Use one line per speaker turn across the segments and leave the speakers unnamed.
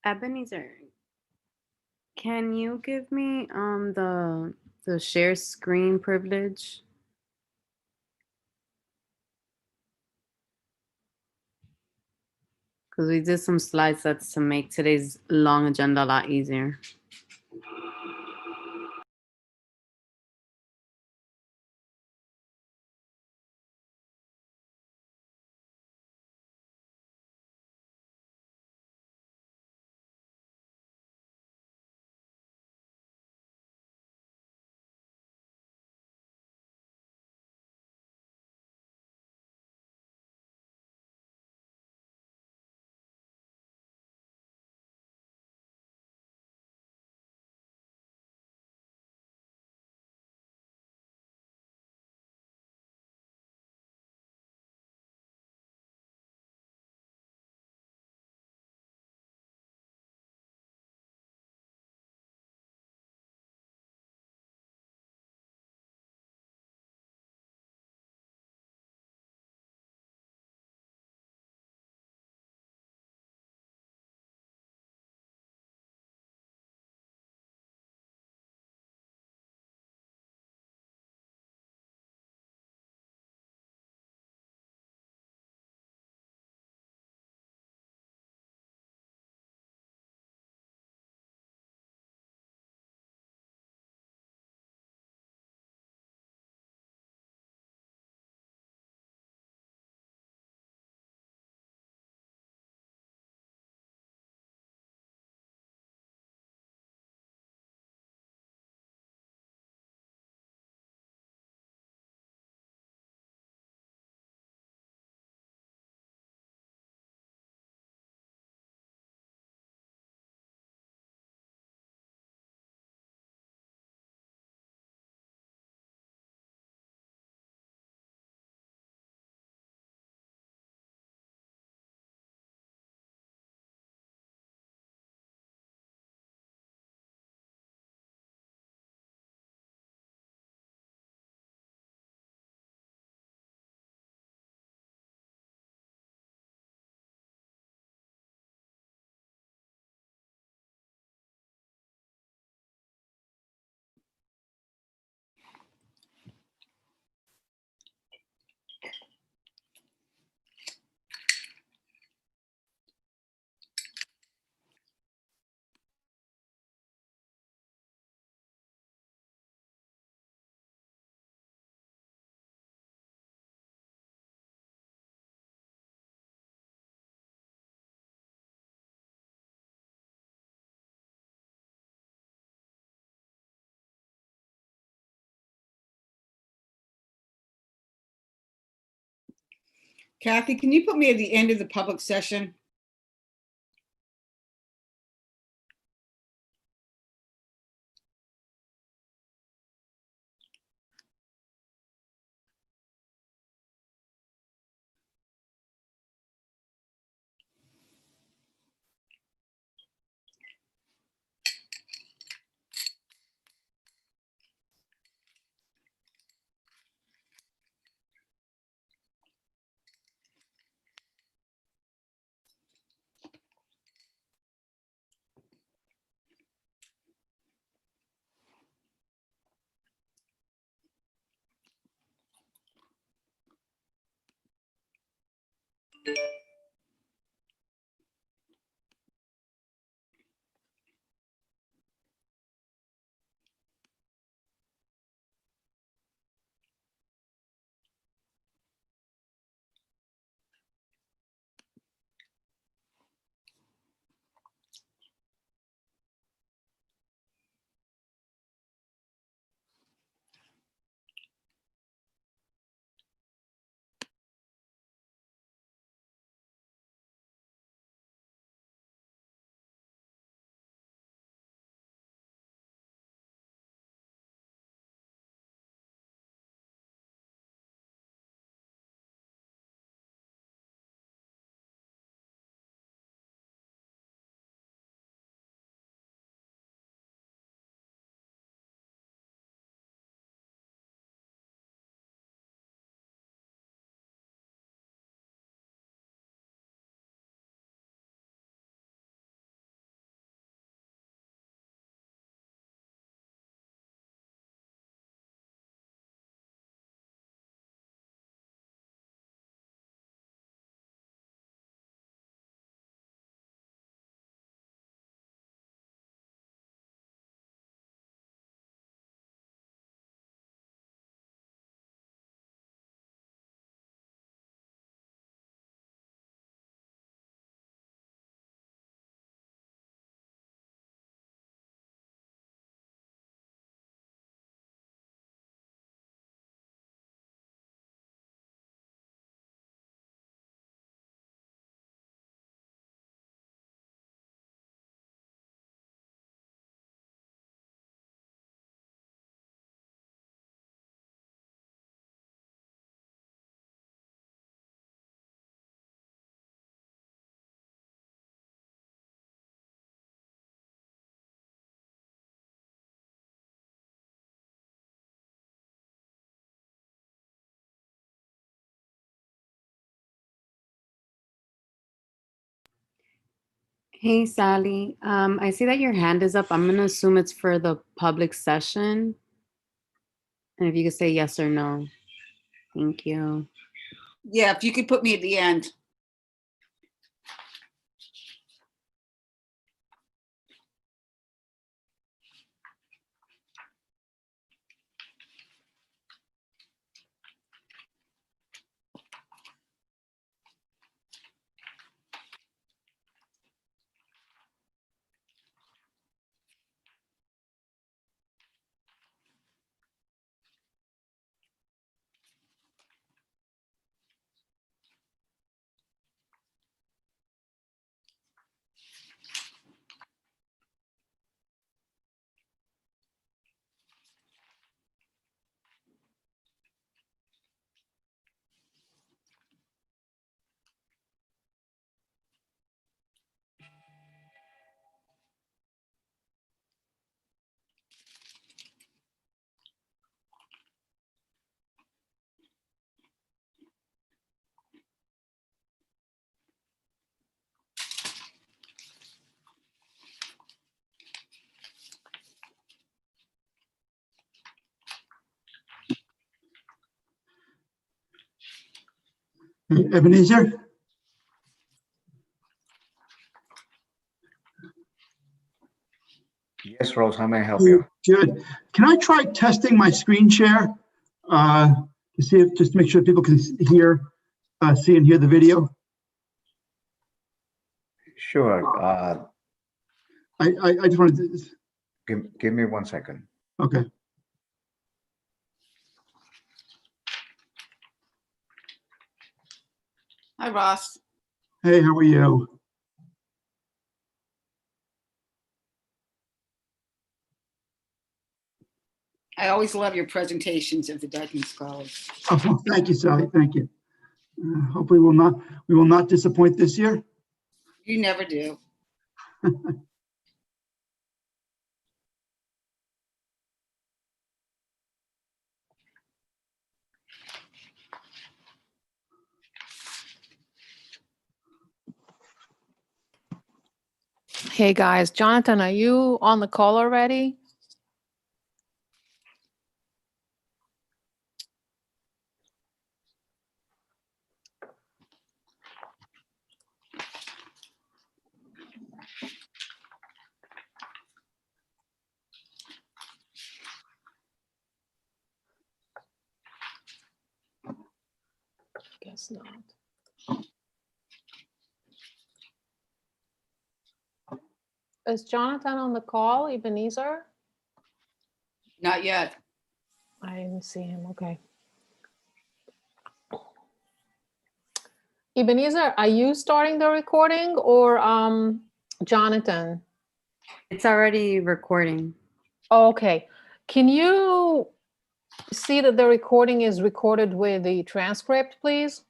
Ebenezer, can you give me the share screen privilege? Because we did some slide sets to make today's long agenda a lot easier.
Kathy, can you put me at the end of the public session?
Hey, Sally. I see that your hand is up. I'm gonna assume it's for the public session. And if you could say yes or no. Thank you.
Yeah, if you could put me at the end.
Ebenezer?
Yes, Rose, how may I help you?
Good. Can I try testing my screen share? To see if, just to make sure people can hear, see and hear the video?
Sure.
I just wanted to,
Give me 1 second.
okay.
Hi, Ross.
Hey, how are you?
I always love your presentations of the Dyken Scholars.
Oh, well, thank you, Sally. Thank you. Hopefully we will not disappoint this year.
You never do.
Hey guys, Jonathan, are you on the call already? Guess not. Is Jonathan on the call, Ebenezer?
Not yet.
I didn't see him, okay. Ebenezer, are you starting the recording or Jonathan?
It's already recording.
Oh, okay. Can you see that the recording is recorded with the transcript, please?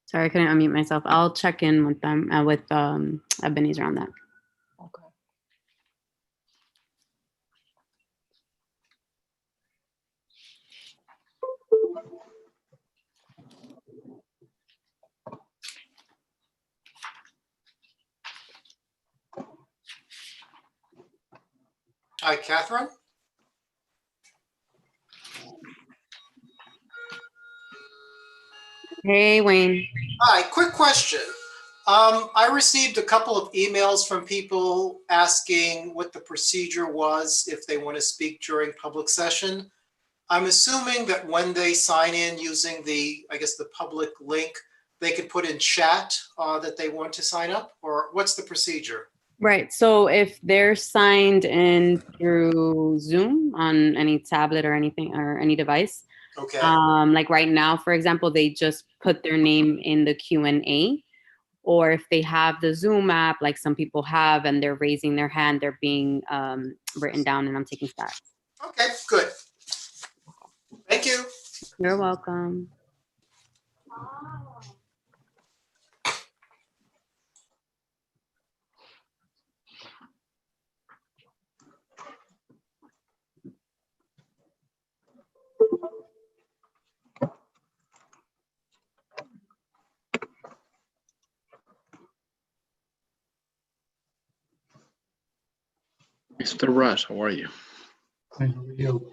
Sorry, I couldn't unmute myself. I'll check in with them, with Ebenezer on that.
Okay.
Hi, Catherine.
Hey, Wayne.
Hi, quick question. I received a couple of emails from people asking what the procedure was if they want to speak during public session. I'm assuming that when they sign in using the, I guess, the public link, they can put in chat that they want to sign up, or what's the procedure?
Right. So if they're signed in through Zoom on any tablet or anything or any device,
Okay,
like right now, for example, they just put their name in the Q&A. Or if they have the Zoom app, like some people have, and they're raising their hand, they're being written down, and I'm taking stats.
okay, good. Thank you.
You're welcome.
Mr. Russ, how are you?
Hi, how are you?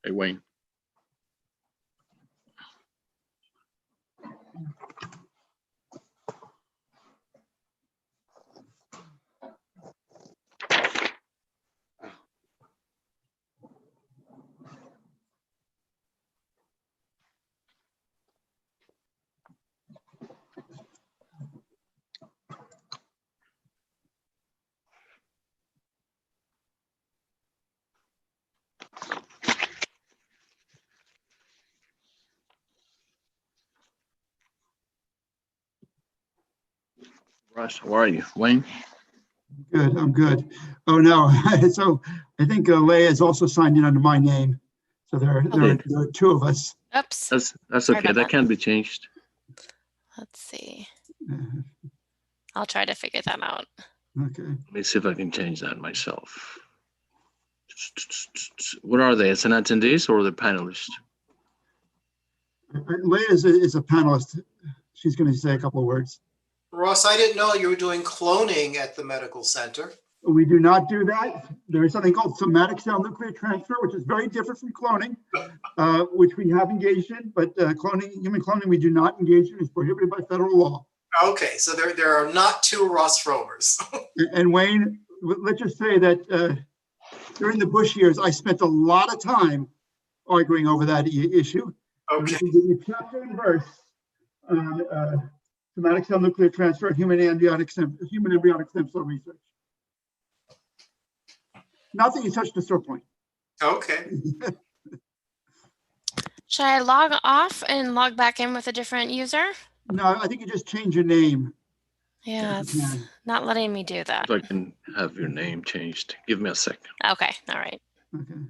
Hey, Wayne. Russ, how are you? Wayne?
Good, I'm good. Oh, no, so I think Leah is also signed in under my name. So there are two of us.
Oops.
That's
Sorry
okay.
about
That
that.
can be changed.
Let's see.
Uh,
I'll try to figure that out.
Okay.
Let me see if I can change that myself. What are they? As an attendees or the panelists?
Leah is a panelist. She's going to say a couple of words.
Ross, I didn't know you were doing cloning at the medical center.
We do not do that. There is something called somatic cell nuclear transfer, which is very different from cloning, which we have engaged in, but human cloning, we do not engage in. It's prohibited by federal law.
Okay, so there are not two Ross Rovers.
And Wayne, let's just say that during the Bush years, I spent a lot of time arguing over that issue.
Okay.
I can give you chapter and verse on somatic cell nuclear transfer, human embryonic stem cell research. Not that you touched the sore point.
Okay.
Should I log off and log back in with a different user?
No, I think you just change your name.
Yeah, it's
Yeah.
not letting me do that.
If I can have your name changed. Give me a second.
Okay, all right.
Okay.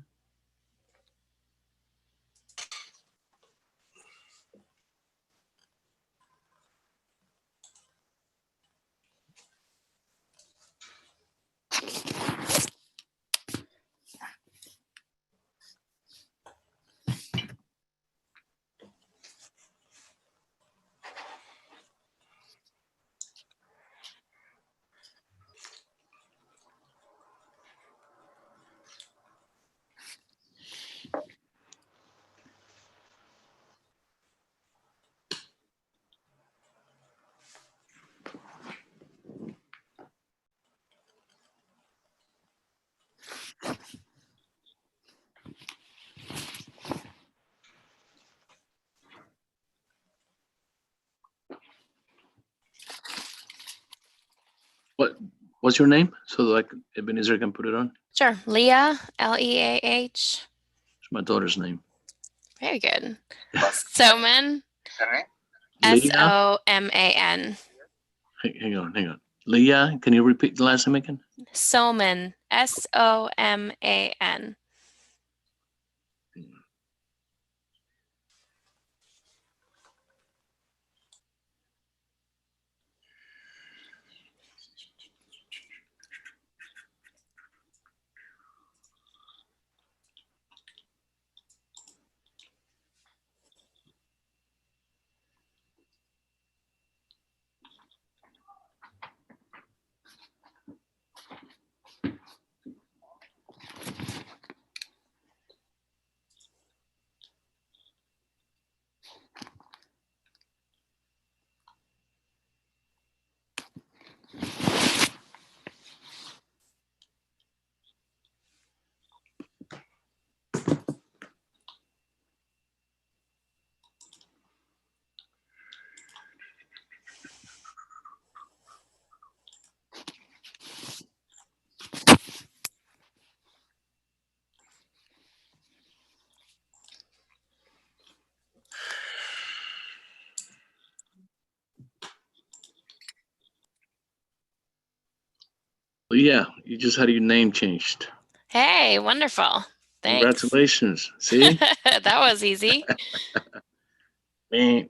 What's your name? So that Ebenezer can put it on.
Sure. Leah, Leah.
It's my daughter's name.
Very good. Soman,
Leah?
Soman.
Hang on. Leah, can you repeat the last name again?
Soman, Soman.
Leah, you just had your name changed.
Hey, wonderful. Thanks.
Congratulations. See?
That was easy.
Eh.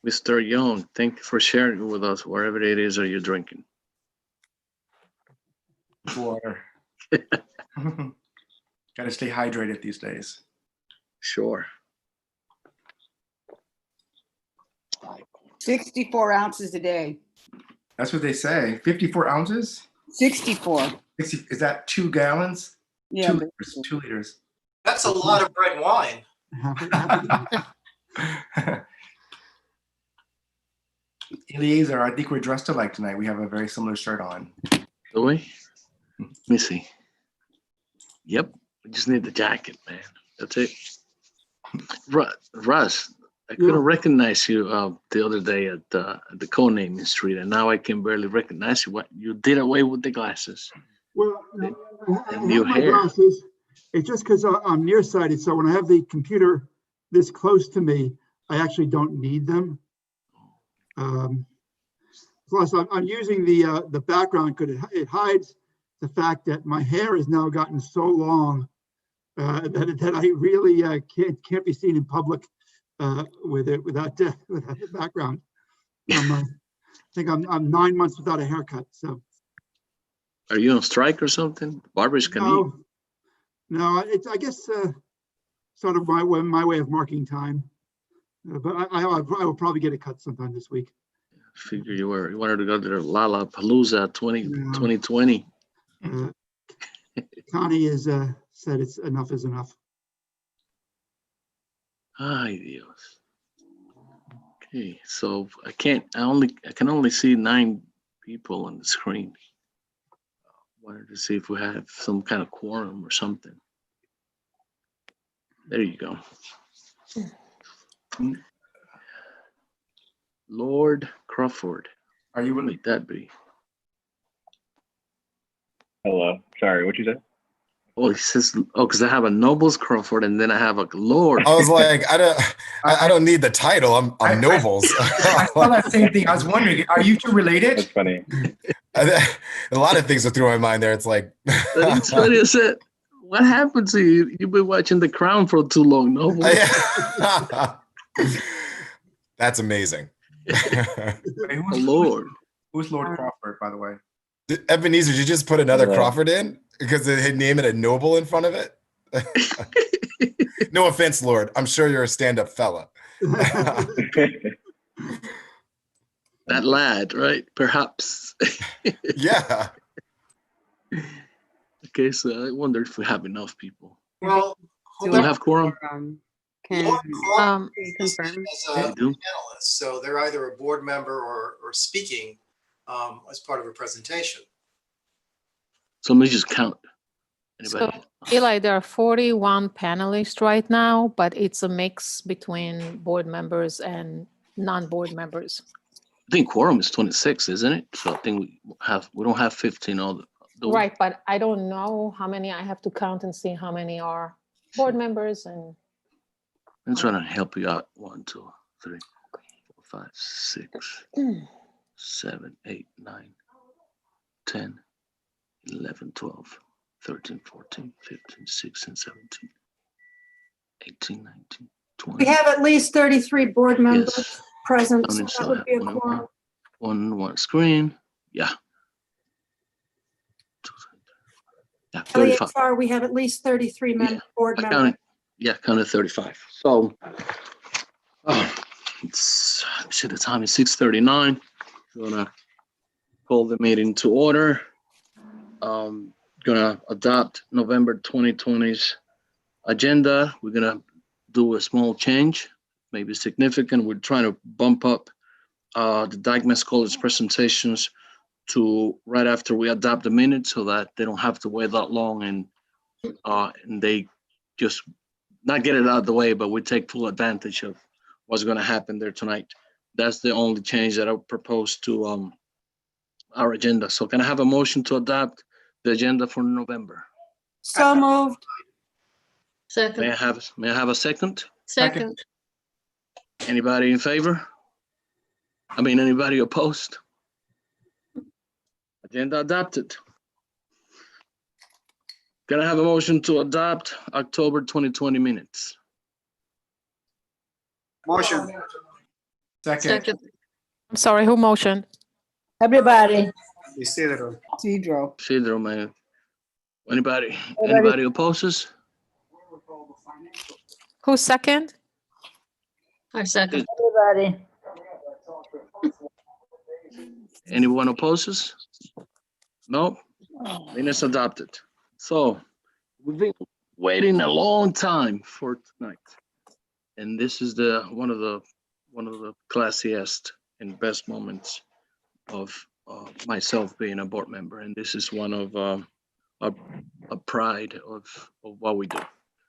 Mr. Young, thank you for sharing with us wherever it is that you're drinking.
Water. Gotta stay hydrated these days.
Sure.
64 ounces a day.
That's what they say. 54 ounces?
64.
60, is that 2 gallons?
Yeah.
2 liters. 2 liters.
That's a lot of red wine.
Eliezer, I think we're dressed alike tonight. We have a very similar shirt on.
Do we? Let me see. Yep. We just need the jacket, man. That's it. Russ, I couldn't
Yeah.
recognize you the other day at the co-naming street, and now I can barely recognize you. What you did away with the glasses.
Well, I
And your
have my
hair.
glasses. It's just because I'm nearsighted, so when I have the computer this close to me, I actually don't need them. Plus, I'm using the background because it hides the fact that my hair has now gotten so long that I really can't be seen in public with it without the background. I think I'm 9 months without a haircut. So
Are you on strike or something? Barbers can eat.
no, it's I guess sort of my way of marking time. But I will probably get a cut sometime this week.
Figure you wanted to go to the Lollapalooza 2020.
Connie has said it's enough is enough.
Ay, Dios. Okay, so I can only see 9 people on the screen. Wanted to see if we have some kind of quorum or something. There you go. Lord Crawford.
Are you
What
really?
might that be?
Hello. Sorry, what you say?
Oh, he says, because I have a Nobles Crawford and then I have a Lord.
I was like, I don't need the title. I'm Nobles.
I saw that same thing. I was wondering, are you two related?
That's funny.
A lot of things are through my mind there. It's like,
That's what he said. What happened to you? You've been watching The Crown for too long, Nobles.
That's amazing.
Wait,
Lord.
Who's Lord Crawford, by the way?
Ebenezer, did you just put another
Hello.
Crawford in because they name it a noble in front of it? No offense, Lord. I'm sure you're a stand-up fella.
That lad, right? Perhaps.
Yeah.
Okay, so I wonder if we have enough people.
Well,
Do
Do we have quorum?
Can
Lord Crawford
you
is
confirm?
as a
We do?
panelist, so they're either a board member or speaking as part of a presentation.
So let me just count.
So
Anybody?
Eli, there are 41 panelists right now, but it's a mix between board members and non-board members.
I think quorum is 26, isn't it? So I think we don't have 15 all the
Right, but I don't know how many. I have to count and see how many are board members and
I'm trying to help you out. 1, 2, 3, 4, 5, 6, 7, 8, 9, 10, 11, 12, 13, 14, 15, 16, 17, 18, 19, 20.
We have at least 33 board members
Yes.
present, so
Counting
that
still
would
have
be a
one,
quorum.
one screen. Yeah. Yeah,
Elliot
35.
Farr, we have at least 33 board
I
members.
counted. Yeah, counted 35. So, it's, shit, the time is 6:39. Gonna call the meeting to order. Gonna adopt November 2020's agenda. We're gonna do a small change, maybe significant. We're trying to bump up the Dykeman College presentations to right after we adopt the minutes so that they don't have to wait that long and they just not get it out of the way, but we take full advantage of what's going to happen there tonight. That's the only change that I propose to our agenda. So can I have a motion to adopt the agenda for November?
So moved.
May I have a second?
Second.
Anybody in favor? I mean, anybody opposed? Agenda adopted. Can I have a motion to adopt October 2020 minutes?
Motion.
Second.
I'm sorry, who motioned?
Everybody.
Isidro.
Isidro, man. Anybody opposes?
Who's second?
I second.
Anyone opposes? No? Then it's adopted. So we've been waiting a long time for tonight. And this is one of the classiest and best moments of myself being a board member. And this is one of a pride of what we do.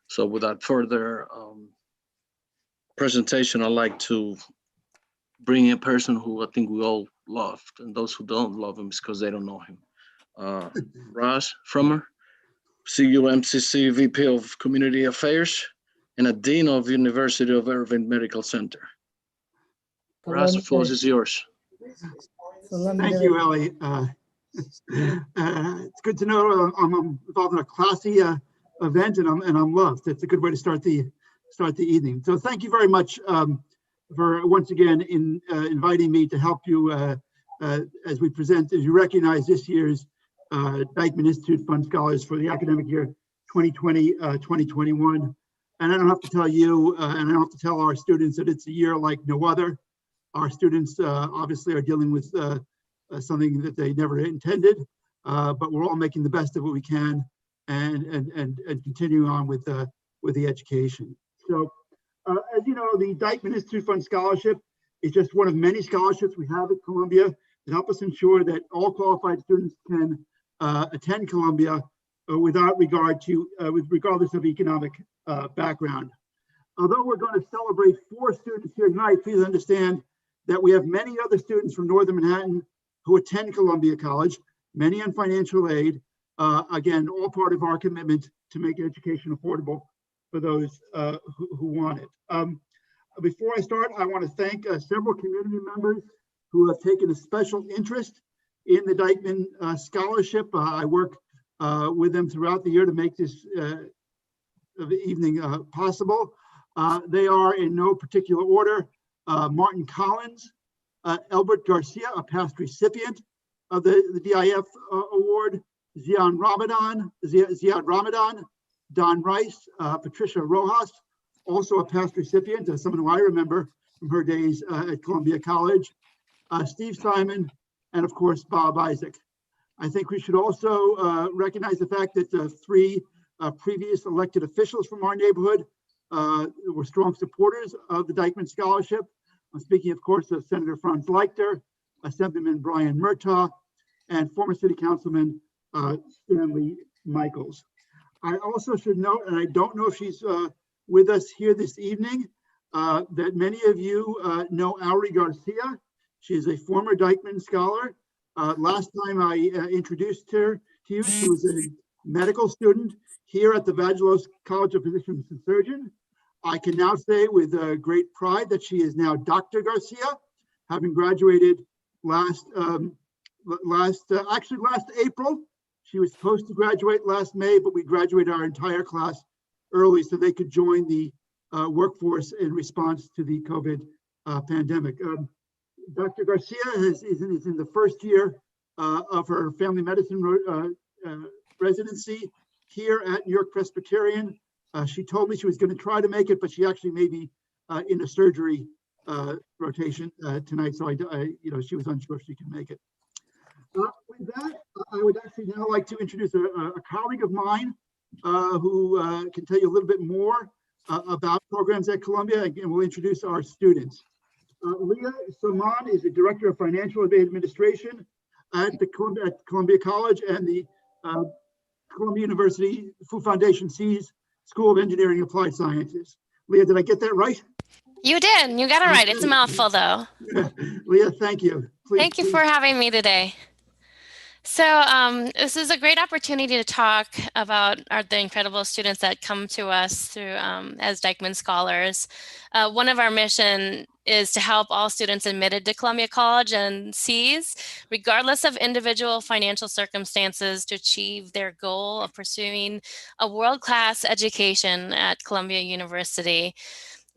So without further presentation, I'd like to bring in a person who I think we all loved, and those who don't love him is because they don't know him. Ross Frommer, CUMCC VP of Community Affairs and a Dean of University of Irvine Medical Center. Ross, the floor is yours.
Thank you, Ellie. It's good to know I'm involved in a classy event, and I'm loved. It's a good way to start the evening. So thank you very much for once again inviting me to help you as we present, as you recognize this year's Dyckman Institute Fund Scholars for the academic year 2020-2021. And I don't have to tell you, and I don't have to tell our students that it's a year like no other. Our students obviously are dealing with something that they never intended, but we're all making the best of what we can and continuing on with the education. So, as you know, the Dyckman Institute Fund Scholarship is just one of many scholarships we have at Columbia to help us ensure that all qualified students can attend Columbia regardless of economic background. Although we're going to celebrate 4 students here tonight, please understand that we have many other students from Northern Manhattan who attend Columbia College, many on financial aid. Again, all part of our commitment to make education affordable for those who want it. Before I start, I want to thank several community members who have taken a special interest in the Dyckman Scholarship. I work with them throughout the year to make this evening possible. They are in no particular order: Martin Collins, Elbert Garcia, a past recipient of the DIF award, Ziad Ramadan, Don Rice, Patricia Rojas, also a past recipient, someone who I remember from her days at Columbia College, Steve Simon, and of course, Bob Isaac. I think we should also recognize the fact that 3 previous elected officials from our neighborhood were strong supporters of the Dyckman Scholarship. I'm speaking, of course, of Senator Franz Leichter, Assemblyman Brian Murtaugh, and former City Councilman Stanley Michaels. I also should note, and I don't know if she's with us here this evening, that many of you know Auri Garcia. She is a former Dyckman Scholar. Last time I introduced her to you, she was a medical student here at the Vagelos College of Physicians and Surgeons. I can now say with great pride that she is now Dr. Garcia, having graduated last April. She was supposed to graduate last May, but we graduated our entire class early so they could join the workforce in response to the COVID pandemic. Dr. Garcia is in the first year of her family medicine residency here at New York Presbyterian. She told me she was going to try to make it, but she actually may be in a surgery rotation tonight, so she was unsure if she can make it. With that, I would actually now like to introduce a colleague of mine who can tell you a little bit more about programs at Columbia, and we'll introduce our students. Leah Saman is the Director of Financial Administration at Columbia College and the Columbia University Fu Foundation C's School of Engineering and Applied Sciences. Leah, did I get that right?
You did. You got it right. It's a mouthful, though.
Leah, thank you.
Thank you for having me today. So this is a great opportunity to talk about the incredible students that come to us through as Dyckman Scholars. One of our mission is to help all students admitted to Columbia College and C's, regardless of individual financial circumstances, to achieve their goal of pursuing a world-class education at Columbia University.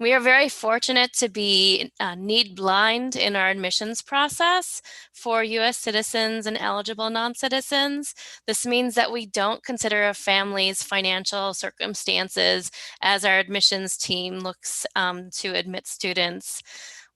We are very fortunate to be need blind in our admissions process for U.S. citizens and eligible non-citizens. This means that we don't consider a family's financial circumstances as our admissions team looks to admit students.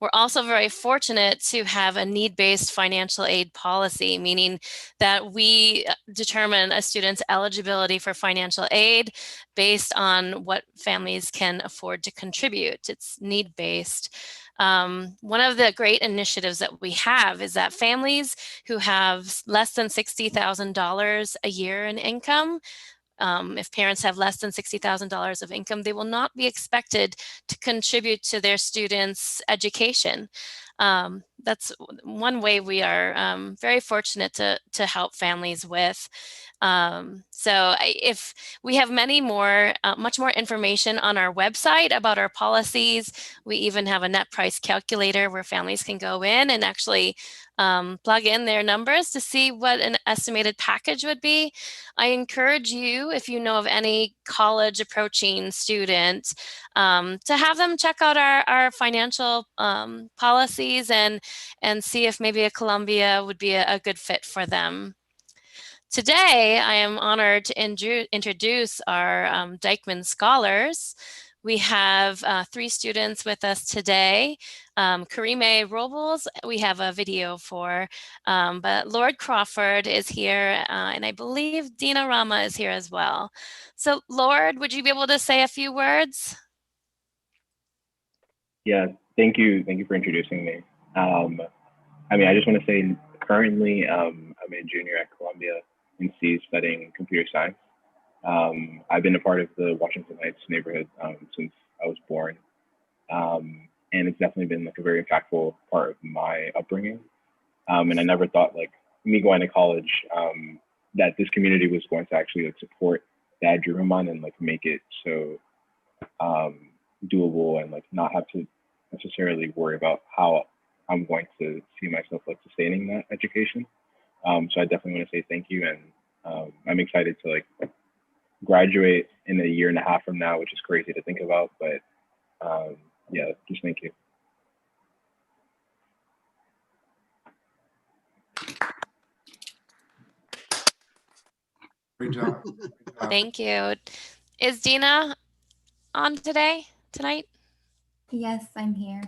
We're also very fortunate to have a need-based financial aid policy, meaning that we determine a student's eligibility for financial aid based on what families can afford to contribute. It's need-based. One of the great initiatives that we have is that families who have less than $60,000 a year in income, if parents have less than $60,000 of income, they will not be expected to contribute to their students' education. That's one way we are very fortunate to help families with. If we have much more information on our website about our policies. We even have a net price calculator where families can go in and actually plug in their numbers to see what an estimated package would be. I encourage you, if you know of any college approaching student, to have them check out our financial policies and see if maybe a Columbia would be a good fit for them. Today, I am honored to introduce our Dyckman Scholars. We have 3 students with us today. Karime Robles, we have a video for, but Lord Crawford is here, and I believe Dina Rama is here as well. So Lord, would you be able to say a few words?
Yeah, thank you. Thank you for introducing me. I just want to say currently I'm a junior at Columbia in C studying computer science. I've been a part of the Washington Heights neighborhood since I was born. And it's definitely been like a very impactful part of my upbringing. And I never thought like me going to college that this community was going to actually like support that I dream on and like make it so doable and like not have to necessarily worry about how I'm going to see myself like sustaining that education. So I definitely want to say thank you, and I'm excited to like graduate in a year and a half from now, which is crazy to think about, but yeah, just thank you.
Great job.
Thank you. Is Dina on tonight?
Yes, I'm here.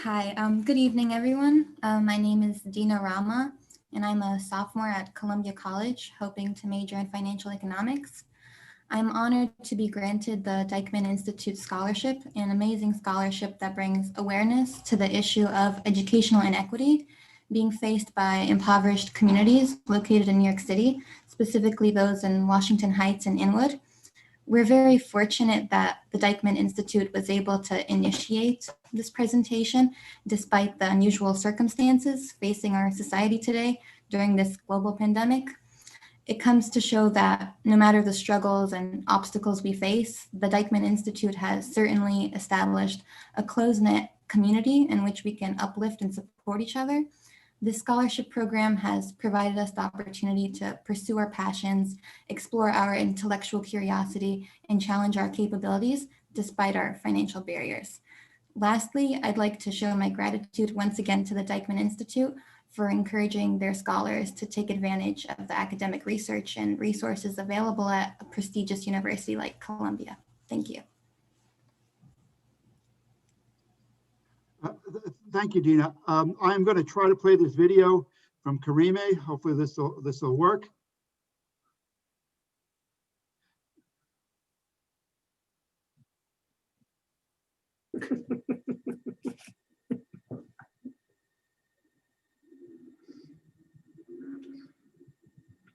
Hi, good evening, everyone. My name is Dina Rama, and I'm a sophomore at Columbia College, hoping to major in financial economics. I'm honored to be granted the Dyckman Institute Scholarship, an amazing scholarship that brings awareness to the issue of educational inequity being faced by impoverished communities located in New York City, specifically those in Washington Heights and Inwood. We're very fortunate that the Dyckman Institute was able to initiate this presentation despite the unusual circumstances facing our society today during this global pandemic. It comes to show that no matter the struggles and obstacles we face, the Dyckman Institute has certainly established a close-knit community in which we can uplift and support each other. This scholarship program has provided us the opportunity to pursue our passions, explore our intellectual curiosity, and challenge our capabilities despite our financial barriers. Lastly, I'd like to show my gratitude once again to the Dyckman Institute for encouraging their scholars to take advantage of the academic research and resources available at a prestigious university like Columbia. Thank you.
Thank you, Dina. I'm going to try to play this video from Karime. Hopefully this will work.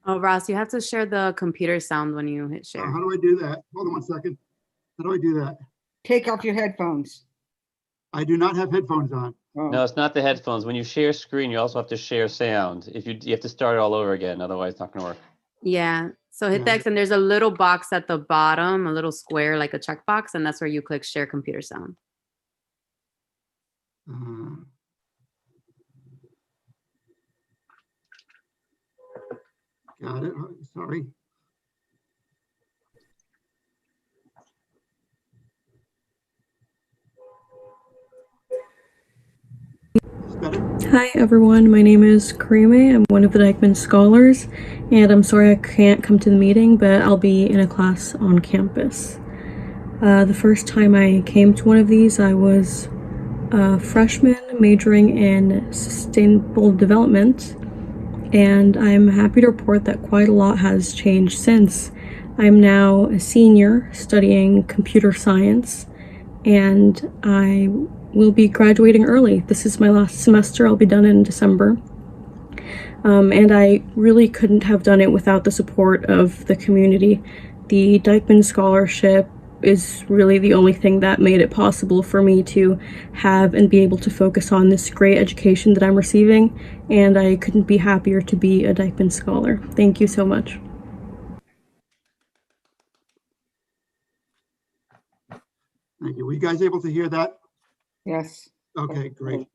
Oh, Ross, you have to share the computer sound when you hit share.
How do I do that? Hold on one second. How do I do that?
Take off your headphones.
I do not have headphones on.
No, it's not the headphones. When you share screen, you also have to share sound. If you have to start it all over again, otherwise it's not going to work.
Yeah. So hit the X and there's a little box at the bottom, a little square like a checkbox, and that's where you click share computer sound.
Got it. Sorry.
Hi everyone, my name is Karime. I'm one of the Dyckman Scholars, and I'm sorry I can't come to the meeting, but I'll be in a class on campus. The first time I came to one of these, I was a freshman majoring in sustainable development, and I'm happy to report that quite a lot has changed since. I'm now a senior studying computer science, and I will be graduating early. This is my last semester. I'll be done in December. And I really couldn't have done it without the support of the community. The Dyckman Scholarship is really the only thing that made it possible for me to have and be able to focus on this great education that I'm receiving, and I couldn't be happier to be a Dyckman Scholar. Thank you so much.
Thank you. Were you guys able to hear that?
Yes.
Okay, great.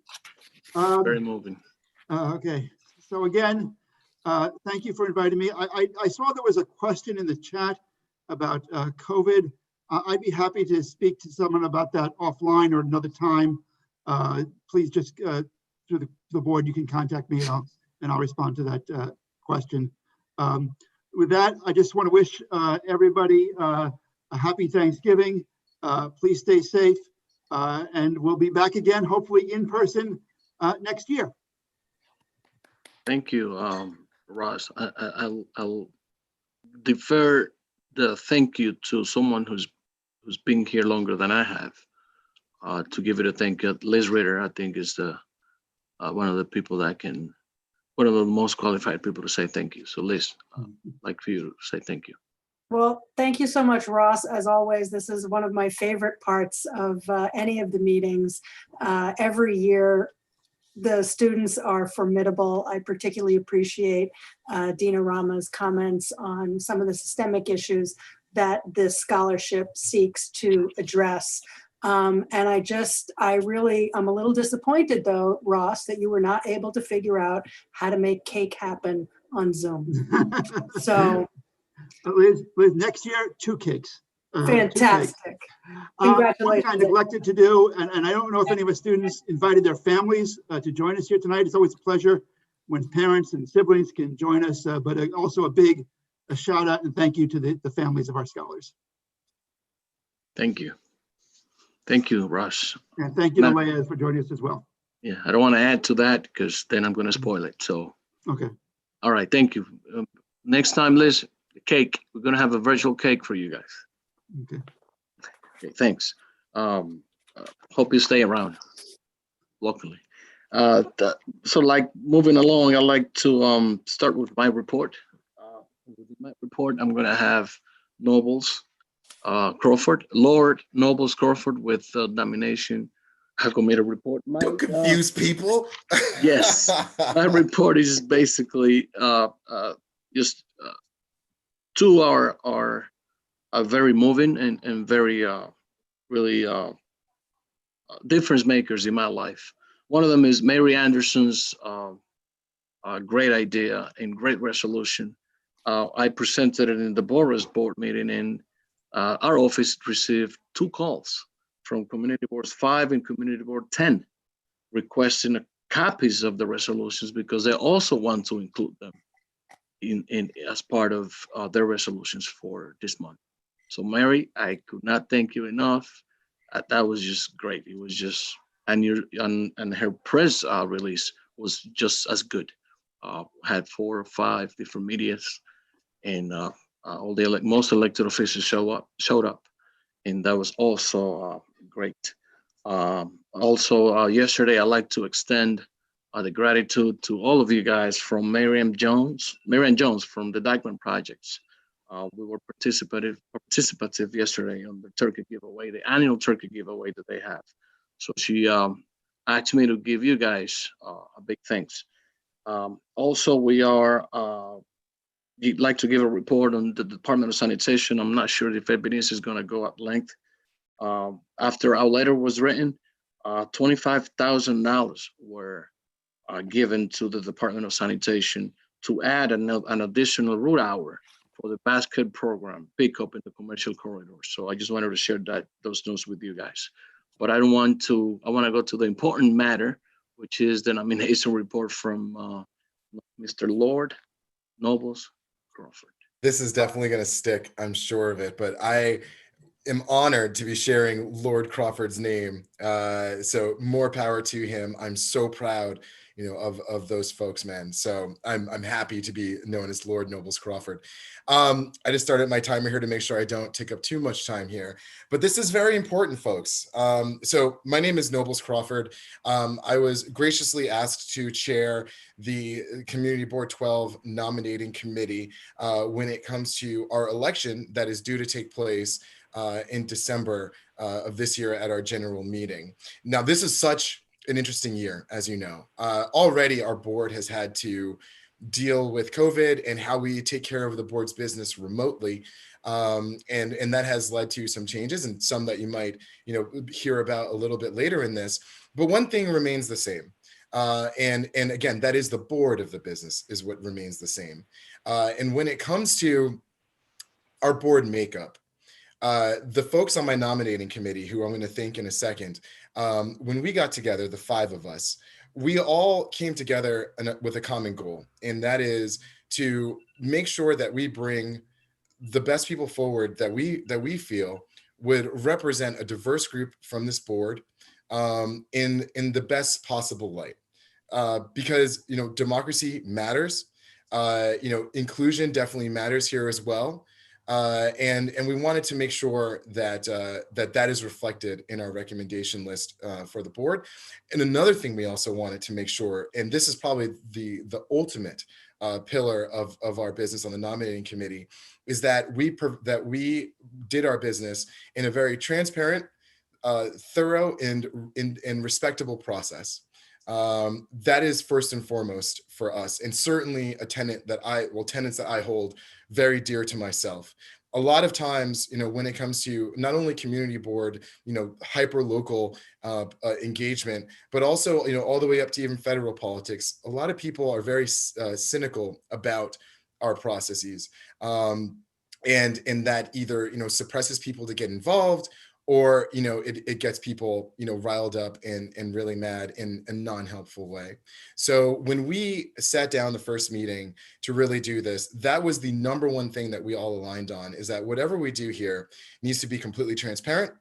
Very moving.
Okay, so again, thank you for inviting me. I saw there was a question in the chat about COVID. I'd be happy to speak to someone about that offline or another time. Please just through the board, you can contact me and I'll respond to that question. With that, I just want to wish everybody a happy Thanksgiving. Please stay safe, and we'll be back again, hopefully in person next year.
Thank you, Ross. I'll defer the thank you to someone who's been here longer than I have, to give it a thank you. Liz Ritter, I think, is the one of the people that one of the most qualified people to say thank you. So Liz, I'd like for you to say thank you.
Well, thank you so much, Ross. As always, this is one of my favorite parts of any of the meetings. Every year, the students are formidable. I particularly appreciate Dina Rama's comments on some of the systemic issues that this scholarship seeks to address. And I'm a little disappointed though, Ross, that you were not able to figure out how to make cake happen on Zoom. So.
Liz, next year, 2 cakes.
Fantastic.
Congratulations. One thing I neglected to do, and I don't know if any of our students invited their families to join us here tonight. It's always a pleasure when parents and siblings can join us, but also a shout out and thank you to the families of our scholars.
Thank you. Thank you, Ross.
And thank you to Leah for joining us as well.
Yeah, I don't want to add to that because then I'm going to spoil it. So,
okay. All
right, thank you. Next time, Liz, the cake. We're going to have a virtual cake for you guys.
Okay.
Okay, thanks. Hope you stay around locally. So like moving along, I'd like to start with my report. With my report, I'm going to have Nobles Crawford, Lord Nobles Crawford with nomination. I made a report.
Don't confuse people.
Yes, my report is basically just 2 are very moving and very really difference makers in my life. One of them is Mary Anderson's great idea and great resolution. I presented it in the Boris board meeting, and our office received 2 calls from Community Boards 5 and Community Board 10 requesting copies of the resolutions because they also want to include them in as part of their resolutions for this month. So Mary, I could not thank you enough. That was just great. It was just, and her press release was just as good. Had 4 or 5 different medias, and all the most elected officials showed up, and that was also great. Also, yesterday, I'd like to extend the gratitude to all of you guys from Marianne Jones from the Dyckman Projects. We were participative yesterday on the turkey giveaway, the annual turkey giveaway that they have. So she asked me to give you guys a big thanks. Also, you'd like to give a report on the Department of Sanitation. I'm not sure if Ebenezer is going to go at length. After our letter was written, $25,000 were given to the Department of Sanitation to add an additional route hour for the basket program pickup in the commercial corridor. So I just wanted to share those news with you guys. But I want to go to the important matter which is the nomination report from Mr. Lord Nobles Crawford.
This is definitely going to stick, I'm sure of it, but I am honored to be sharing Lord Crawford's name. So more power to him. I'm so proud, of those folks, man. So I'm happy to be known as Lord Nobles Crawford. I just started my timer here to make sure I don't take up too much time here, but this is very important, folks. So my name is Nobles Crawford. I was graciously asked to chair the Community Board 12 nominating committee when it comes to our election that is due to take place in December of this year at our general meeting. Now, this is such an interesting year, as you know. Already our board has had to deal with COVID and how we take care of the board's business remotely. And that has led to some changes and some that you might, hear about a little bit later in this. But one thing remains the same. And again, that is the board of the business is what remains the same. And when it comes to our board makeup, the folks on my nominating committee, who I'm going to thank in a second, when we got together, the 5 of us, we all came together with a common goal, and that is to make sure that we bring the best people forward that we feel would represent a diverse group from this board in the best possible light. Because democracy matters. Inclusion definitely matters here as well. And we wanted to make sure that that is reflected in our recommendation list for the board. And another thing we also wanted to make sure, and this is probably the ultimate pillar of our business on the nominating committee, is that we did our business in a very transparent, thorough, and respectable process. That is first and foremost for us, and certainly tenets that I hold very dear to myself. A lot of times, when it comes to not only community board, hyper local engagement, but also, all the way up to even federal politics, a lot of people are very cynical about our processes, and that either suppresses people to get involved, or it gets people riled up and really mad in a non-helpful way. So when we sat down the first meeting to really do this, that was the number one thing that we all aligned on, is that whatever we do here needs to be completely transparent,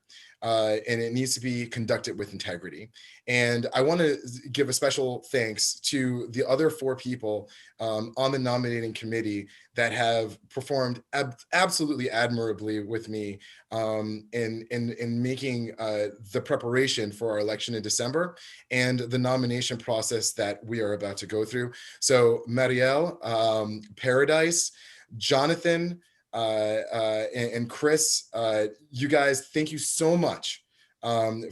and it needs to be conducted with integrity. And I want to give a special thanks to the other 4 people on the nominating committee that have performed absolutely admirably with me in making the preparation for our election in December and the nomination process that we are about to go through. So Marielle, Paradise, Jonathan, and Chris, you guys, thank you so much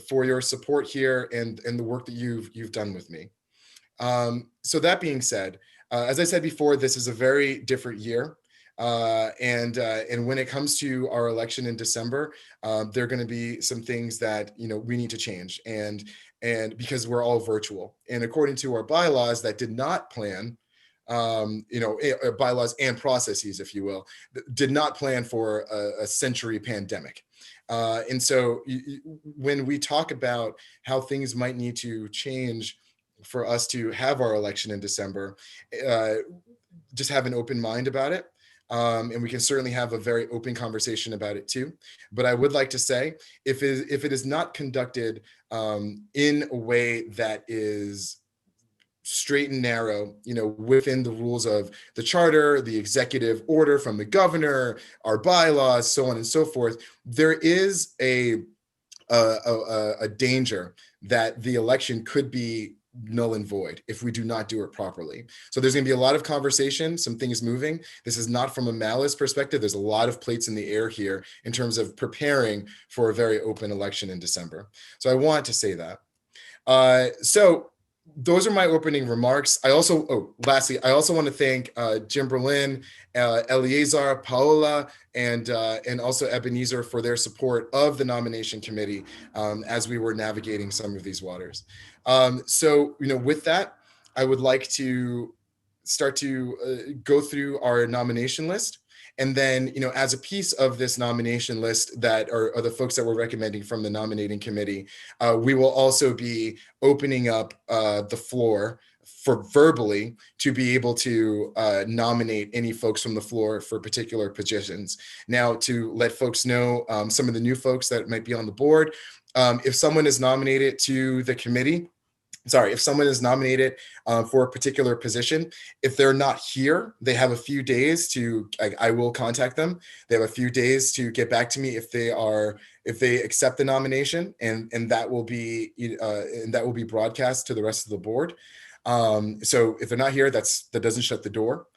for your support here and the work that you've done with me. So that being said, as I said before, this is a very different year. And when it comes to our election in December, there are going to be some things that we need to change, and because we're all virtual, and according to our bylaws that did not plan, bylaws and processes, if you will, did not plan for a century pandemic. And so when we talk about how things might need to change for us to have our election in December, just have an open mind about it. And we can certainly have a very open conversation about it too. But I would like to say, if it is not conducted in a way that is straight and narrow, within the rules of the charter, the executive order from the governor, our bylaws, so on and so forth, there is a danger that the election could be null and void if we do not do it properly. So there's going to be a lot of conversation, some things moving. This is not from a malice perspective. There's a lot of plates in the air here in terms of preparing for a very open election in December. So I want to say that. So those are my opening remarks. Lastly, I also want to thank Jim Berlin, Eleazar, Paola, and also Ebenezer for their support of the nomination committee as we were navigating some of these waters. So, with that, I would like to start to go through our nomination list. And then, as a piece of this nomination list that are the folks that we're recommending from the nominating committee, we will also be opening up the floor for verbally to be able to nominate any folks from the floor for particular positions. Now, to let folks know, some of the new folks that might be on the board, if someone is nominated to the committee, if someone is nominated for a particular position, if they're not here, they have a few days to, I will contact them. They have a few days to get back to me if they accept the nomination, and that will be broadcast to the rest of the board. So if they're not here, that doesn't shut the door.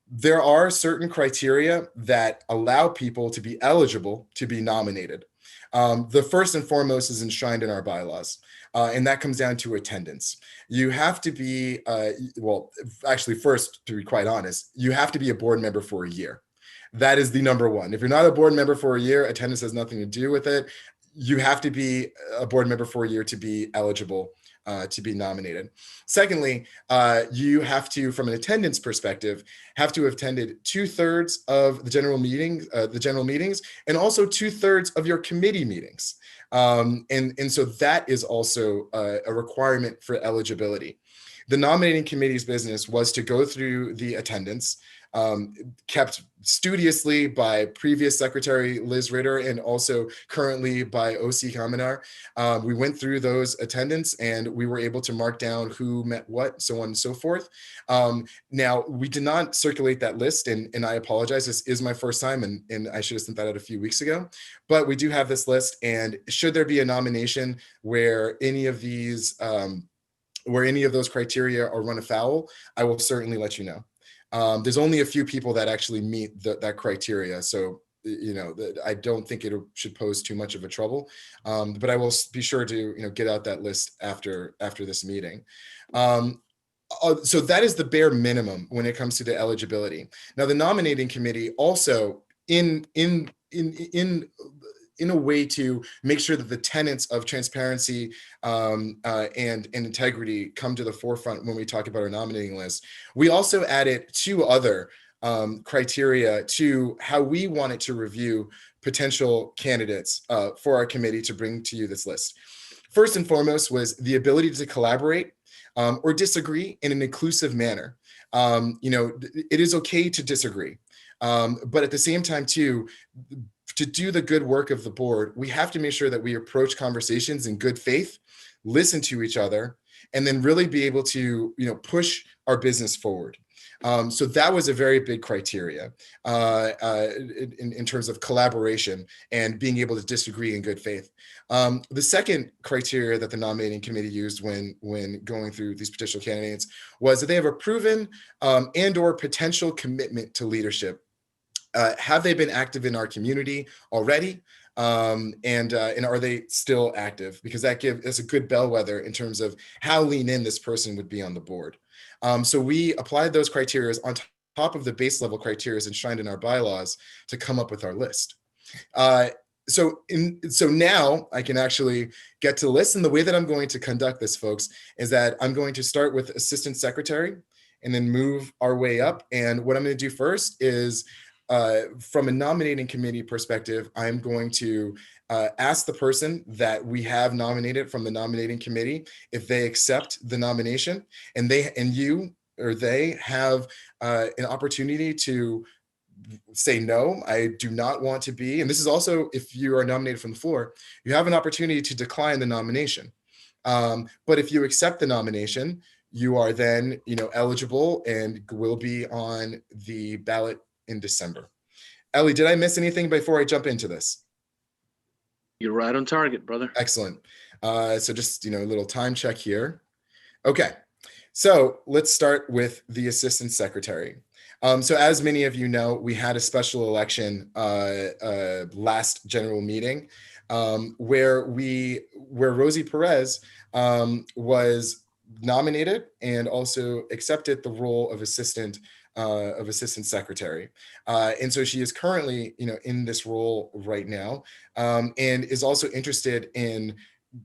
There are certain criteria that allow people to be eligible to be nominated. The first and foremost is enshrined in our bylaws. And that comes down to attendance. You have to be, first, to be quite honest, you have to be a board member for a year. That is the number one. If you're not a board member for a year, attendance has nothing to do with it. You have to be a board member for a year to be eligible to be nominated. Secondly, you have to, from an attendance perspective, have to have attended 2/3 of the general meetings, and also 2/3 of your committee meetings. And so that is also a requirement for eligibility. The nominating committee's business was to go through the attendance, kept studiously by previous Secretary Liz Ritter and also currently by OC Kamenar. We went through those attendance and we were able to mark down who met what, so on and so forth. Now, we did not circulate that list, and I apologize. This is my first time, and I should have sent that out a few weeks ago. But we do have this list, and should there be a nomination where any of these, where any of those criteria are run afoul, I will certainly let you know. There's only a few people that actually meet that criteria. So, I don't think it should pose too much of a trouble, but I will be sure to, get out that list after this meeting. So that is the bare minimum when it comes to the eligibility. Now, the nominating committee also in a way to make sure that the tenets of transparency and integrity come to the forefront when we talk about our nominating list. We also added 2 other criteria to how we wanted to review potential candidates for our committee to bring to you this list. First and foremost was the ability to collaborate or disagree in an inclusive manner. It is okay to disagree, but at the same time too, to do the good work of the board, we have to make sure that we approach conversations in good faith, listen to each other, and then really be able to, push our business forward. So that was a very big criteria in terms of collaboration and being able to disagree in good faith. The second criteria that the nominating committee used when going through these potential candidates was that they have a proven and/or potential commitment to leadership. Have they been active in our community already? And are they still active? Because that's a good bellwether in terms of how lean in this person would be on the board. So we applied those criteria on top of the base level criteria enshrined in our bylaws to come up with our list. So now I can actually get to the list. And the way that I'm going to conduct this, folks, is that I'm going to start with assistant secretary and then move our way up. And what I'm going to do first is, from a nominating committee perspective, I'm going to ask the person that we have nominated from the nominating committee if they accept the nomination, and they have an opportunity to say, no, I do not want to be. And this is also, if you are nominated from the floor, you have an opportunity to decline the nomination. But if you accept the nomination, you are then, eligible and will be on the ballot in December. Ellie, did I miss anything before I jump into this?
You're right on target, brother.
Excellent. So just, a little time check here. Okay. So let's start with the assistant secretary. So as many of you know, we had a special election last general meeting where Rosie Perez was nominated and also accepted the role of assistant secretary. And so she is currently, in this role right now, and is also interested in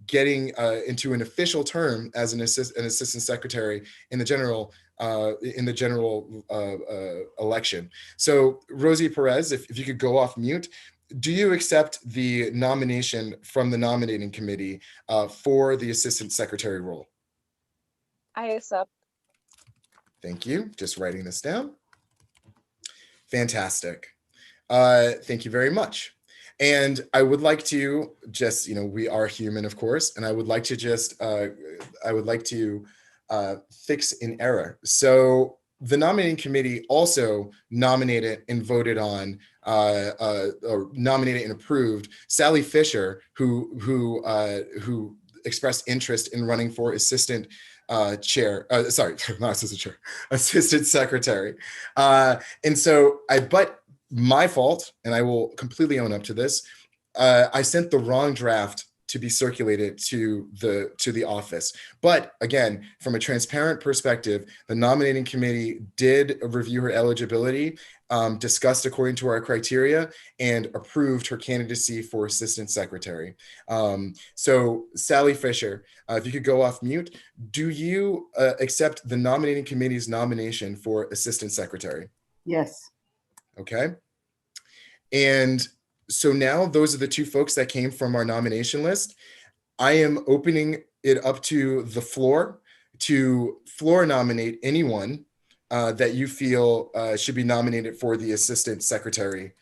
getting into an official term as an assistant secretary in the general in the general election. So Rosie Perez, if you could go off mute, do you accept the nomination from the nominating committee for the assistant secretary role?
I accept.
Thank you. Just writing this down. Fantastic. Thank you very much. And I would like to just, we are human, of course, and I would like to just, fix an error. So the nominating committee also nominated and voted on, or nominated and approved Sally Fisher, who expressed interest in running for assistant assistant secretary. And so but my fault, and I will completely own up to this, I sent the wrong draft to be circulated to the office. But again, from a transparent perspective, the nominating committee did review her eligibility, discussed according to our criteria, and approved her candidacy for assistant secretary. So Sally Fisher, if you could go off mute, do you accept the nominating committee's nomination for assistant secretary?
Yes.
Okay. And so now those are the two folks that came from our nomination list. I am opening it up to the floor to nominate anyone that you feel should be nominated for the assistant secretary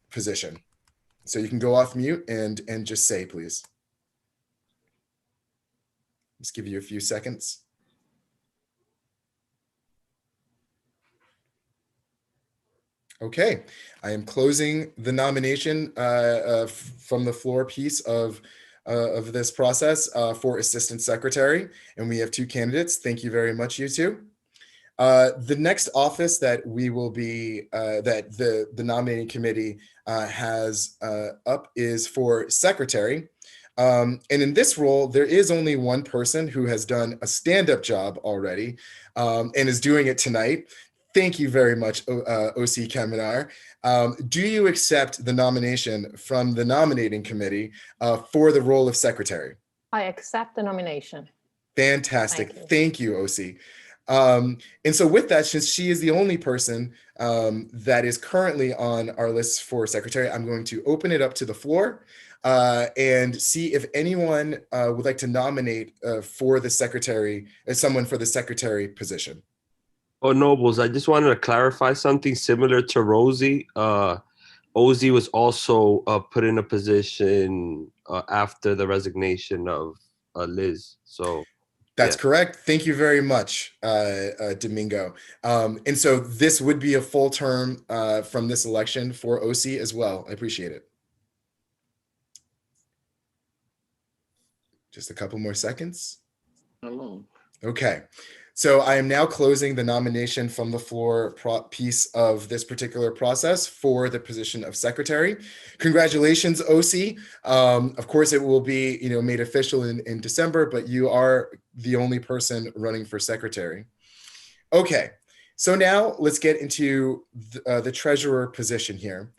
position. So you can go off mute and just say, please. Just give you a few seconds. Okay, I am closing the nomination from the floor piece of this process for assistant secretary, and we have two candidates. Thank you very much, you two. The next office that we will be that the nominating committee has up is for secretary. And in this role, there is only one person who has done a stand-up job already and is doing it tonight. Thank you very much, OC Keminar. Do you accept the nomination from the nominating committee for the role of secretary?
I accept the nomination.
Fantastic. Thank you, OC. And so with that, since she is the only person that is currently on our list for secretary, I'm going to open it up to the floor and see if anyone would like to nominate for the secretary, someone for the secretary position.
Oh, Nobles, I just wanted to clarify something similar to Rosie. Ozzy was also put in a position after the resignation of Liz. So
that's correct. Thank you very much, Domingo. And so this would be a full term from this election for OC as well. I appreciate it. Just a couple more seconds. Okay. So I am now closing the nomination from the floor piece of this particular process for the position of secretary. Congratulations, OC. Of course, it will be made official in December, but you are the only person running for secretary. Okay, so now let's get into the treasurer position here.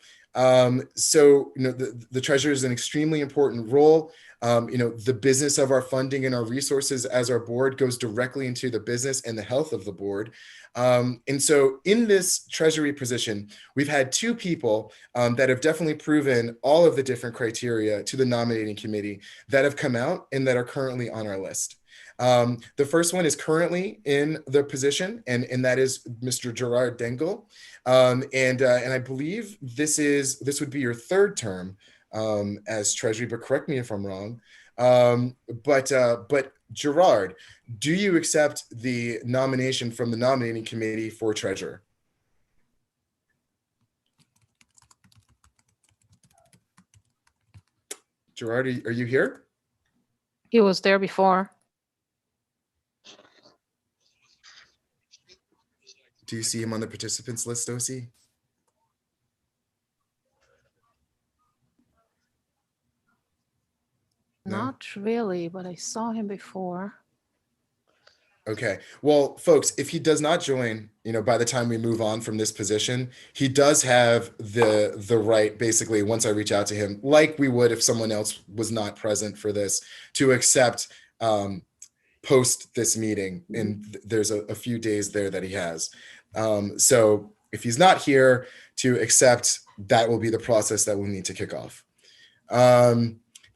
So the treasurer is an extremely important role. The business of our funding and our resources as our board goes directly into the business and the health of the board. And so in this treasury position, we've had two people that have definitely proven all of the different criteria to the nominating committee that have come out and that are currently on our list. The first one is currently in the position, and that is Mr. Gerard Dengel. And I believe this would be your third term as treasury, but correct me if I'm wrong. But Gerard, do you accept the nomination from the nominating committee for treasurer? Gerard, are you here?
He was there before.
Do you see him on the participants list, OC? No?
Not really, but I saw him before.
Okay. Well, folks, if he does not join, by the time we move on from this position, he does have the right, basically, once I reach out to him, like we would if someone else was not present for this, to accept post this meeting, and there's a few days there that he has. So if he's not here to accept, that will be the process that we'll need to kick off.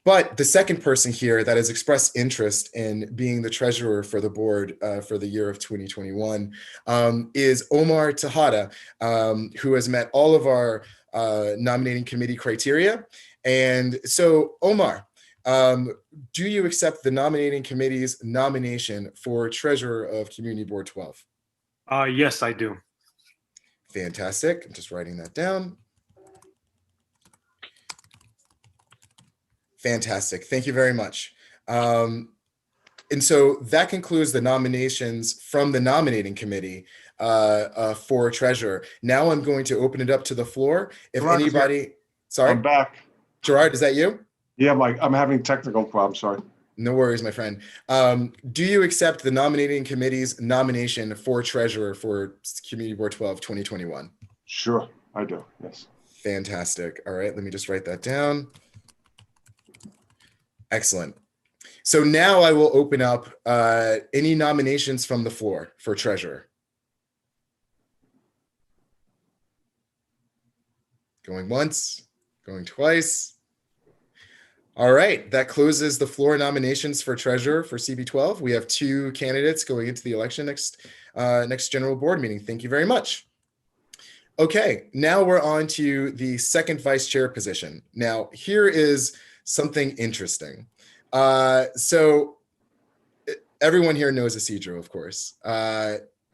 But the second person here that has expressed interest in being the treasurer for the board for the year of 2021 is Omar Tejada, who has met all of our nominating committee criteria. And so, Omar, do you accept the nominating committee's nomination for treasurer of Community Board 12?
Yes, I do.
Fantastic. I'm just writing that down. Fantastic. Thank you very much. And so that concludes the nominations from the nominating committee for treasurer. Now I'm going to open it up to the floor. If
Gerard,
anybody, sorry,
I'm back.
Gerard, is that you?
Yeah, I'm having technical problems. Sorry.
No worries, my friend. Do you accept the nominating committee's nomination for treasurer for Community Board 12 2021?
Sure, I do. Yes.
Fantastic. All right, let me just write that down. Excellent. So now I will open up any nominations from the floor for treasurer. Going once, going twice. All right, that closes the floor nominations for treasurer for CB12. We have 2 candidates going into the election next general board meeting. Thank you very much. Okay, now we're on to the second vice chair position. Now, here is something interesting. So everyone here knows Isidro, of course.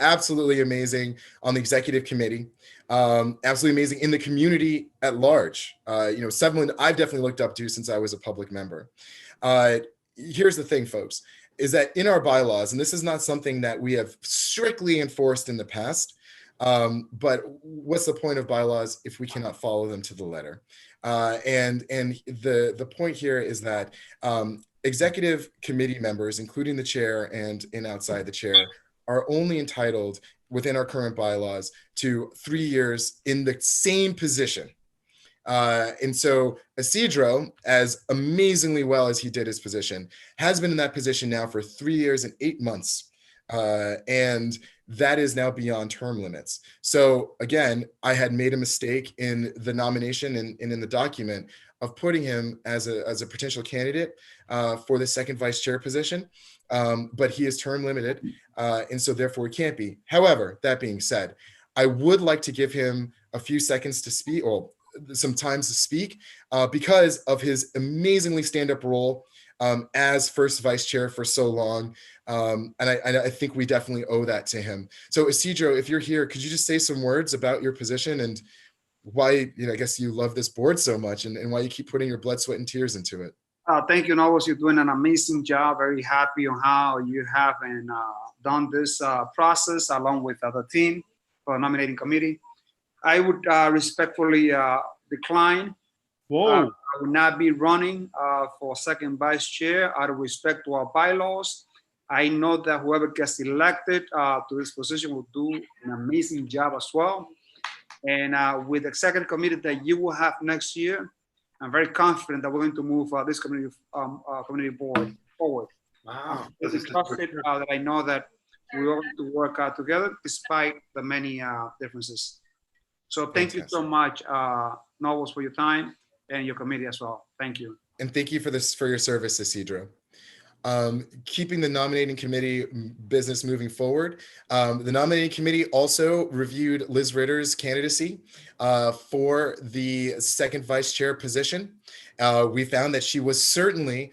Absolutely amazing on the executive committee. Absolutely amazing in the community at large. Someone I've definitely looked up to since I was a public member. Here's the thing, folks, is that in our bylaws, and this is not something that we have strictly enforced in the past, but what's the point of bylaws if we cannot follow them to the letter? And the point here is that executive committee members, including the chair and outside the chair, are only entitled within our current bylaws to 3 years in the same position. And so Isidro, as amazingly well as he did his position, has been in that position now for 3 years and 8 months. And that is now beyond term limits. So again, I had made a mistake in the nomination and in the document of putting him as a potential candidate for the second vice chair position. But he is term limited, and so therefore he can't be. However, that being said, I would like to give him a few seconds to speak, or some time to speak, because of his amazingly stand-up role as first vice chair for so long. And I think we definitely owe that to him. So Isidro, if you're here, could you just say some words about your position and why, I guess you love this board so much and why you keep putting your blood, sweat, and tears into it?
Thank you, Novos. You're doing an amazing job. Very happy on how you have done this process along with the team for the nominating committee. I would respectfully decline. I will not be running for second vice chair out of respect to our bylaws. I know that whoever gets elected to this position will do an amazing job as well. And with the second committee that you will have next year, I'm very confident that we're going to move this community board forward.
Wow.
This is trusted that I know that we're going to work out together despite the many differences. So thank you so much, Novos, for your time and your committee as well. Thank you.
And thank you for your service, Isidro. Keeping the nominating committee business moving forward. The nominating committee also reviewed Liz Ritter's candidacy for the second vice chair position. We found that she was certainly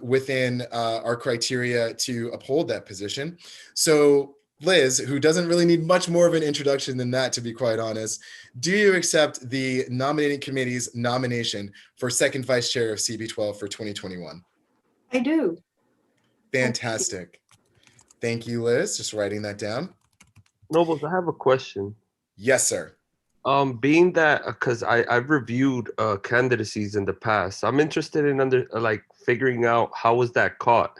within our criteria to uphold that position. So Liz, who doesn't really need much more of an introduction than that, to be quite honest, do you accept the nominating committee's nomination for second vice chair of CB12 for 2021?
I do.
Fantastic. Thank you, Liz. Just writing that down.
Nobles, I have a question.
Yes, sir.
Being that, because I've reviewed candidacies in the past, I'm interested in figuring out how was that caught,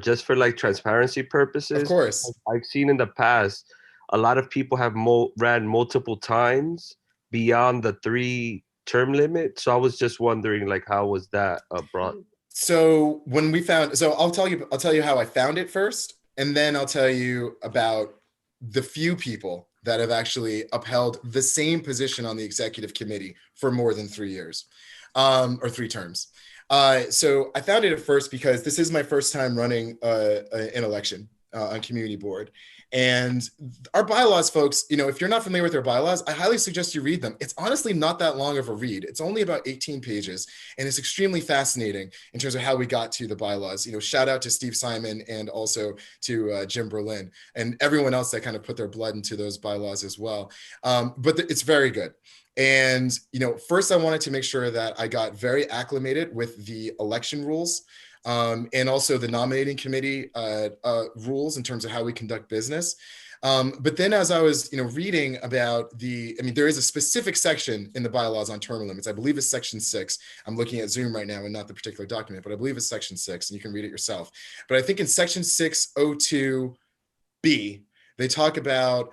just for transparency purposes.
Of course.
I've seen in the past, a lot of people have ran multiple times beyond the 3-term limit. So I was just wondering, how was that brought?
So when we found, so I'll tell you how I found it first, and then I'll tell you about the few people that have actually upheld the same position on the executive committee for more than 3 years, or 3 terms. So I found it at first because this is my first time running an election on community board. And our bylaws, folks, you know, if you're not familiar with our bylaws, I highly suggest you read them. It's honestly not that long of a read. It's only about 18 pages, and it's extremely fascinating in terms of how we got to the bylaws. You know, shout out to Steve Simon and also to Jim Berlin and everyone else that kind of put their blood into those bylaws as well. But it's very good. And, you know, first I wanted to make sure that I got very acclimated with the election rules. And also the nominating committee rules in terms of how we conduct business. But then as I was, you know, reading about there is a specific section in the bylaws on term limits. I believe it's section 6. I'm looking at Zoom right now and not the particular document, but I believe it's section 6 and you can read it yourself. But I think in section 602B, they talk about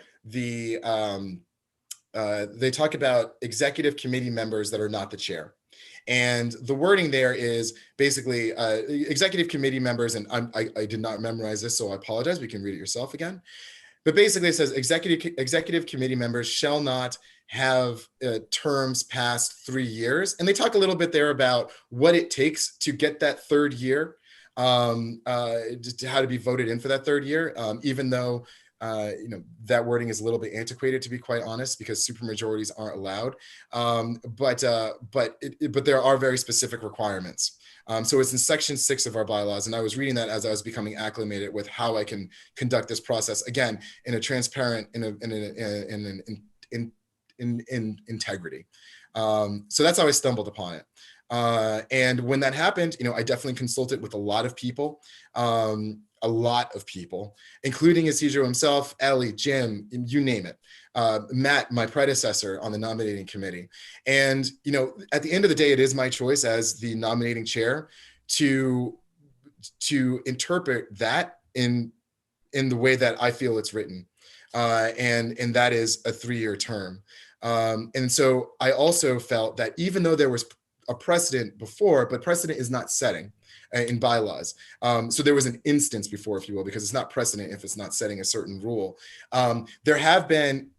executive committee members that are not the chair. And the wording there is basically executive committee members, and I did not memorize this, so I apologize. We can read it yourself again. But basically it says executive committee members shall not have terms past 3 years. And they talk a little bit there about what it takes to get that 3rd year, how to be voted in for that 3rd year, even though you know, that wording is a little bit antiquated, to be quite honest, because supermajorities aren't allowed. But there are very specific requirements. So it's in section 6 of our bylaws, and I was reading that as I was becoming acclimated with how I can conduct this process again in a transparent, in integrity. So that's how I stumbled upon it. And when that happened, you know, I definitely consulted with a lot of people. Including Isidro himself, Ellie, Jim, you name it. Matt, my predecessor on the nominating committee. And, you know, at the end of the day, it is my choice as the nominating chair to interpret that in the way that I feel it's written. And that is a 3-year term. And so I also felt that even though there was a precedent before, but precedent is not setting in bylaws. So there was an instance before, if you will, because it's not precedent if it's not setting a certain rule. There has been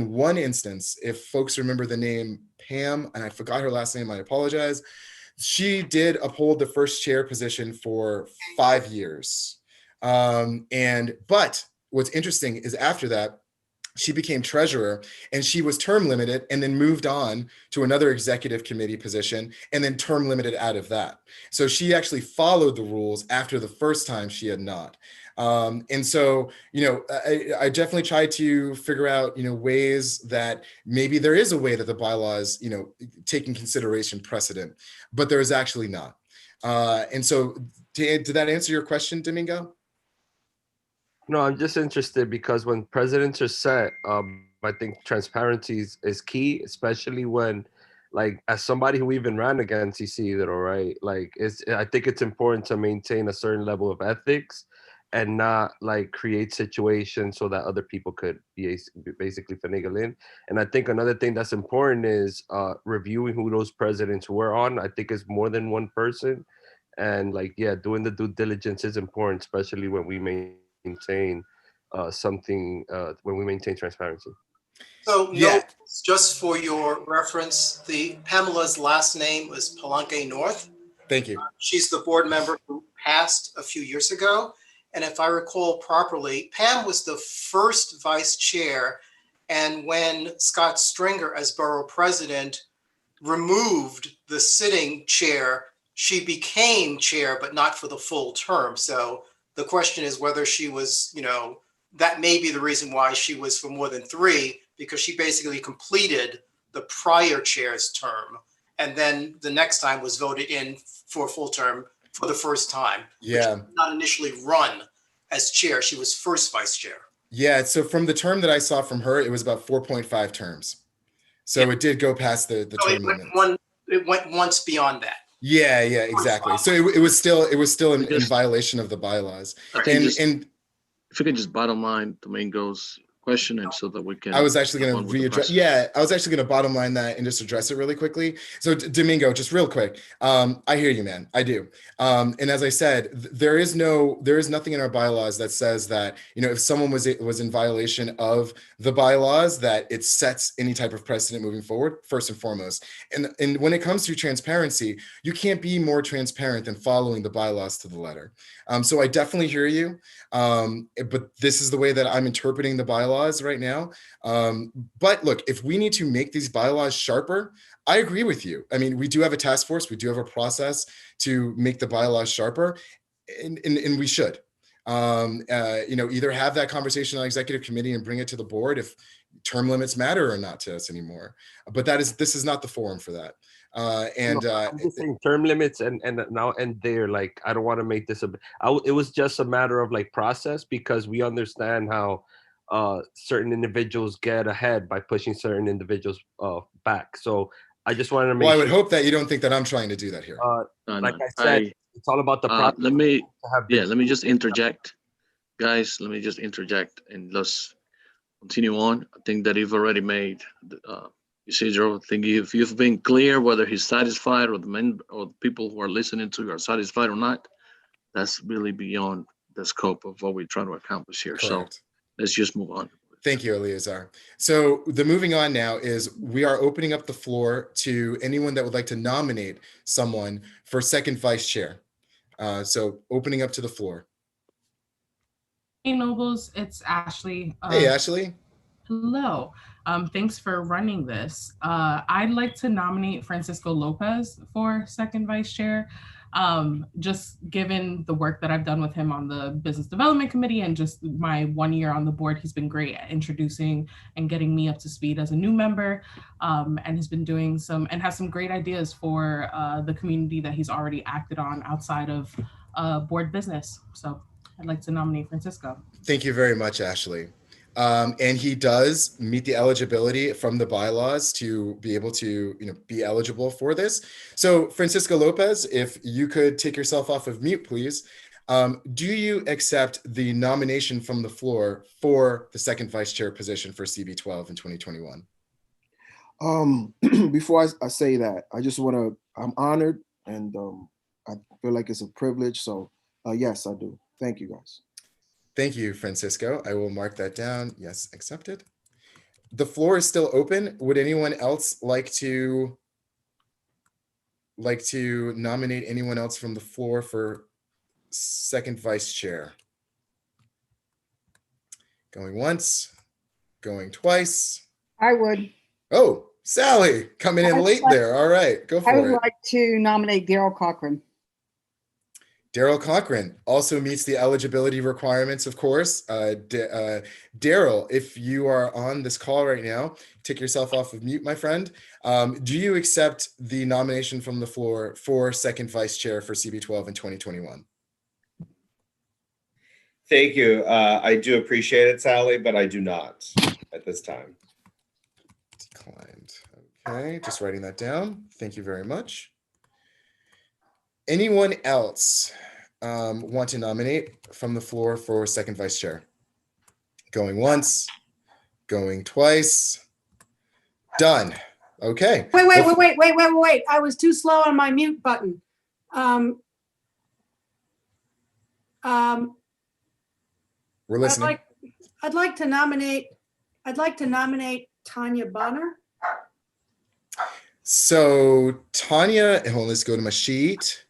one instance, if folks remember the name Pam, and I forgot her last name, I apologize. She did uphold the first chair position for 5 years. But what's interesting is after that, she became treasurer and she was term limited and then moved on to another executive committee position and then term limited out of that. So she actually followed the rules after the first time she had not. And so, you know, I definitely tried to figure out, you know, ways that maybe there is a way that the bylaws, you know, take in consideration precedent, but there is actually not. And so did that answer your question, Domingo?
No, I'm just interested because when precedents are set, I think transparency is key, especially when, like, as somebody who even ran against Isidro, right? Like, I think it's important to maintain a certain level of ethics and not like create situations so that other people could be basically finagle in. And I think another thing that's important is reviewing who those presidents were on. I think it's more than one person. And like, yeah, doing the due diligence is important, especially when we maintain when we maintain transparency.
So note, just for your reference, Pamela's last name was Palenque North.
Thank you.
She's the board member who passed a few years ago. And if I recall properly, Pam was the first vice chair. And when Scott Stringer, as borough president, removed the sitting chair, she became chair, but not for the full term. So the question is whether she was, you know, that may be the reason why she was for more than 3, because she basically completed the prior chair's term. And then the next time was voted in for a full term for the first time.
Yeah.
She did not initially run as chair. She was first vice chair.
Yeah. So from the term that I saw from her, it was about 4.5 terms. So it did go past the term limit.
It went once beyond that.
Yeah, exactly. So it was still in violation of the bylaws.
And if you could just bottom line Domingo's question and so that we can.
I was actually going
on
to
with the
readdress.
process.
Yeah, I was actually going to bottom line that and just address it really quickly. So Domingo, just real quick. I hear you, man. I do. And as I said, there is nothing in our bylaws that says that, you know, if someone was in violation of the bylaws, that it sets any type of precedent moving forward, first and foremost. And when it comes to transparency, you can't be more transparent than following the bylaws to the letter. So I definitely hear you. But this is the way that I'm interpreting the bylaws right now. But look, if we need to make these bylaws sharper, I agree with you. I mean, we do have a task force, we do have a process to make the bylaws sharper, and we should. You know, either have that conversation on executive committee and bring it to the board if term limits matter or not to us anymore. But this is not the forum for that.
I'm just saying term limits and now and there, like, I don't want to make this it was just a matter of like process, because we understand how certain individuals get ahead by pushing certain individuals back. So I just wanted to make
I would hope that you don't think that I'm trying to do that here.
Like I said, it's all about the process.
Let me just interject, guys. Let me just interject and let's continue on. I think that you've already made Isidro, I think if you've been clear whether he's satisfied or the people who are listening to you are satisfied or not, that's really beyond the scope of what we're trying to accomplish here.
Correct.
So let's just move on.
Thank you, Eleazar. So the moving on now is we are opening up the floor to anyone that would like to nominate someone for second vice chair. So opening up to the floor.
Hey Nobles, it's Ashley.
Hey, Ashley.
Hello. Thanks for running this. I'd like to nominate Francisco Lopez for second vice chair. Just given the work that I've done with him on the business development committee and just my 1 year on the board, he's been great at introducing and getting me up to speed as a new member, and has been doing has some great ideas for the community that he's already acted on outside of board business. So I'd like to nominate Francisco.
Thank you very much, Ashley. And he does meet the eligibility from the bylaws to be able to, be eligible for this. So Francisco Lopez, if you could take yourself off of mute, please. Do you accept the nomination from the floor for the second vice chair position for CB12 in 2021?
Before I say that, I just want to, I'm honored and I feel like it's a privilege. So yes, I do. Thank you, guys.
Thank you, Francisco. I will mark that down. Yes, accepted. The floor is still open. Would anyone else like to nominate anyone else from the floor for second vice chair? Going once, going twice.
I would.
Oh, Sally, coming in late there. All right, go for it.
I would like to nominate Daryl Cochran.
Daryl Cochran also meets the eligibility requirements, of course. Daryl, if you are on this call right now, take yourself off of mute, my friend. Do you accept the nomination from the floor for second vice chair for CB12 in 2021?
Thank you. I do appreciate it, Sally, but I do not at this time.
Declined. Okay, just writing that down. Thank you very much. Anyone else want to nominate from the floor for second vice chair? Going once, going twice. Done. Okay.
Wait. I was too slow on my mute button.
We're listening.
I'd like to nominate Tanya Bonner.
So Tanya, hold on, let's go to my sheet.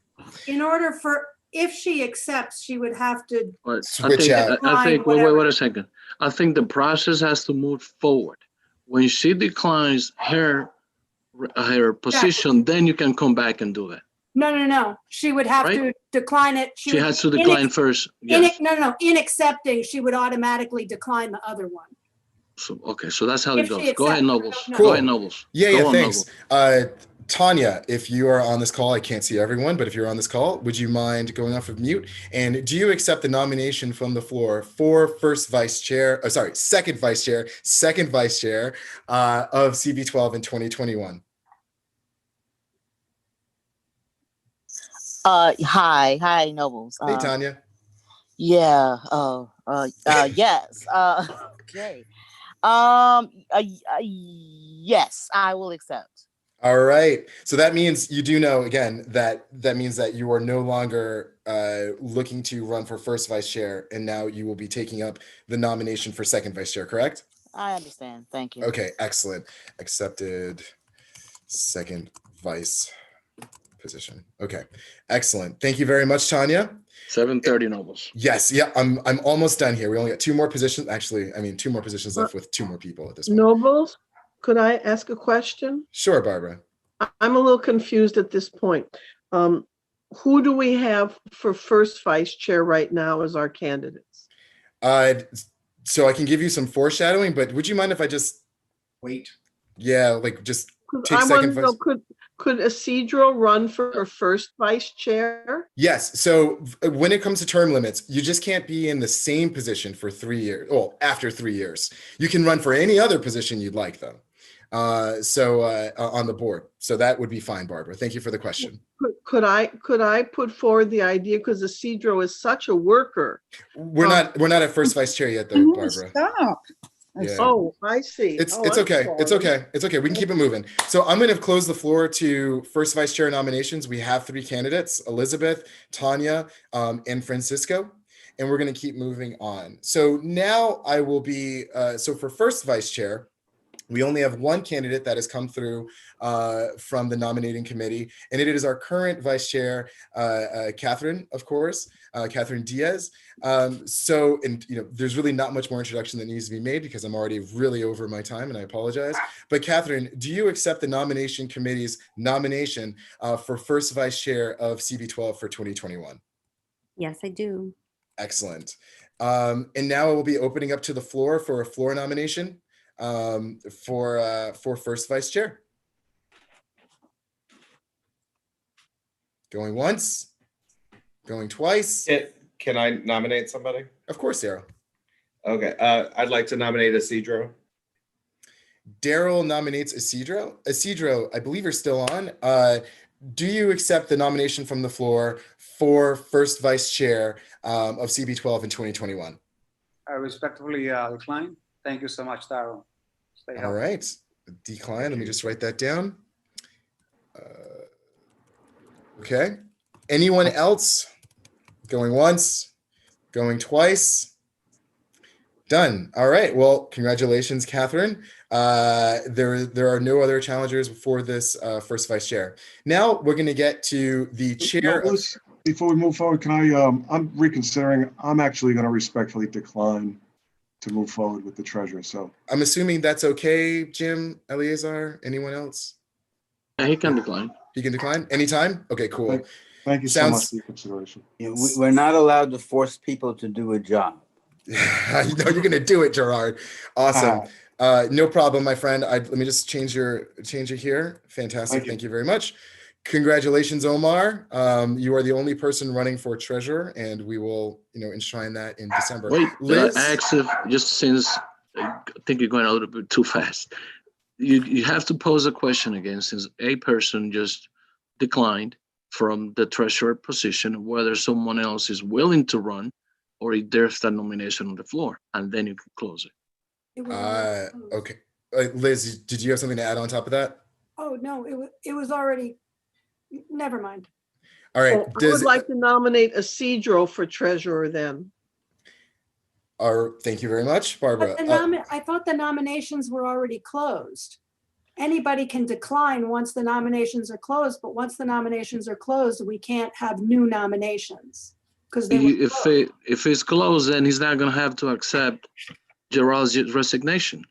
In order for, if she accepts, she would have to
switch out.
I think, wait a second. I think the process has to move forward. When she declines her position, then you can come back and do that.
No. She would have to decline it.
She has to decline first. Yes.
In accepting, she would automatically decline the other one.
So, okay, so that's how it
If
goes.
she
Go ahead,
accepts.
Nobles.
No.
Go ahead, Nobles.
Yeah,
Go on,
thanks.
Nobles.
Tanya, if you are on this call, I can't see everyone, but if you're on this call, would you mind going off of mute? And do you accept the nomination from the floor for second vice chair of CB12 in 2021?
Hi, Nobles.
Hey, Tanya.
Yeah,
Yes. Okay. Yes, I will accept.
All right. So that means you do know again that means that you are no longer looking to run for first vice chair, and now you will be taking up the nomination for second vice chair, correct?
I understand. Thank you.
Okay, excellent. Accepted second vice position. Okay, excellent. Thank you very much, Tanya.
7:30 Nobles.
Yes, yeah, I'm almost done here. We only got two more positions. Actually, I mean, two more positions left with two more people at this point.
Nobles, could I ask a question?
Sure, Barbara.
I'm a little confused at this point. Who do we have for first vice chair right now as our candidates?
So I can give you some foreshadowing, but would you mind if I just
wait?
Yeah, like just take
I want
second
to
vice.
know, could Isidro run for first vice chair?
Yes. So when it comes to term limits, you just can't be in the same position for 3 years. Well, after 3 years, you can run for any other position you'd like, though. On the board. So that would be fine, Barbara. Thank you for the question.
Could I put forward the idea, because Isidro is such a worker?
We're not at first vice chair yet, though, Barbara.
Stop.
Yeah.
Oh, I see.
It's
Oh,
it's
I'm
okay. It's
sorry.
okay. It's okay. We can keep it moving. So I'm going to close the floor to first vice chair nominations. We have 3 candidates: Elizabeth, Tanya, and Francisco. And we're going to keep moving on. So now I will be so for first vice chair, we only have 1 candidate that has come through from the nominating committee, and it is our current vice chair, Catherine, of course, Catherine Diaz. So, and you know, there's really not much more introduction that needs to be made because I'm already really over my time, and I apologize. But Catherine, do you accept the nomination committee's nomination for first vice chair of CB12 for 2021?
Yes, I do.
Excellent. And now I will be opening up to the floor for a floor nomination for first vice chair. Going once, going twice.
Can I nominate somebody?
Of course, Daryl.
Okay, I'd like to nominate Isidro.
Daryl nominates Isidro. Isidro, I believe you're still on. Do you accept the nomination from the floor for first vice chair of CB12 in 2021?
I respectfully decline. Thank you so much, Daryl. Stay
All
healthy.
right, decline. Let me just write that down. Okay. Anyone else? Going once, going twice. Done. All right. Well, congratulations, Catherine. There are no other challengers for this first vice chair. Now we're going to get to the chair.
No, before we move forward, can I'm reconsidering. I'm actually going to respectfully decline to move forward with the treasurer. So
I'm assuming that's okay, Jim, Eleazar, anyone else?
Yeah, he can decline.
He can decline anytime? Okay, cool.
Thank you so much for your consideration.
Yeah, we're not allowed to force people to do a job.
You know you're gonna do it, Gerard. Awesome. No problem, my friend. Let me just change it here. Fantastic. Thank you very much. Congratulations, Omar. You are the only person running for treasurer, and we will, enshrine that in December.
Wait,
Liz?
I ask if, just since I think you're going a little bit too fast, you have to pose a question again, since a person just declined from the treasurer position, whether someone else is willing to run or if there's that nomination on the floor, and then you can close it.
Okay. Liz, did you have something to add on top of that?
Oh, no, it was already, never mind.
All right.
I would like to nominate Isidro for treasurer then.
Thank you very much, Barbara.
But I thought the nominations were already closed. Anybody can decline once the nominations are closed, but once the nominations are closed, we can't have new nominations. Because
If it's closed, then he's not going to have to accept Gerald's resignation.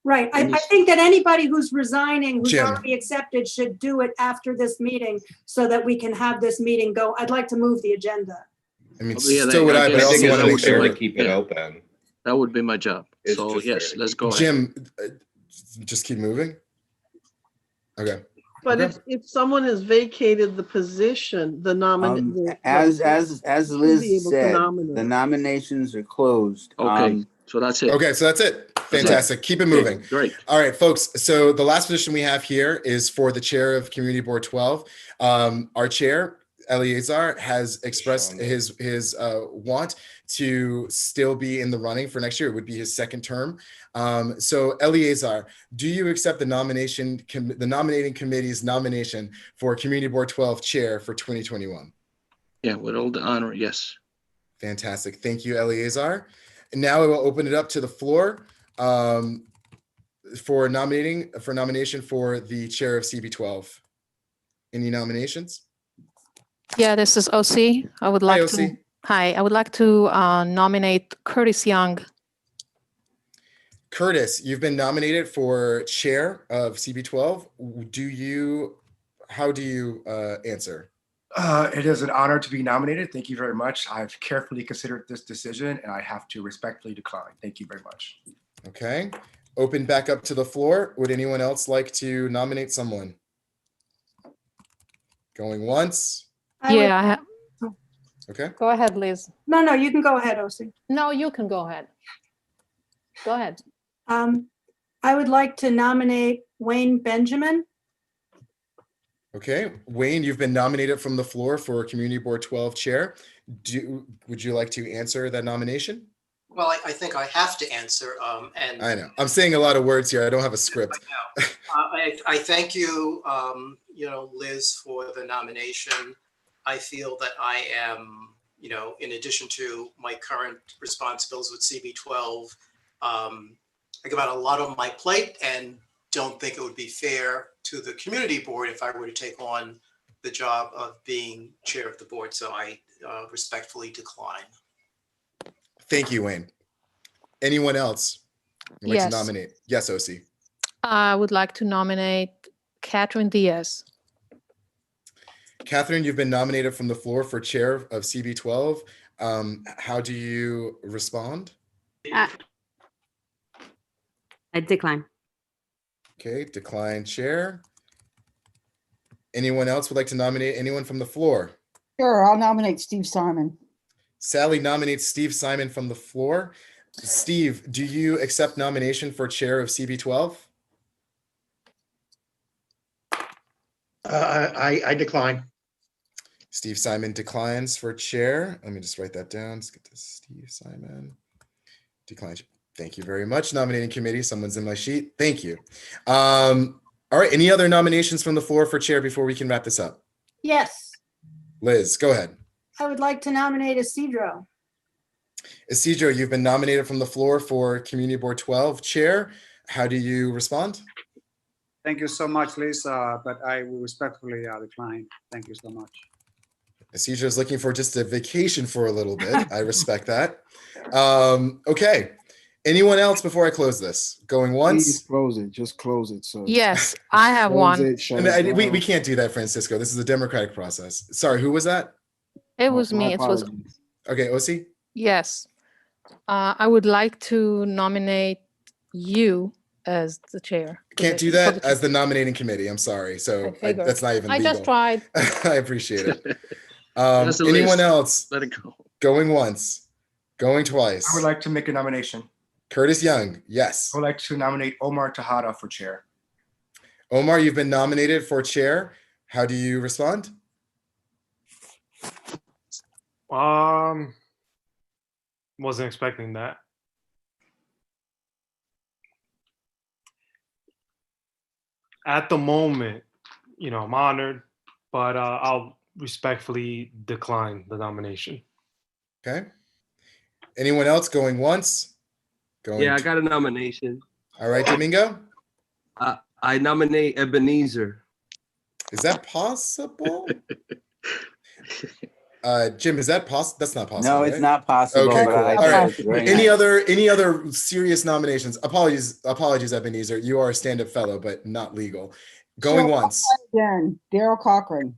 Right. I think that anybody who's resigning, who's
Jim.
already accepted, should do it after this meeting so that we can have this meeting go. I'd like to move the agenda.
I mean,
Yeah,
so would I, but I
think
also
it's
want to make
only fair
sure.
to keep it open.
That would be my job.
It's
So
just
yes,
fair.
let's go ahead.
Jim, just keep moving. Okay.
But
Okay.
if someone has vacated the position, the nominee.
As
should be
Liz
able to
said,
nominate.
the nominations are closed.
Okay, so that's it.
Okay, so that's it. Fantastic. Keep it moving.
Great.
All right, folks. So the last position we have here is for the chair of Community Board 12. Our chair, Eleazar has expressed his want to still be in the running for next year. It would be his second term. So Eleazar, do you accept the nominating committee's nomination for Community Board 12 Chair for 2021?
Yeah, with all the honor, yes.
Fantastic. Thank you, Eleazar. And now I will open it up to the floor for nomination for the chair of CB12. Any nominations?
Yeah, this is OC. I would like to.
OC.
Hi, I would like to nominate Curtis Young.
Curtis, you've been nominated for chair of CB12. How do you answer?
It is an honor to be nominated. Thank you very much. I've carefully considered this decision and I have to respectfully decline. Thank you very much.
Okay. Open back up to the floor. Would anyone else like to nominate someone? Going once. Okay.
Go ahead, Liz.
No, you can go ahead, OC.
No, you can go ahead. Go ahead.
I would like to nominate Wayne Benjamin.
Okay, Wayne, you've been nominated from the floor for Community Board 12 Chair. Would you like to answer that nomination?
Well, I think I have to answer. And
I know I'm saying a lot of words here. I don't have a script.
I thank you, Liz, for the nomination. I feel that I am, in addition to my current responsibilities with CB12, I got a lot on my plate and don't think it would be fair to the community board if I were to take on the job of being chair of the board. So I respectfully decline.
Thank you, Wayne. Anyone else would like
Yes.
to nominate? Yes, OC.
I would like to nominate Catherine Diaz.
Catherine, you've been nominated from the floor for chair of CB12. How do you respond?
I decline.
Okay, decline chair. Anyone else would like to nominate anyone from the floor?
Sure, I'll nominate Steve Simon.
Sally nominates Steve Simon from the floor. Steve, do you accept nomination for chair of CB12?
I decline.
Steve Simon declines for chair. Let me just write that down. Let's get to Steve Simon. Decline. Thank you very much. Nominating committee. Someone's in my sheet. Thank you. All right. Any other nominations from the floor for chair before we can wrap this up?
Yes,
Liz, go ahead.
I would like to nominate Isidro.
Isidro, you've been nominated from the floor for Community Board 12 chair. How do you respond?
Thank you so much, Liz, but I will respectfully decline. Thank you so much.
Isidro is looking for just a vacation for a little bit. I respect that. Okay. Anyone else before I close this? Going once?
Please close it. Just close it. So
Yes, I have
close
one.
it, shut it down.
We can't do that, Francisco. This is a democratic process. Sorry, who was that?
It was
My
me. It was
apologies.
Okay, OC?
yes. I would like to nominate you as the chair.
Can't do that as the nominating committee. I'm sorry. So
figured.
that's not even
I
legal.
just tried.
I appreciate it.
That's the
Anyone
list.
else?
Let it go.
Going once? Going twice?
I would like to make a nomination.
Curtis Young, yes.
I would like to nominate Omar Tejada for chair.
Omar, you've been nominated for chair. How do you respond?
Wasn't expecting that. At the moment, I'm honored, but I'll respectfully decline the nomination.
Okay. Anyone else going once? Going
Yeah, I got a nomination.
All right, Domingo?
I nominate Ebenezer.
Is that possible? Jim, is that possible? That's not possible.
No, it's
right?
not possible.
Okay,
but
cool.
I
All
think
right.
it's very
Any
nice.
other serious nominations? Apologies, Ebenezer. You are a stand-up fellow, but not legal. Going
Sure,
once.
Again, Daryl Cochran.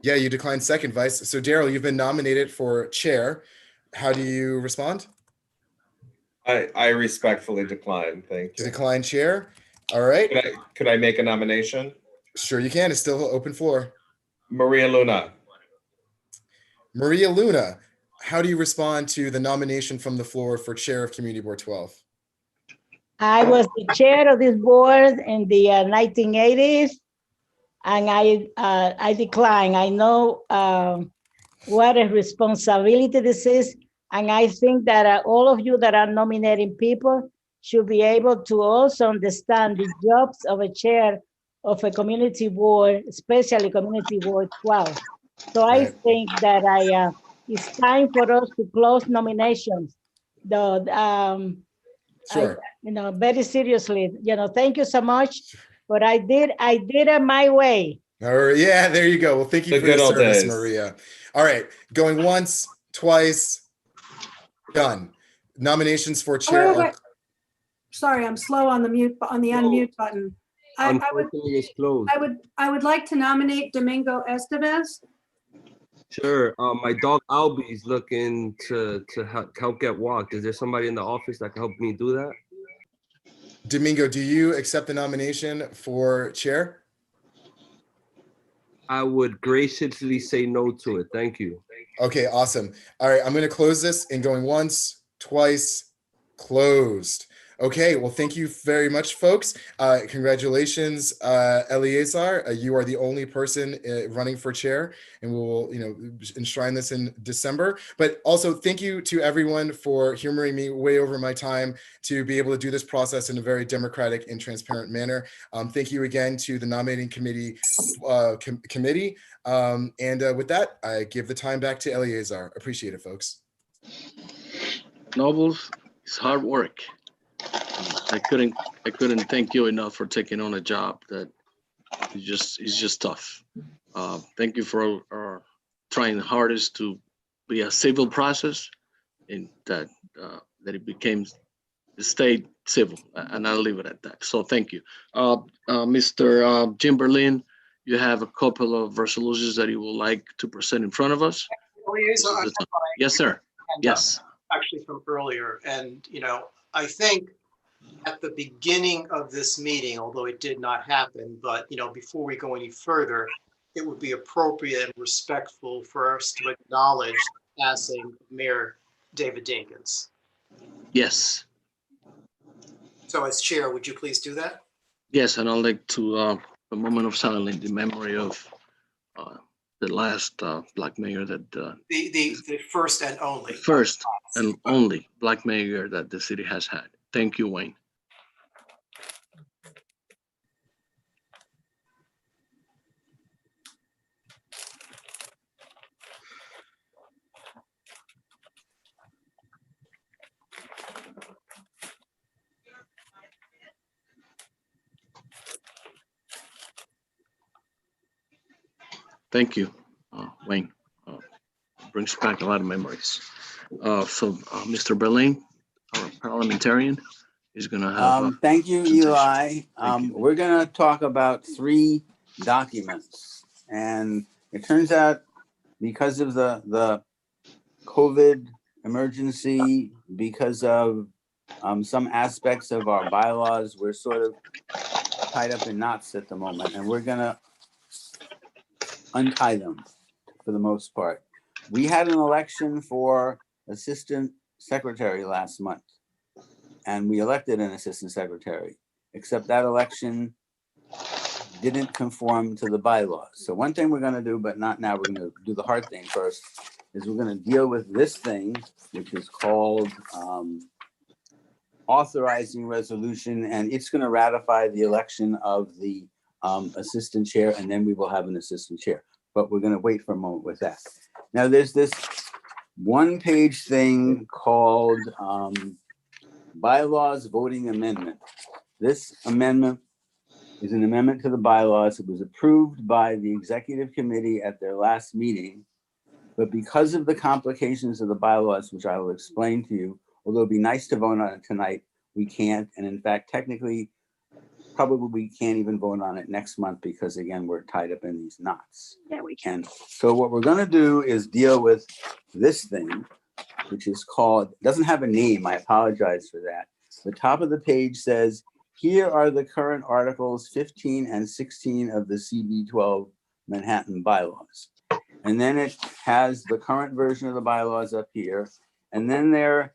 Yeah, you declined second, Vice. So Daryl, you've been nominated for chair. How do you respond?
I respectfully decline. Thank you.
Decline chair. All right.
Could I make a nomination?
Sure you can. It's still open floor.
Maria Luna.
Maria Luna, how do you respond to the nomination from the floor for chair of Community Board 12?
I was the chair of this board in the 1980s.
and I decline. I know what a responsibility this is, and I think that all of you that are nominating people should be able to also understand the jobs of a chair of a community board, especially community board 12. So I think that it's time for us to close nominations.
Sure.
Very seriously, thank you so much. But I did it my way.
All right, yeah, there you go. Well, thank you
The
for your
good old
service,
days.
Maria. All right, going once, twice, done. Nominations for
Oh,
chair
wait,
are
wait. Sorry, I'm slow on the unmute button.
Unfortunately, it's closed.
I would like to nominate Domingo Estevez.
Sure. My dog Albie is looking to help get walked. Is there somebody in the office that can help me do that?
Domingo, do you accept the nomination for chair?
I would graciously say no to it. Thank you.
Okay, awesome. All right, I'm going to close this and going once, twice, closed. Okay, well, thank you very much, folks. Congratulations, Eleazar. You are the only person running for chair, and we'll, enshrine this in December. But also, thank you to everyone for humoring me way over my time to be able to do this process in a very democratic and transparent manner. Thank you again to the nominating committee. With that, I give the time back to Eleazar. Appreciate it, folks.
Nobles, it's hard work. I couldn't thank you enough for taking on a job that is just tough. Thank you for trying hardest to be a civil process, and that it stayed civil, and I'll leave it at that. So thank you, Mr. Jim Berlin. You have a couple of resolutions that you would like to present in front of us. Yes, sir. Yes.
Actually from earlier, and I think at the beginning of this meeting, although it did not happen, but before we go any further, it would be appropriate and respectful for us to acknowledge the passing of Mayor David Dinkins.
Yes.
So as chair, would you please do that?
Yes, and I'd like to a moment of silence in memory of the last Black mayor that
The first and only.
first and only Black mayor that the city has had. Thank you, Wayne. Thank you, Wayne. Brings back a lot of memories. Mr. Berlin, our parliamentarian, is going to have.
Thank you, Eli. We're going to talk about 3 documents, and it turns out because of the COVID emergency, because of some aspects of our bylaws, we're sort of tied up in knots at the moment, and we're going to untie them for the most part. We had an election for assistant secretary last month, and we elected an assistant secretary, except that election didn't conform to the bylaws. So one thing we're going to do, but not now, we're going to do the hard thing first, is we're going to deal with this thing, which is called authorizing resolution, and it's going to ratify the election of the assistant chair, and then we will have an assistant chair. But we're going to wait for a moment with that. Now, there's this one-page thing called bylaws voting amendment. This amendment is an amendment to the bylaws. It was approved by the executive committee at their last meeting. But because of the complications of the bylaws, which I will explain to you, although it'd be nice to vote on it tonight, we can't. And in fact, technically, probably we can't even vote on it next month because again, we're tied up in these knots.
Yeah, we can.
So what we're gonna do is deal with this thing, which is called, doesn't have a name, I apologize for that. The top of the page says, here are the current articles 15 and 16 of the CB12 Manhattan bylaws. And then it has the current version of the bylaws up here. And then there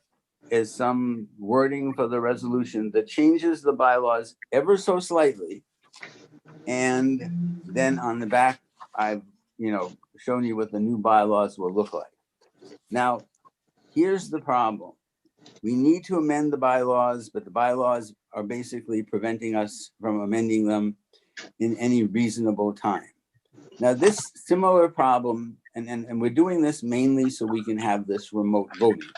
is some wording for the resolution that changes the bylaws ever so slightly And then on the back, I've, shown you what the new bylaws will look like. Now, here's the problem. We need to amend the bylaws, but the bylaws are basically preventing us from amending them in any reasonable time. Now, this similar problem, and we're doing this mainly so we can have this remote voting.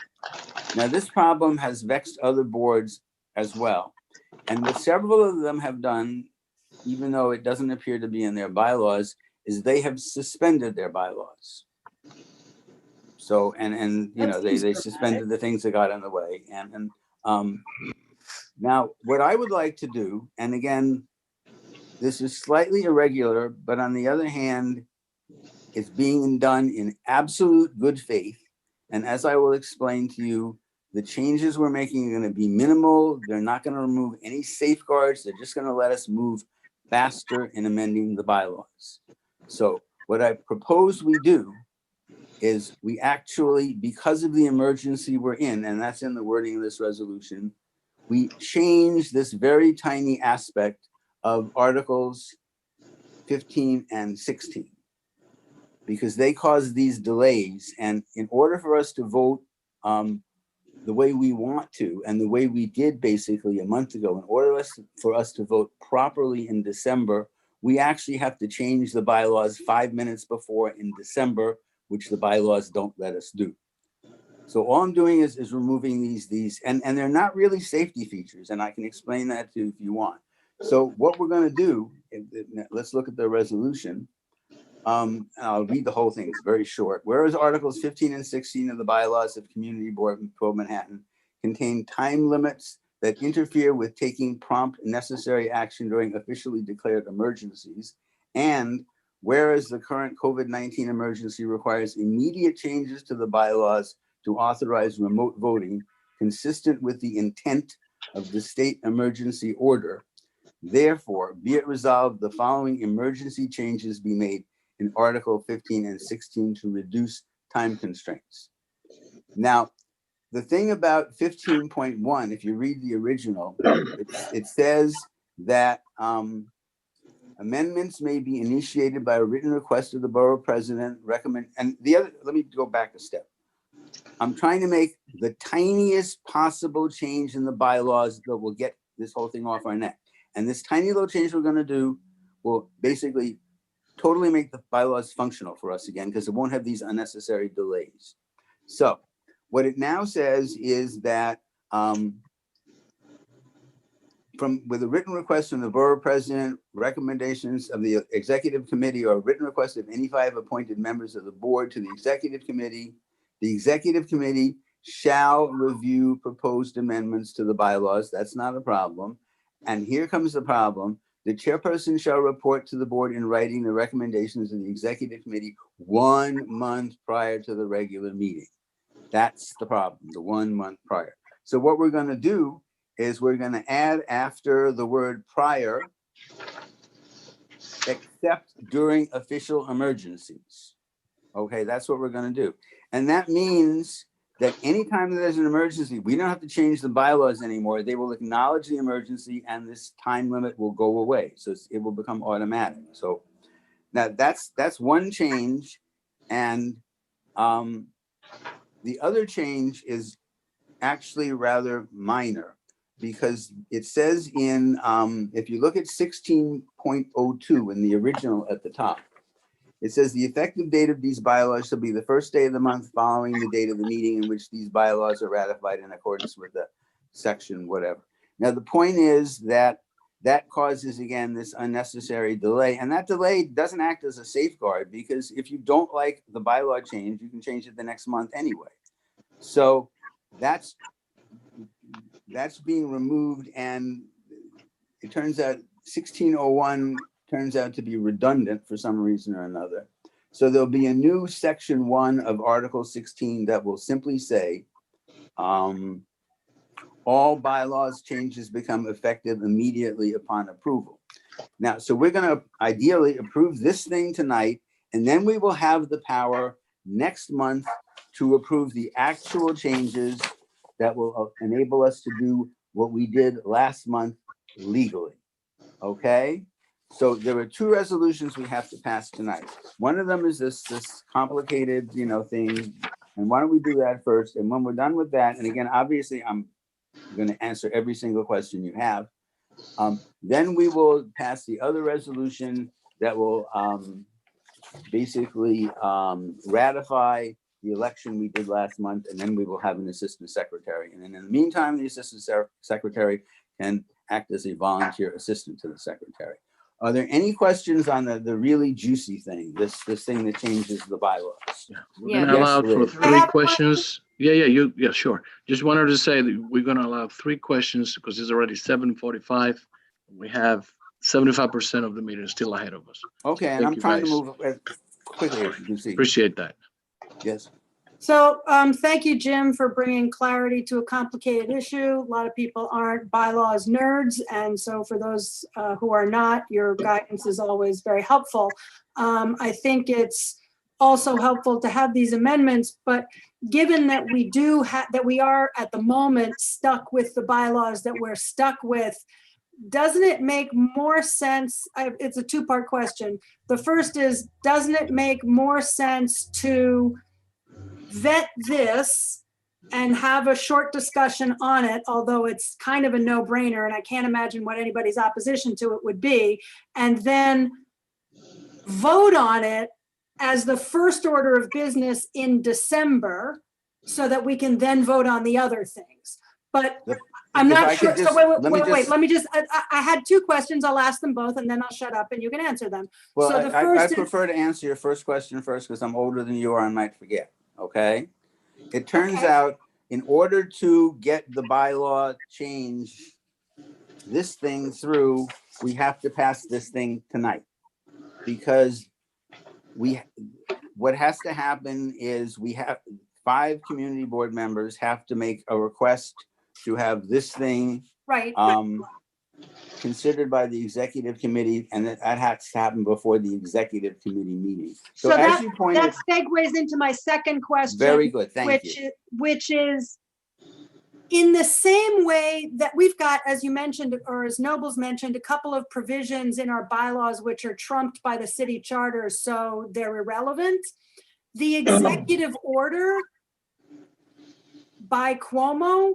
Now, this problem has vexed other boards as well. And what several of them have done, even though it doesn't appear to be in their bylaws, is they have suspended their bylaws. So, they suspended the things that got in the way. Now, what I would like to do, and again, this is slightly irregular, but on the other hand, it's being done in absolute good faith. And as I will explain to you, the changes we're making are going to be minimal. They're not going to remove any safeguards. They're just going to let us move faster in amending the bylaws. So what I propose we do is we actually, because of the emergency we're in, and that's in the wording of this resolution, we change this very tiny aspect of Articles 15 and 16 because they cause these delays. And in order for us to vote the way we want to, and the way we did basically a month ago, in order for us to vote properly in December, we actually have to change the bylaws 5 minutes before in December, which the bylaws don't let us do. So all I'm doing is removing these, and they're not really safety features, and I can explain that to you if you want. So what we're going to do, let's look at the resolution. I'll read the whole thing, it's very short. Whereas Articles 15 and 16 of the bylaws of Community Board of 12 Manhattan contain time limits that interfere with taking prompt and necessary action during officially declared emergencies. And whereas the current COVID-19 emergency requires immediate changes to the bylaws to authorize remote voting consistent with the intent of the state emergency order. Therefore, be it resolved, the following emergency changes be made in Article 15 and 16 to reduce time constraints. Now, the thing about 15.1, if you read the original, it says that amendments may be initiated by a written request of the borough president, let me go back a step. I'm trying to make the tiniest possible change in the bylaws that will get this whole thing off our neck. And this tiny little change we're going to do will basically totally make the bylaws functional for us again, because it won't have these unnecessary delays. So what it now says is that with a written request from the borough president, recommendations of the executive committee, or a written request of any 5 appointed members of the board to the executive committee shall review proposed amendments to the bylaws. That's not a problem. And here comes the problem. The chairperson shall report to the board in writing the recommendations of the executive committee 1 month prior to the regular meeting. That's the problem, the 1 month prior. So what we're going to do is we're going to add after the word prior, except during official emergencies. Okay, that's what we're going to do. And that means that anytime there's an emergency, we don't have to change the bylaws anymore. They will acknowledge the emergency and this time limit will go away. So it will become automatic. So now that's one change. And the other change is actually rather minor, because it says in, if you look at 16.02 in the original at the top, it says the effective date of these bylaws shall be the first day of the month following the date of the meeting in which these bylaws are ratified in accordance with the section, whatever. Now, the point is that causes, again, this unnecessary delay. And that delay doesn't act as a safeguard, because if you don't like the bylaw change, you can change it the next month anyway. So that's being removed. And it turns out 1601 turns out to be redundant for some reason or another. So there'll be a new section 1 of Article 16 that will simply say, all bylaws changes become effective immediately upon approval. Now, so we're going to ideally approve this thing tonight, and then we will have the power next month to approve the actual changes that will enable us to do what we did last month legally. Okay? So there are two resolutions we have to pass tonight. One of them is this complicated, thing. And why don't we do that first? And when we're done with that, and again, obviously, I'm going to answer every single question you have. Then we will pass the other resolution that will basically ratify the election we did last month, and then we will have an assistant secretary. And then in the meantime, the assistant secretary can act as a volunteer assistant to the secretary. Are there any questions on the really juicy thing, this thing that changes the bylaws?
We're gonna allow for
Liz.
3 questions. Yeah, sure. Just wanted to say that we're gonna allow 3 questions because it's already 7:45. We have 75% of the meeting still ahead of us.
Okay, and
Thank
I'm
you,
trying to
guys.
move as quickly as you can see.
Appreciate that.
Yes.
So thank you, Jim, for bringing clarity to a complicated issue. A lot of people aren't bylaws nerds. And so for those who are not, your guidance is always very helpful. I think it's also helpful to have these amendments, but given that we are at the moment stuck with the bylaws that we're stuck with, doesn't it make more sense? It's a 2-part question. The first is, doesn't it make more sense to vet this and have a short discussion on it, although it's kind of a no-brainer and I can't imagine what anybody's opposition to it would be, and then vote on it as the first order of business in December so that we can then vote on the other things? But I'm not sure. So wait, let me just, I had 2 questions. I'll ask them both and then I'll shut up and you can answer them.
Well,
So the
I
first is,
prefer to answer your first question first because I'm older than you are and might forget, okay? It turns out in order to get the bylaw change, this thing through, we have to pass this thing tonight. Because what has to happen is we have 5 community board members have to make a request to have this thing
right.
Considered by the executive committee, and that has to happen before the executive committee meeting.
So
as
that,
you pointed,
that segues into my second question.
Very good, thank you.
Which is, in the same way that we've got, as you mentioned, or as Nobles mentioned, a couple of provisions in our bylaws which are trumped by the city charter, so they're irrelevant. The executive order by Cuomo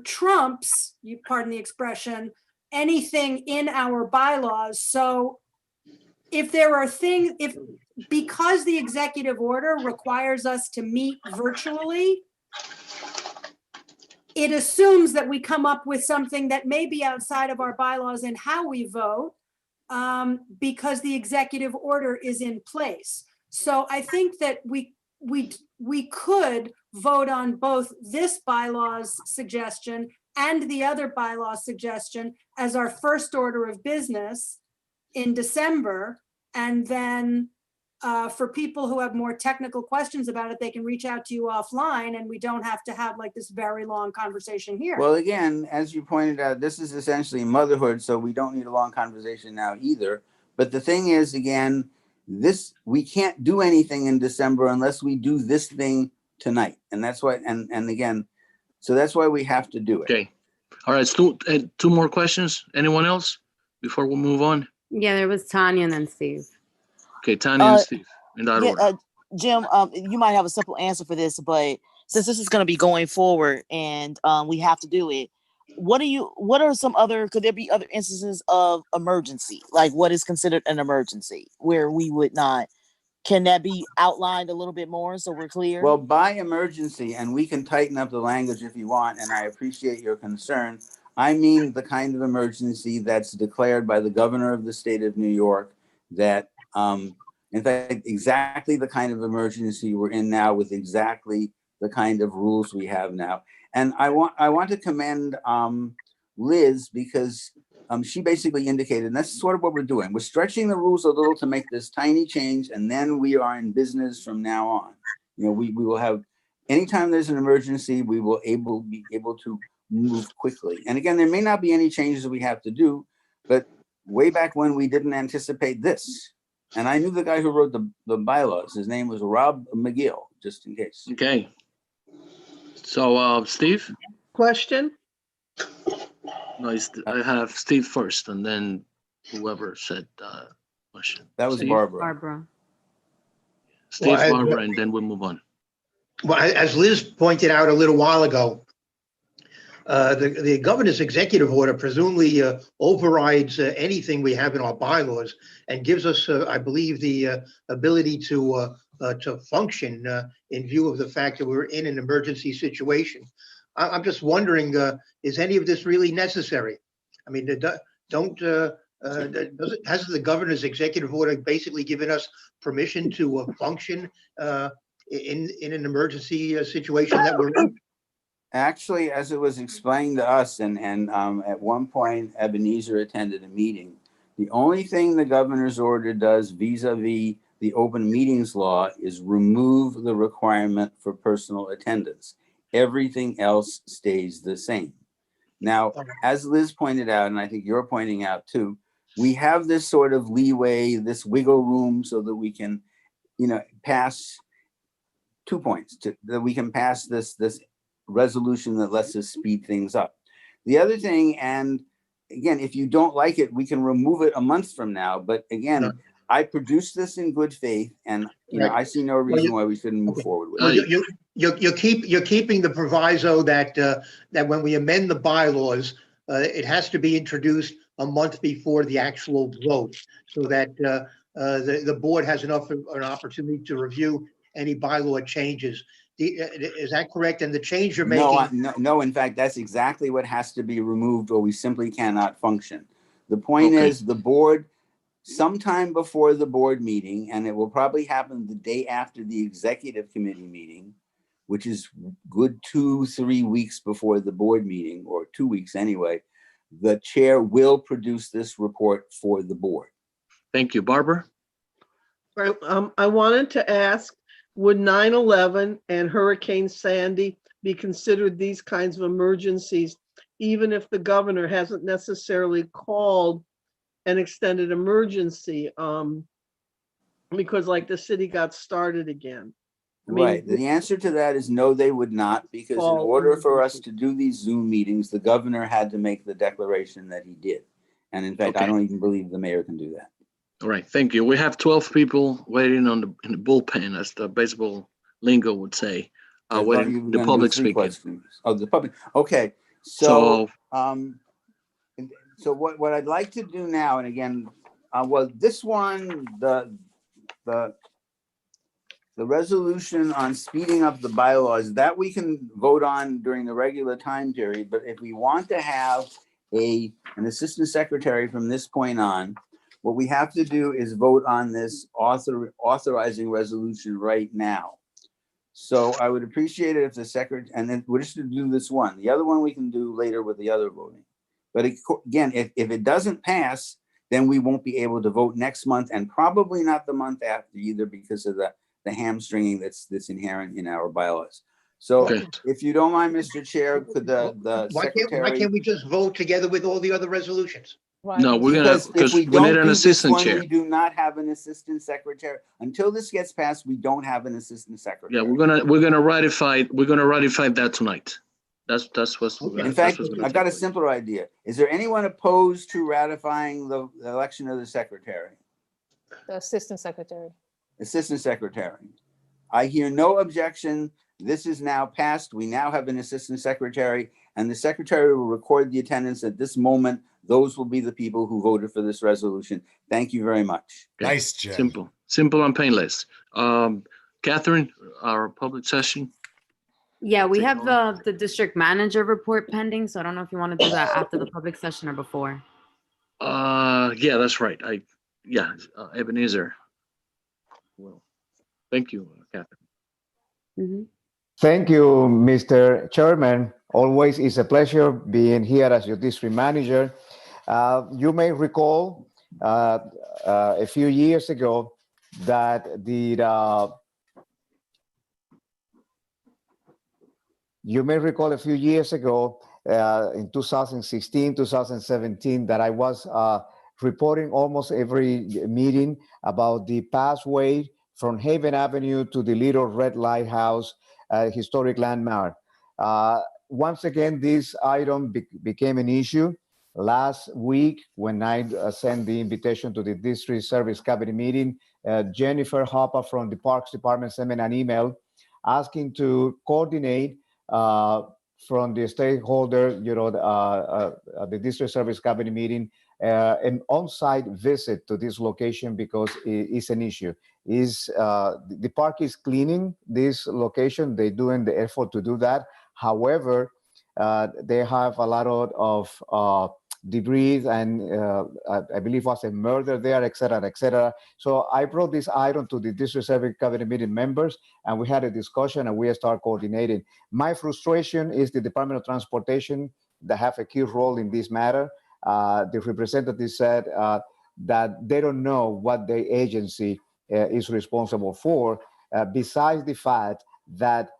trumps, you pardon the expression, anything in our bylaws. So if there are things, because the executive order requires us to meet virtually, it assumes that we come up with something that may be outside of our bylaws and how we vote, because the executive order is in place. So I think that we could vote on both this bylaws suggestion and the other bylaw suggestion as our first order of business in December. And then for people who have more technical questions about it, they can reach out to you offline and we don't have to have like this very long conversation here.
Well, again, as you pointed out, this is essentially motherhood, so we don't need a long conversation now either. But the thing is, again, we can't do anything in December unless we do this thing tonight. And that's why, and again, so that's why we have to do it.
Okay. All right, 2 more questions. Anyone else before we move on?
Yeah, there was Tanya and then Steve.
Okay, Tanya and Steve, in that order.
Jim, you might have a simple answer for this, but since this is going to be going forward and we have to do it, could there be other instances of emergency? Like what is considered an emergency where we would not, can that be outlined a little bit more so we're clear?
Well, by emergency, and we can tighten up the language if you want, and I appreciate your concern, I mean the kind of emergency that's declared by the governor of the state of New York that, in fact, exactly the kind of emergency we're in now with exactly the kind of rules we have now. And I want to commend Liz because she basically indicated, and that's sort of what we're doing. We're stretching the rules a little to make this tiny change, and then we are in business from now on. We will have, anytime there's an emergency, we will be able to move quickly. And again, there may not be any changes we have to do, but way back when we didn't anticipate this. And I knew the guy who wrote the bylaws. His name was Rob McGill, just in case.
Okay. So, Steve?
Question?
No, I have Steve first and then whoever said question.
That was
Steve?
Barbara.
Barbara.
Steve,
Well,
Barbara, and then we'll move on.
Well, as Liz pointed out a little while ago, the governor's executive order presumably overrides anything we have in our bylaws and gives us, I believe, the ability to function in view of the fact that we're in an emergency situation. I'm just wondering, is any of this really necessary? I mean, hasn't the governor's executive order basically given us permission to function in an emergency situation that we're in?
Actually, as it was explained to us, and at one point Ebenezer attended a meeting, the only thing the governor's order does vis-a-vis the open meetings law is remove the requirement for personal attendance. Everything else stays the same. Now, as Liz pointed out, and I think you're pointing out too, we have this sort of leeway, this wiggle room so that we can, pass 2 points, that we can pass this resolution that lets us speed things up. The other thing, and again, if you don't like it, we can remove it a month from now. But again, I produced this in good faith, and I see no reason why we shouldn't move forward with it.
You're keeping the proviso that that when we amend the bylaws, it has to be introduced a month before the actual vote, so that the board has an opportunity to review any bylaw changes. Is that correct? And the change you're making?
No, in fact, that's exactly what has to be removed, or we simply cannot function. The point is, the board, sometime before the board meeting, and it will probably happen the day after the executive committee meeting, which is good 2-3 weeks before the board meeting, or 2 weeks anyway, the chair will produce this report for the board.
Thank you. Barbara?
I wanted to ask, would 9/11 and Hurricane Sandy be considered these kinds of emergencies, even if the governor hasn't necessarily called an extended emergency? Because like the city got started again.
Right. The answer to that is no, they would not, because in order for us to do these Zoom meetings, the governor had to make the declaration that he did. And in fact, I don't even believe the mayor can do that.
All right, thank you. We have 12 people waiting in the bullpen, as the baseball lingo would say. Waiting, the public speaking.
Oh, the public. Okay. So what I'd like to do now, and again, well, this one, the resolution on speeding up the bylaws, that we can vote on during the regular time period. But if we want to have an assistant secretary from this point on, what we have to do is vote on this authorizing resolution right now. So I would appreciate it if the secretary, and then we're just to do this one. The other one we can do later with the other voting. But again, if it doesn't pass, then we won't be able to vote next month, and probably not the month after either, because of the hamstringing that's inherent in our bylaws. So if you don't mind, Mr. Chair, could the secretary...
Why can't we just vote together with all the other resolutions?
No, we're gonna, because we need an assistant chair.
We do not have an assistant secretary. Until this gets passed, we don't have an assistant secretary.
Yeah, we're gonna ratify that tonight. That's what's
in fact, I've got a simpler idea. Is there anyone opposed to ratifying the election of the secretary?
The assistant secretary.
Assistant secretary. I hear no objection. This is now passed. We now have an assistant secretary, and the secretary will record the attendance at this moment. Those will be the people who voted for this resolution. Thank you very much.
Nice, Jim.
Simple and painless. Catherine, our public session.
Yeah, we have the district manager report pending, so I don't know if you want to do that after the public session or before.
Yeah, that's right. Ebenezer. Well, thank you, Catherine.
Thank you, Mr. Chairman. Always is a pleasure being here as your district manager. You may recall a few years ago that in 2016, 2017, that I was reporting almost every meeting about the pathway from Haven Avenue to the Little Red Lighthouse, historic landmark. Once again, this item became an issue, Last week, when I sent the invitation to the District Service Cabinet meeting, Jennifer Hopper from the Parks Department sent me an email asking to coordinate from the stakeholder, the District Service Cabinet meeting, an on-site visit to this location because it's an issue. The park is cleaning this location. They're doing the effort to do that. However, they have a lot of debris and I believe was a murder there, et cetera, et cetera. So I brought this item to the District Service Cabinet meeting members, and we had a discussion and we start coordinating. My frustration is the Department of Transportation that have a key role in this matter. The representative said that they don't know what the agency is responsible for, besides the fact that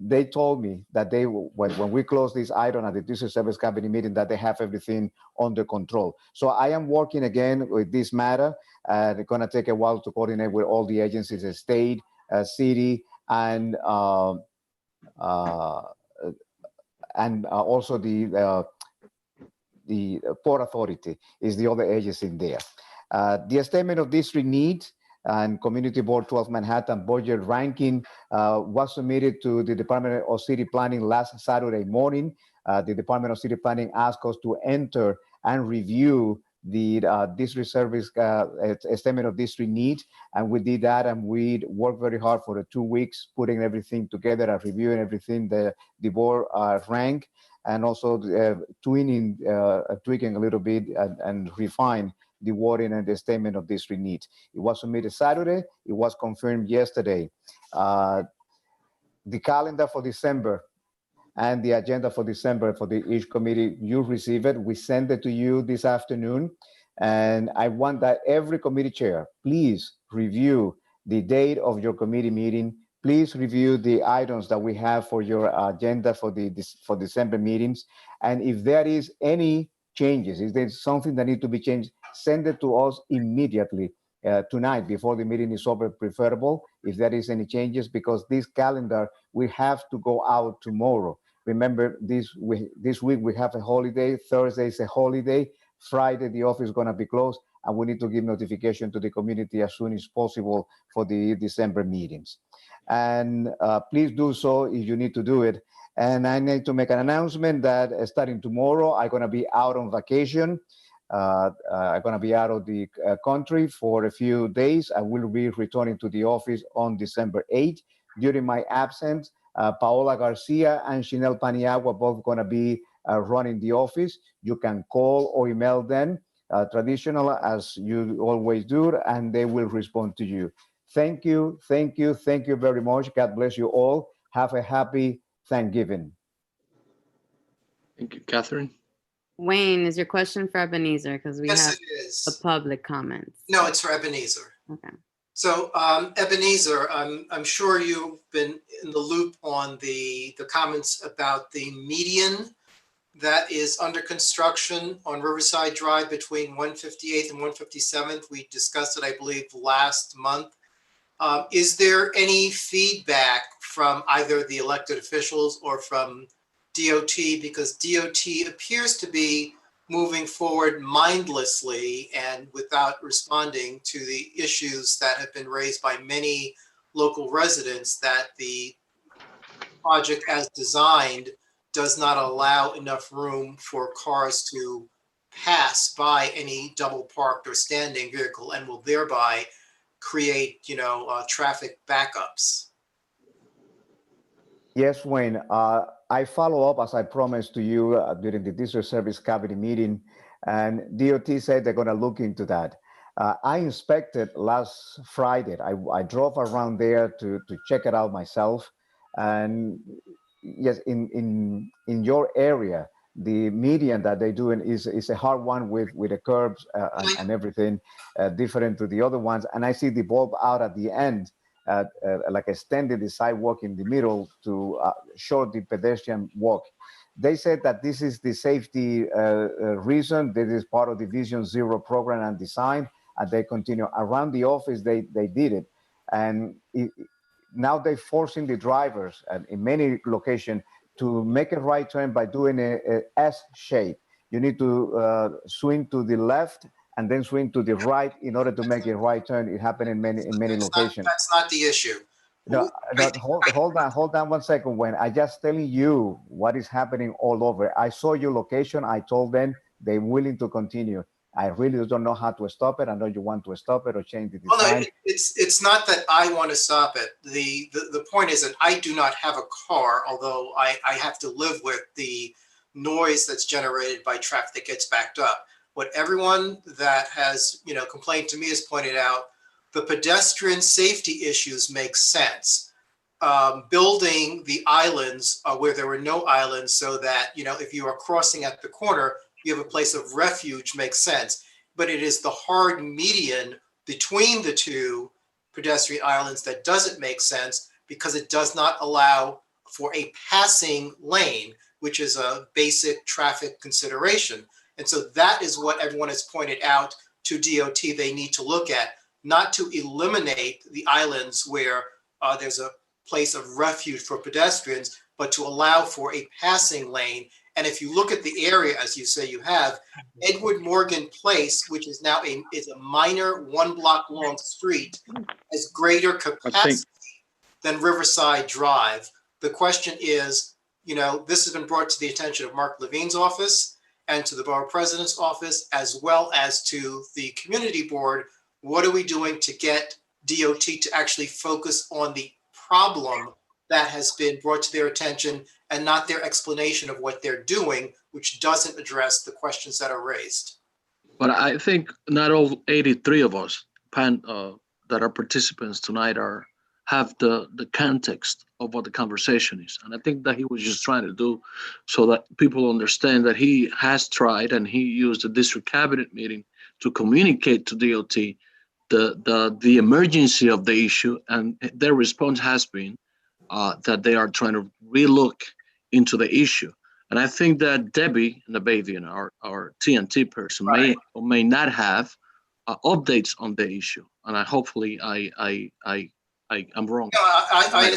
they told me that when we close this item at the District Service Cabinet meeting, that they have everything under control. So I am working again with this matter. It's going to take a while to coordinate with all the agencies, the state, city, and also the Port Authority is the other agency in there. The statement of district needs and Community Board 12 Manhattan budget ranking was submitted to the Department of City Planning last Saturday morning. The Department of City Planning asked us to enter and review the district service statement of district needs, and we did that, and we worked very hard for the 2 weeks, putting everything together and reviewing everything the board ranked, and also tweaking a little bit and refine the wording and the statement of district needs. It was submitted Saturday. It was confirmed yesterday. The calendar for December and the agenda for December for each committee, you receive it. We send it to you this afternoon. And I want that every committee chair, please review the date of your committee meeting. Please review the items that we have for your agenda for December meetings. And if there is any changes, if there's something that needs to be changed, send it to us immediately tonight before the meeting is over, preferable, if there is any changes, because this calendar, we have to go out tomorrow. Remember, this week we have a holiday. Thursday is a holiday. Friday, the office is going to be closed, and we need to give notification to the community as soon as possible for the December meetings. And please do so if you need to do it. And I need to make an announcement that starting tomorrow, I'm going to be out on vacation. I'm going to be out of the country for a few days. I will be returning to the office on December 8th. During my absence, Paola Garcia and Chanel Paniagua both going to be running the office. You can call or email them, traditional as you always do, and they will respond to you. Thank you, thank you, thank you very much. God bless you all. Have a happy Thanksgiving.
Thank you, Catherine.
Wayne, is your question for Ebenezer? Because we
Yes,
have
it is.
the public comments.
No, it's for Ebenezer.
Okay.
So Ebenezer, I'm sure you've been in the loop on the comments about the median that is under construction on Riverside Drive between 158th and 157th. We discussed it, I believe, last month. Is there any feedback from either the elected officials or from DOT? Because DOT appears to be moving forward mindlessly and without responding to the issues that have been raised by many local residents, that the project as designed does not allow enough room for cars to pass by any double parked or standing vehicle, and will thereby create, traffic backups.
Yes, Wayne. I follow up as I promised to you during the District Service Cabinet meeting, and DOT said they're going to look into that. I inspected last Friday. I drove around there to check it out myself, and yes, in your area, the median that they're doing is a hard one with the curbs and everything, different to the other ones. And I see the bulb out at the end, like extended the sidewalk in the middle to show the pedestrian walk. They said that this is the safety reason. This is part of the Vision Zero program and design, and they continue. Around the office, they did it. And now they're forcing the drivers in many locations to make a right turn by doing a S shape. You need to swing to the left and then swing to the right in order to make a right turn. It happened in many locations.
That's not the issue.
No, hold on 1 second. When I just telling you what is happening all over. I saw your location. I told them they're willing to continue. I really don't know how to stop it. I know you want to stop it or change the
Well,
design.
no, it's not that I want to stop it. The point is that I do not have a car, although I have to live with the noise that's generated by traffic that gets backed up. What everyone that has, complained to me has pointed out, the pedestrian safety issues make sense. Building the islands where there were no islands so that, if you are crossing at the corner, you have a place of refuge makes sense. But it is the hard median between the two pedestrian islands that doesn't make sense because it does not allow for a passing lane, which is a basic traffic consideration. And so that is what everyone has pointed out to DOT they need to look at, not to eliminate the islands where there's a place of refuge for pedestrians, but to allow for a passing lane. And if you look at the area, as you say you have, Edward Morgan Place, which is now is a minor 1 block long street, has greater capacity than Riverside Drive. The question is, this has been brought to the attention of Mark Levine's office and to the borough president's office, as well as to the community board. What are we doing to get DOT to actually focus on the problem that has been brought to their attention and not their explanation of what they're doing, which doesn't address the questions that are raised?
But I think not all 83 of us that are participants tonight have the context of what the conversation is. And I think that he was just trying to do so that people understand that he has tried and he used the district cabinet meeting to communicate to DOT the emergency of the issue. And their response has been that they are trying to relook into the issue. And I think that Debbie Nabavian, our TNT person, may or may not have updates on the issue. And hopefully I'm wrong.
I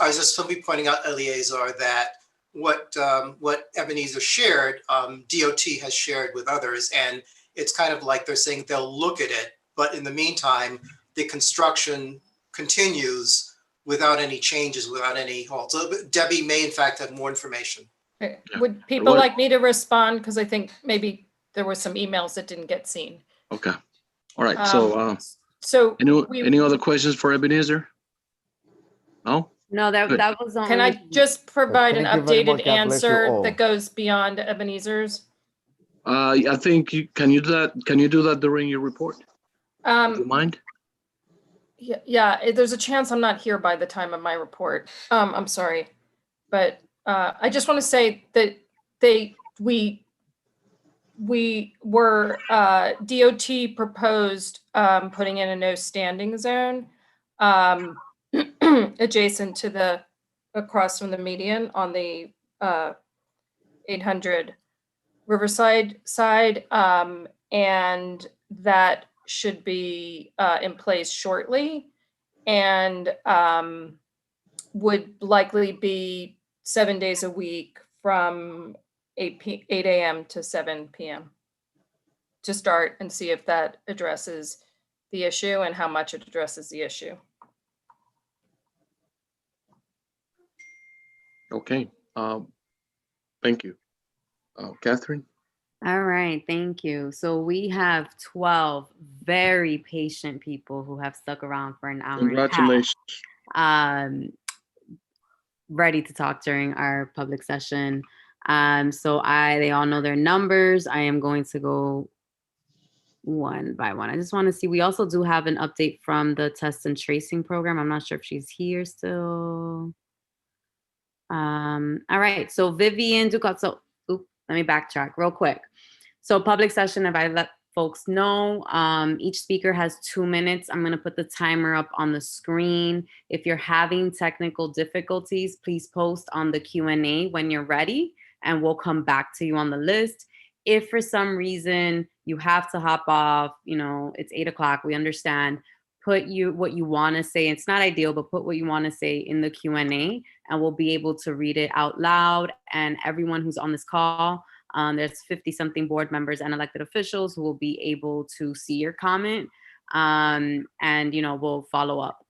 was just simply pointing out, Eleazar, that what Ebenezer shared, DOT has shared with others, and it's kind of like they're saying they'll look at it, but in the meantime, the construction continues without any changes, without any halt. So Debbie may in fact have more information.
Would people like me to respond? Because I think maybe there were some emails that didn't get seen.
Okay. All right. So any other questions for Ebenezer? No?
No, that was on.
Can I just provide an
Thank you very much.
updated
God bless you
answer
all.
that goes beyond Ebenezer's?
I think can you do that? Can you do that during your report? Do you mind?
Yeah, there's a chance I'm not here by the time of my report. I'm sorry, but I just want to say that we were DOT proposed putting in a no standing zone adjacent to across from the median on the 800 Riverside side, and that should be in place shortly, and would likely be 7 days a week from 8 a.m. to 7 p.m. to start and see if that addresses the issue and how much it addresses the issue.
Okay. Thank you. Catherine?
All right, thank you. So we have 12 very patient people who have stuck around for an hour and a half.
Congratulations.
Ready to talk during our public session. So they all know their numbers. I am going to go one by one. I just want to see, we also do have an update from the test and tracing program. I'm not sure if she's here still. All right, so Vivian Ducat. So let me backtrack real quick. So public session, if I let folks know, each speaker has 2 minutes. I'm gonna put the timer up on the screen. If you're having technical difficulties, please post on the Q&A when you're ready, and we'll come back to you on the list. If for some reason you have to hop off, it's 8 o'clock, we understand. Put what you wanna say. It's not ideal, but put what you wanna say in the Q&A, and we'll be able to read it out loud. And everyone who's on this call, There's 50-something board members and elected officials who will be able to see your comment. And, we'll follow up,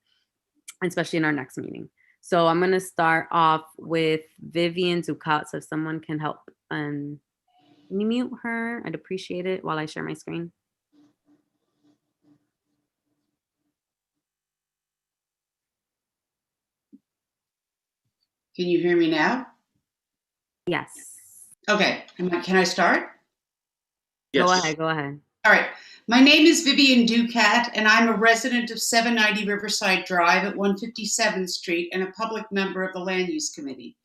especially in our next meeting. So I'm going to start off with Vivian Zucat. So if someone can help can you mute her? I'd appreciate it while I share my screen.
Can you hear me now?
Yes.
Okay, can I start?
Yes. Go ahead.
All right. My name is Vivian Ducat, and I'm a resident of 790 Riverside Drive at 157th Street and a public member of the Land Use Committee.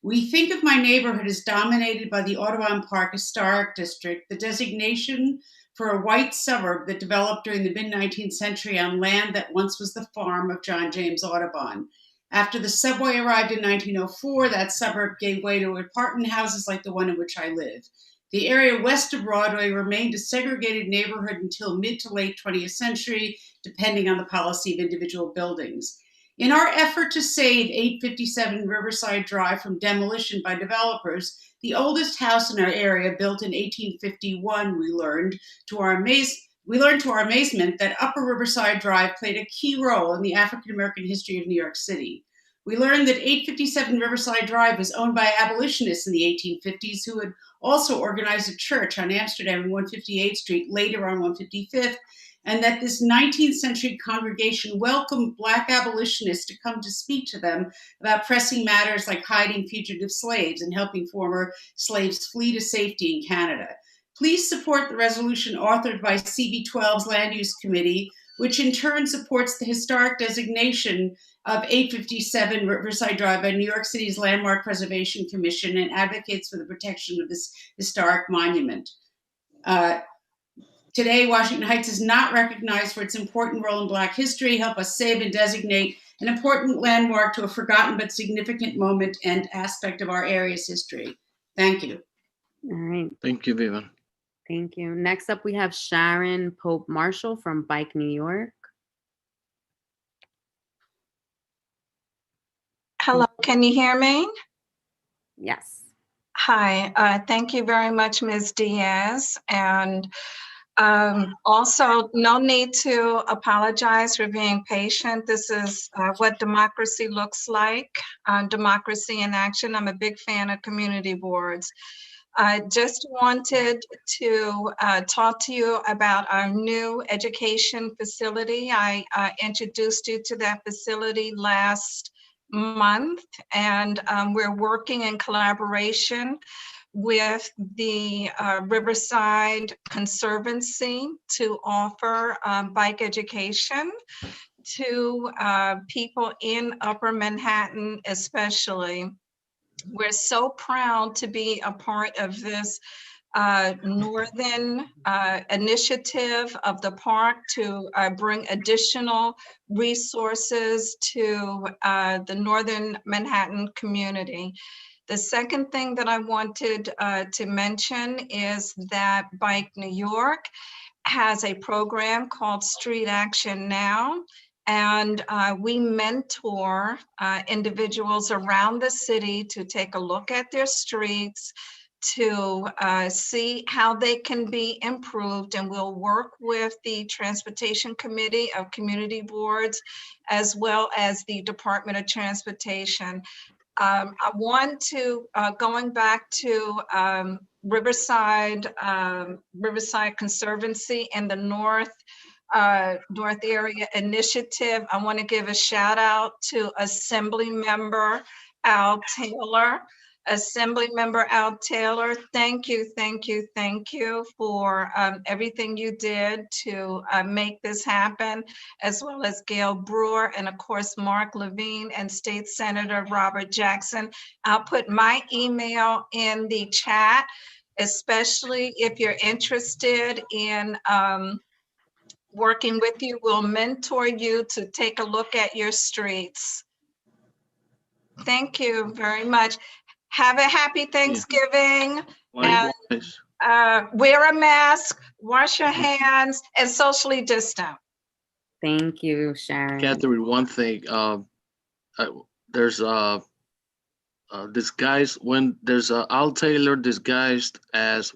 We think of my neighborhood as dominated by the Audubon Park Historic District, the designation for a white suburb that developed during the mid-19th century on land that once was the farm of John James Audubon. After the subway arrived in 1904, that suburb gave way to apartment houses like the one in which I live. The area west of Broadway remained a segregated neighborhood until mid to late 20th century, depending on the policy of individual buildings. In our effort to save 857 Riverside Drive from demolition by developers, the oldest house in our area, built in 1851, we learned to our amazement that Upper Riverside Drive played a key role in the African-American history of New York City. We learned that 857 Riverside Drive was owned by abolitionists in the 1850s who had also organized a church on Amsterdam and 158th Street, later on 155th, and that this 19th century congregation welcomed Black abolitionists to come to speak to them about pressing matters like hiding fugitive slaves and helping former slaves flee to safety in Canada. Please support the resolution authored by CB12's Land Use Committee, which in turn supports the historic designation of 857 Riverside Drive by New York City's Landmark Preservation Commission and advocates for the protection of this historic monument. Today, Washington Heights is not recognized for its important role in Black history. Help us save and designate an important landmark to a forgotten but significant moment and aspect of our area's history. Thank you.
All right.
Thank you, Vivian.
Thank you. Next up, we have Sharon Pope Marshall from Bike New York.
Hello, can you hear me?
Yes.
Hi, thank you very much, Ms. Diaz. And also, no need to apologize for being patient. This is what democracy looks like, democracy in action. I'm a big fan of community boards. I just wanted to talk to you about our new education facility. I introduced you to that facility last month, and we're working in collaboration with the Riverside Conservancy to offer bike education to people in Upper Manhattan especially. We're so proud to be a part of this northern initiative of the park to bring additional resources to the northern Manhattan community. The second thing that I wanted to mention is that Bike New York has a program called Street Action Now. And we mentor individuals around the city to take a look at their streets, to see how they can be improved. And we'll work with the Transportation Committee of Community Boards, as well as the Department of Transportation. I want to, going back to Riverside Conservancy in the North area initiative. I want to give a shout out to Assembly Member Al Taylor. Thank you for everything you did to make this happen, as well as Gail Brewer and of course Mark Levine and State Senator Robert Jackson. I'll put my email in the chat, especially if you're interested in working with you. We'll mentor you to take a look at your streets. Thank you very much. Have a happy Thanksgiving. And wear a mask, wash your hands, and socially distant.
Thank you, Sharon.
Catherine, one thing, there's disguised when there's a Al Taylor disguised as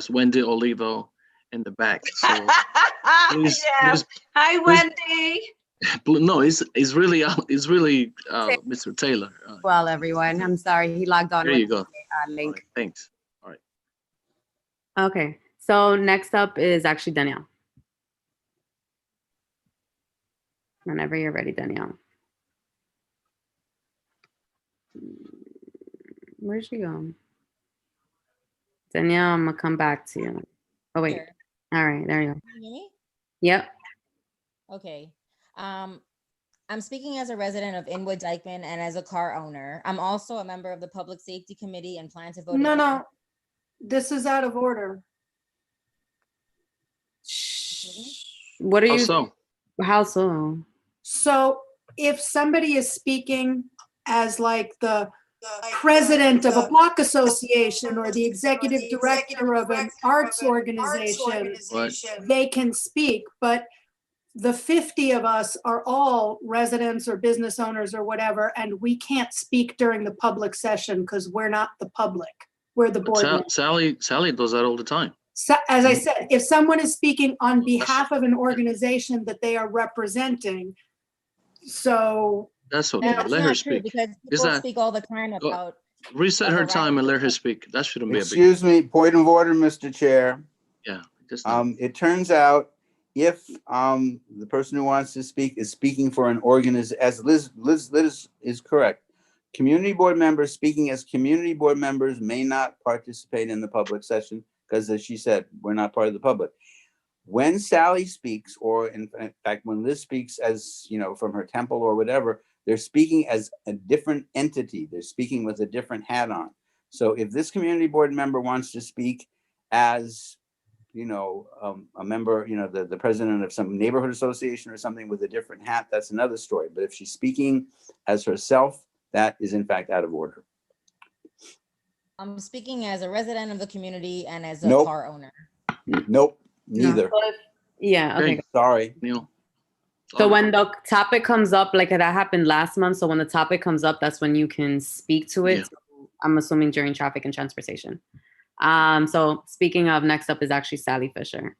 Wendy Olivo in the back. So please,
Yeah.
please,
Hi,
please-
Wendy.
no, it's really Mr. Taylor.
Well, everyone, I'm sorry, he logged on
There
with
you go.
the link.
Thanks. All right.
Okay, so next up is actually Danielle. Whenever you're ready, Danielle. Where'd she go? Danielle, I'm gonna come back to you. Oh, wait.
Here.
All right, there you go.
Can you hear me?
Yep.
Okay. I'm speaking as a resident of Inwood Dykeman and as a car owner. I'm also a member of the Public Safety Committee and plan to vote.
No,
against-
no, this is out of order.
What are
How
you?
so?
How so?
So if somebody is speaking as like the president of a block association or the executive director of an arts organization, they can speak, but the 50 of us are all residents or business owners or whatever, and we can't speak during the public session because we're not the public. We're the board. members.
Sally does that all the time.
So, as I said, if someone is speaking on behalf of an organization that they are representing, so.
That's okay.
And that's
Let her
not true
speak.
because
Is
people
that
speak all the time about.
reset her time and let her speak? That shouldn't be a big.
Excuse me, point of order, Mr. Chair.
Yeah. Just
It turns out if the person who wants to speak is speaking for an organization, as Liz is correct, community board members speaking as community board members may not participate in the public session because, as she said, we're not part of the public. When Sally speaks, or in fact, when Liz speaks as, from her temple or whatever, they're speaking as a different entity. They're speaking with a different hat on. So if this community board member wants to speak as, a member, the president of some neighborhood association or something with a different hat, that's another story. But if she's speaking as herself, that is in fact out of order.
I'm speaking as a resident of the community and as a
Nope.
car owner.
Nope, neither.
Yeah, okay.
Sorry.
Neil.
So when the topic comes up, like that happened last month, so when the topic comes up, that's when you can speak to it.
Yeah.
So I'm assuming during traffic and transportation. So speaking of, next up is actually Sally Fisher.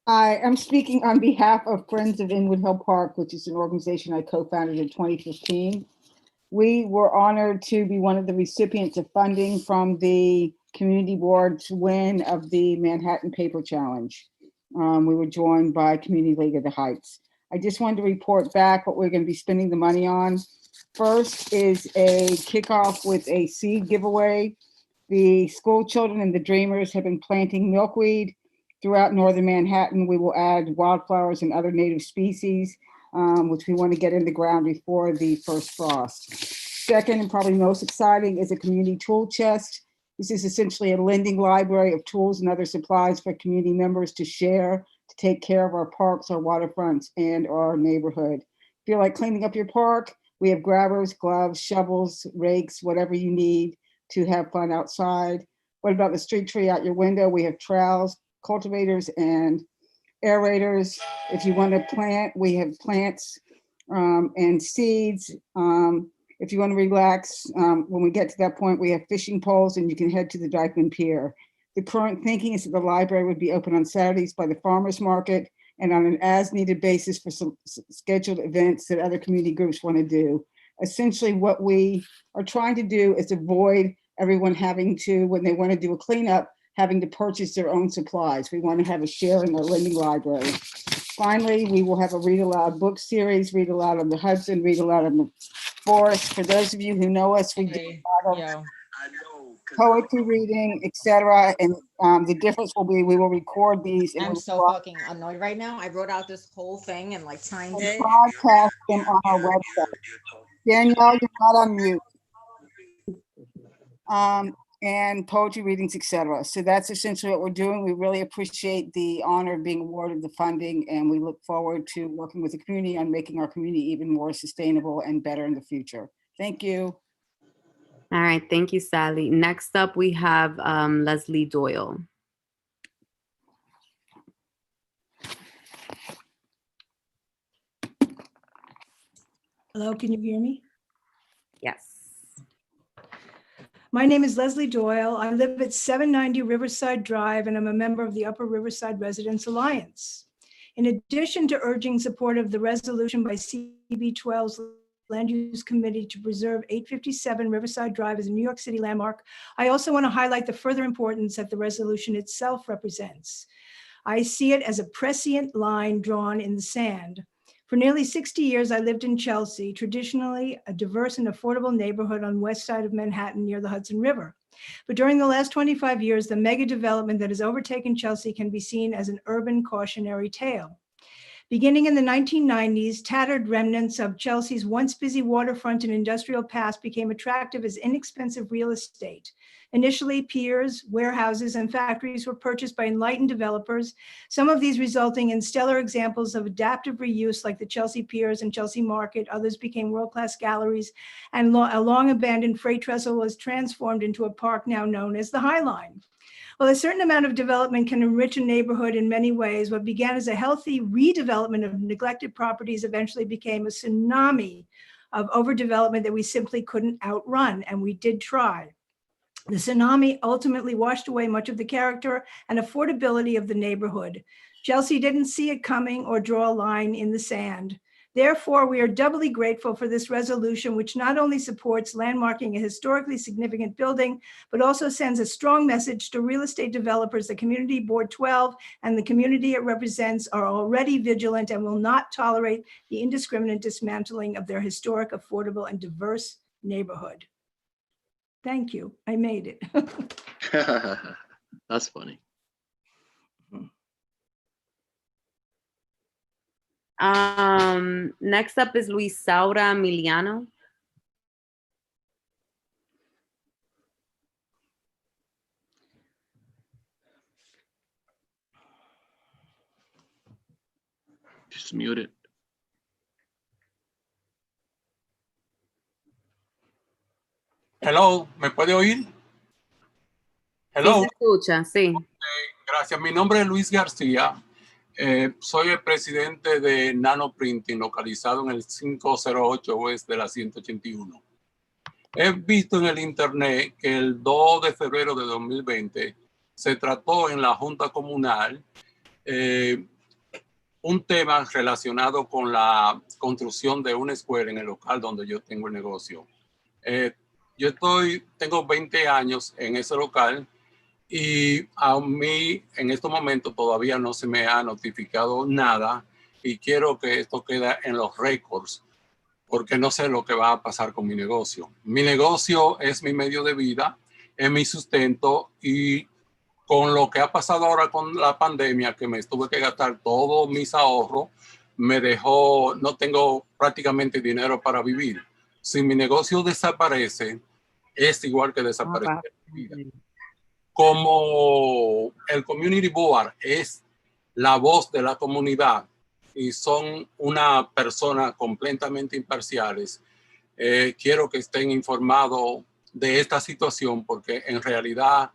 I am speaking on behalf of Friends of Inwood Hill Park, which is an organization I co-founded in 2015. We were honored to be one of the recipients of funding from the community board's win of the Manhattan Paper Challenge. We were joined by Community League of the Heights. I just wanted to report back what we're going to be spending the money on. First is a kickoff with a seed giveaway. The school children and the Dreamers have been planting milkweed throughout northern Manhattan. We will add wildflowers and other native species, which we want to get in the ground before the first frost. Second, and probably most exciting, is a community tool chest. This is essentially a lending library of tools and other supplies for community members to share, to take care of our parks, our waterfronts, and our neighborhood. If you like cleaning up your park, we have grabbers, gloves, shovels, rakes, whatever you need to have fun outside. What about the street tree out your window? We have trowels, cultivators, and aerators. If you want to plant, we have plants and seeds. If you want to relax, when we get to that point, we have fishing poles and you can head to the Dykeman Pier. The current thinking is that the library would be open on Saturdays by the farmer's market and on an as-needed basis for some scheduled events that other community groups want to do. Essentially, what we are trying to do is avoid everyone having to, when they want to do a cleanup, having to purchase their own supplies. We want to have a share in our lending library. Finally, we will have a read aloud book series, read aloud on the Hudson, read aloud on the Forest. For those of you who know us, we do a lot of poetry reading, etc. And the difference will be we will record these and
I'm
we'll
so fucking annoyed right now. I wrote out this whole thing and like signed it.
broadcast them on our website. Danielle, you're not on mute. And poetry readings, etc. So that's essentially what we're doing. We really appreciate the honor of being awarded the funding, and we look forward to working with the community on making our community even more sustainable and better in the future. Thank you.
All right, thank you, Sally. Next up, we have Leslie Doyle.
Hello, can you hear me?
Yes.
My name is Leslie Doyle. I live at 790 Riverside Drive, and I'm a member of the Upper Riverside Residents Alliance. In addition to urging support of the resolution by CB12's Land Use Committee to preserve 857 Riverside Drive as a New York City landmark, I also want to highlight the further importance that the resolution itself represents. I see it as a prescient line drawn in the sand. For nearly 60 years, I lived in Chelsea, traditionally a diverse and affordable neighborhood on west side of Manhattan near the Hudson River. But during the last 25 years, the mega development that has overtaken Chelsea can be seen as an urban cautionary tale. Beginning in the 1990s, tattered remnants of Chelsea's once busy waterfront and industrial past became attractive as inexpensive real estate. Initially, piers, warehouses, and factories were purchased by enlightened developers, some of these resulting in stellar examples of adaptive reuse like the Chelsea Piers and Chelsea Market. Others became world-class galleries, and a long-abandoned freight trestle was transformed into a park now known as the High Line. While a certain amount of development can enrich a neighborhood in many ways, what began as a healthy redevelopment of neglected properties eventually became a tsunami of overdevelopment that we simply couldn't outrun, and we did try. The tsunami ultimately washed away much of the character and affordability of the neighborhood. Chelsea didn't see it coming or draw a line in the sand. Therefore, we are doubly grateful for this resolution, which not only supports landmarking a historically significant building, but also sends a strong message to real estate developers that Community Board 12 and the community it represents are already vigilant and will not tolerate the indiscriminate dismantling of their historic, affordable, and diverse neighborhood. Thank you. I made it.
That's funny.
Next up is Luisaura Emiliano.
Just mute it.
Hello, ¿me puede oír? Hello.
Sí, se escucha, sí.
Gracias. Mi nombre es Luis García. Soy el presidente de Nano Printing, localizado en el 508 West de la 181. He visto en el internet que el 2 de febrero de 2020 se trató en la Junta Comunal un tema relacionado con la construcción de una escuela en el local donde yo tengo el negocio. Yo tengo 20 años en ese local y a mí en estos momentos todavía no se me ha notificado nada y quiero que esto quede en los récords porque no sé lo que va a pasar con mi negocio. Mi negocio es mi medio de vida, es mi sustento y con lo que ha pasado ahora con la pandemia, que me tuve que gastar todos mis ahorros, me dejó, no tengo prácticamente dinero para vivir. Si mi negocio desaparece, es igual que desaparecer mi vida. Como el Community Board es la voz de la comunidad y son una persona completamente imparciales, quiero que estén informados de esta situación porque en realidad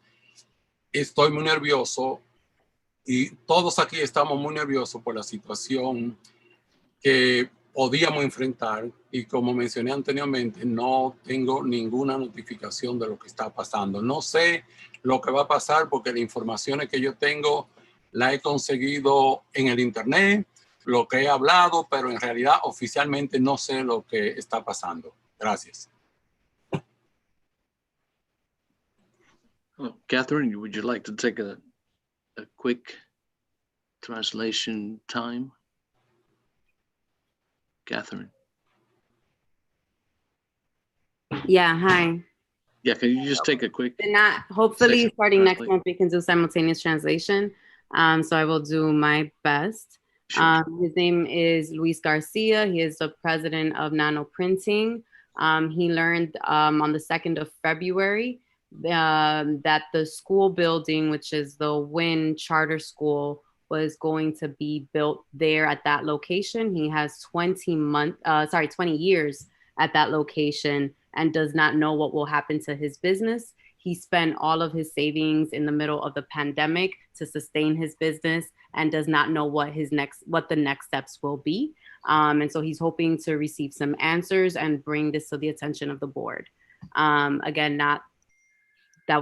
estoy muy nervioso y todos aquí estamos muy nerviosos por la situación que podíamos enfrentar y como mencioné anteriormente, no tengo ninguna notificación de lo que está pasando. No sé lo que va a pasar porque las informaciones que yo tengo la he conseguido en el internet, lo que he hablado, pero en realidad oficialmente no sé lo que está pasando. Gracias.
Oh, Catherine, would you like to take a quick translation time? Catherine.
Yeah, hi.
Yeah, can you just take a quick?
Hopefully
second
starting next
translate?
month, we can do simultaneous translation. So I will do my best.
Sure.
His name is Luis Garcia. He is the president of Nano Printing. He learned on the 2nd of February that the school building, which is the Wynn Charter School, was going to be built there at that location. He has 20 years at that location and does not know what will happen to his business. He spent all of his savings in the middle of the pandemic to sustain his business and does not know what the next steps will be. And so he's hoping to receive some answers and bring this to the attention of the board. Again, that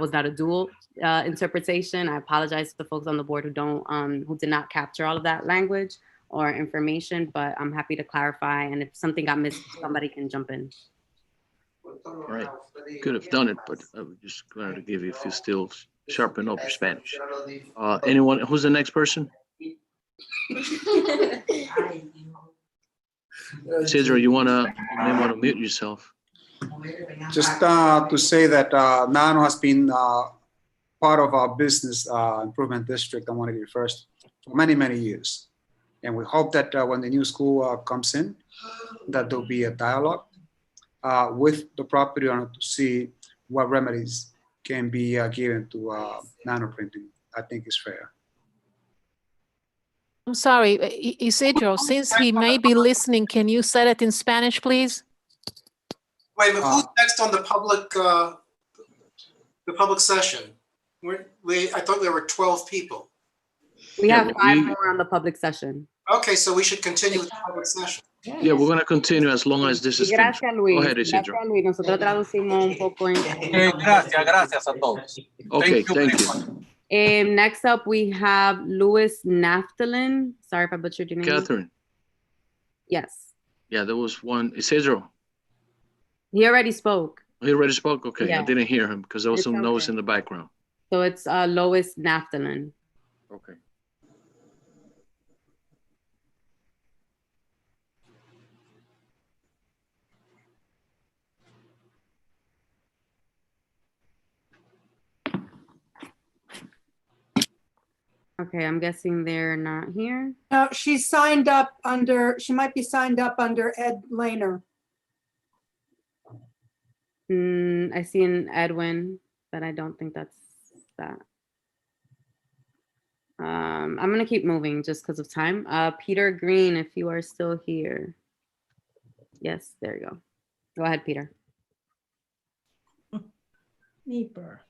was not a dual interpretation. I apologize to the folks on the board who did not capture all of that language or information, but I'm happy to clarify. And if something got missed, somebody can jump in.
Right. Could have done it, but I was just glad to give you if you still sharpen up your Spanish. Anyone, who's the next person? Cesar, you may want to mute yourself.
Just to say that Nano has been part of our business improvement district, I want to be first, for many, many years. And we hope that when the new school comes in, that there'll be a dialogue with the property owner to see what remedies can be given to Nano Printing. I think is fair.
I'm sorry, Isidro, since he may be listening, can you say it in Spanish, please?
Wait, but who's next on the public session? I thought there were 12 people.
We have 5 more on the public session.
Okay, so we should continue with the public session.
Yeah, we're going to continue as long as this is finished.
Gracias, Luis.
Go ahead, Isidro.
Gracias, Luis. Nosotros traducimos un poco.
Gracias a todos.
Okay, thank you.
Next up, we have Louis Naftalin. Sorry if I butchered your name.
Catherine.
Yes.
Yeah, there was one. Isidro.
He already spoke.
He already spoke? Okay,
Yeah.
I didn't hear him because there was
It's
some noise
okay.
in the background.
So it's Lois Naftalin.
Okay.
Okay, I'm guessing they're not here.
No, she's signed up under, she might be signed up under Ed Laner.
I see an Edwin, but I don't think that's that. I'm gonna keep moving just because of time. Peter Green, if you are still here. Yes, there you go. Go ahead, Peter.
Neeper.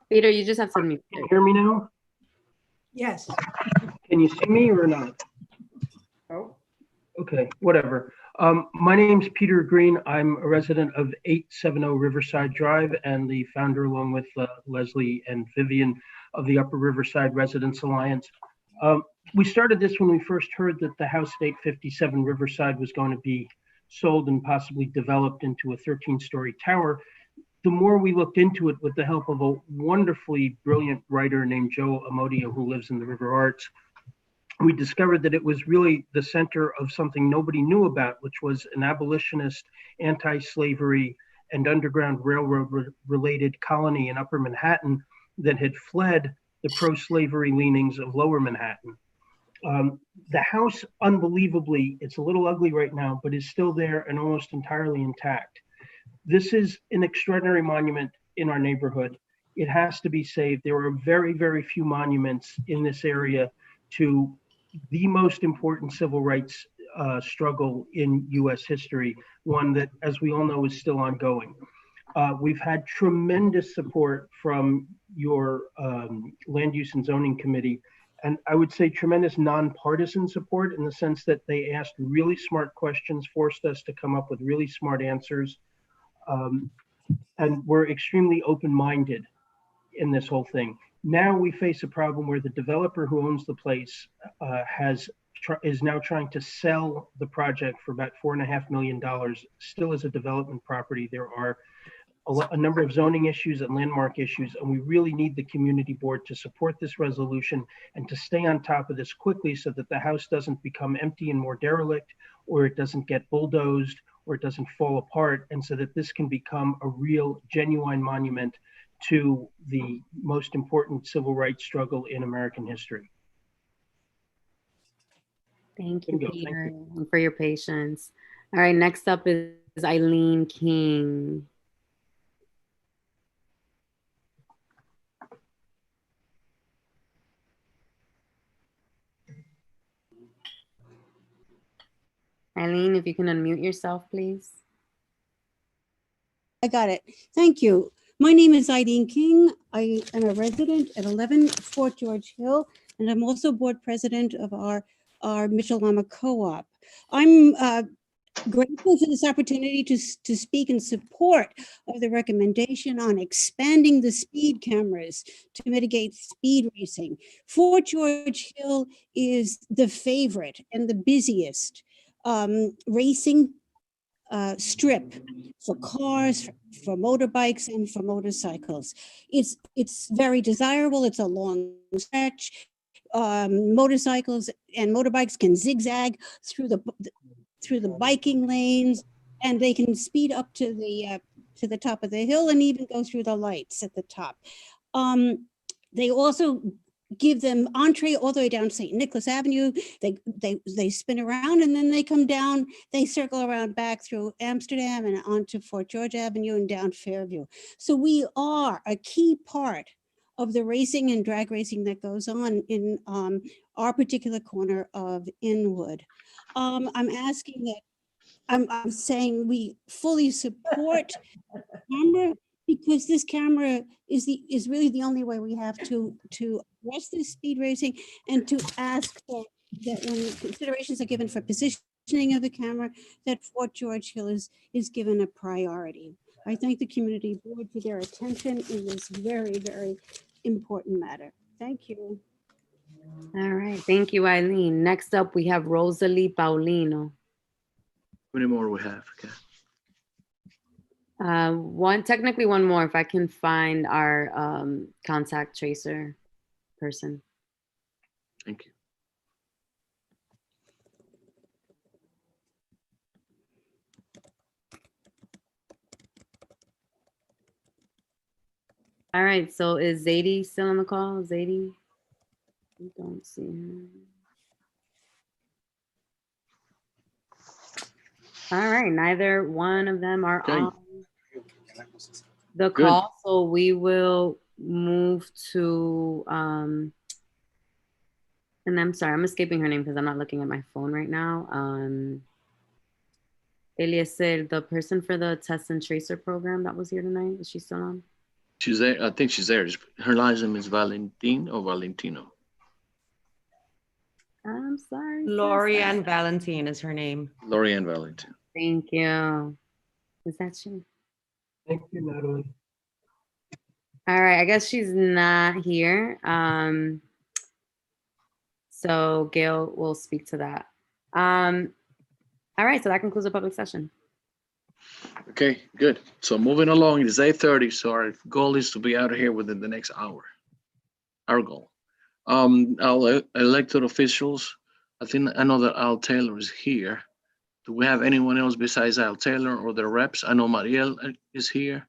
Peter, you just have to mute.
Can you hear me now?
Yes.
Can you see me or not?
Oh.
Okay, whatever. My name's Peter Green. I'm a resident of 870 Riverside Drive and the founder, along with Leslie and Vivian, of the Upper Riverside Residents Alliance. We started this when we first heard that the house at 857 Riverside was going to be sold and possibly developed into a 13-story tower. The more we looked into it with the help of a wonderfully brilliant writer named Joe Amodio, who lives in the River Arts, we discovered that it was really the center of something nobody knew about, which was an abolitionist, anti-slavery, and Underground Railroad-related colony in Upper Manhattan that had fled the pro-slavery leanings of Lower Manhattan. The house, unbelievably, it's a little ugly right now, but is still there and almost entirely intact. This is an extraordinary monument in our neighborhood. It has to be saved. There are very, very few monuments in this area to the most important civil rights struggle in US history, one that, as we all know, is still ongoing. We've had tremendous support from your Land Use and Zoning Committee, and I would say tremendous nonpartisan support in the sense that they asked really smart questions, forced us to come up with really smart answers, and we're extremely open-minded in this whole thing. Now we face a problem where the developer who owns the place is now trying to sell the project for about $4.5 million, still as a development property. There are a number of zoning issues and landmark issues, and we really need the community board to support this resolution and to stay on top of this quickly so that the house doesn't become empty and more derelict, or it doesn't get bulldozed, or it doesn't fall apart, and so that this can become a real, genuine monument to the most important civil rights struggle in American history.
Thank you, Peter, and for your patience. All right, next up is Eileen King. Eileen, if you can unmute yourself, please.
I got it. Thank you.
My name is Eileen King. I am a resident at 11 Fort George Hill, and I'm also board president of our Michelama Co-op. I'm grateful for this opportunity to speak in support of the recommendation on expanding the speed cameras to mitigate speed racing. Fort George Hill is the favorite and the busiest racing strip for cars, for motorbikes, and for motorcycles. It's very desirable. It's a long stretch. Motorcycles and motorbikes can zigzag through the biking lanes, and they can speed up to the top of the hill and even go through the lights at the top. They also give them entree all the way down St. Nicholas Avenue. They spin around and then they come down, they circle around back through Amsterdam and onto Fort George Avenue and down Fairview. So we are a key part of the racing and drag racing that goes on in our particular corner of Inwood. I'm asking that, I'm saying we fully support the camera, because this camera is really the only way we have to address this speed racing, and to ask that when considerations are given for positioning of the camera, that Fort George Hill is given a priority. I thank the community board for their attention in this very, very important matter. Thank you.
All right, thank you, Eileen. Next up, we have Rosalie Paulino.
How many more we have? Okay.
Technically one more, if I can find our contact tracer person.
Thank you.
All right, so is Zadie still on the call? Zadie? I don't see her. All right, neither one of them are on the call, so we will move to, and I'm sorry, I'm escaping her name because I'm not looking at my phone right now. Eliezer, the person for the test and tracer program that was here tonight, is she still on?
She's there. I think she's there. Her last name is Valentin or Valentino.
I'm sorry.
Lorianne Valentine is her name.
Lorianne Valentine.
Thank you. Is that she?
Thank you, Natalie.
All right, I guess she's not here. So Gail will speak to that. All right, so that concludes the public session.
Okay, good. So moving along, it is 8:30, so our goal is to be out of here within the next hour. Our goal. Our elected officials, I know that Al Taylor is here. Do we have anyone else besides Al Taylor or the reps? I know Mariel is here.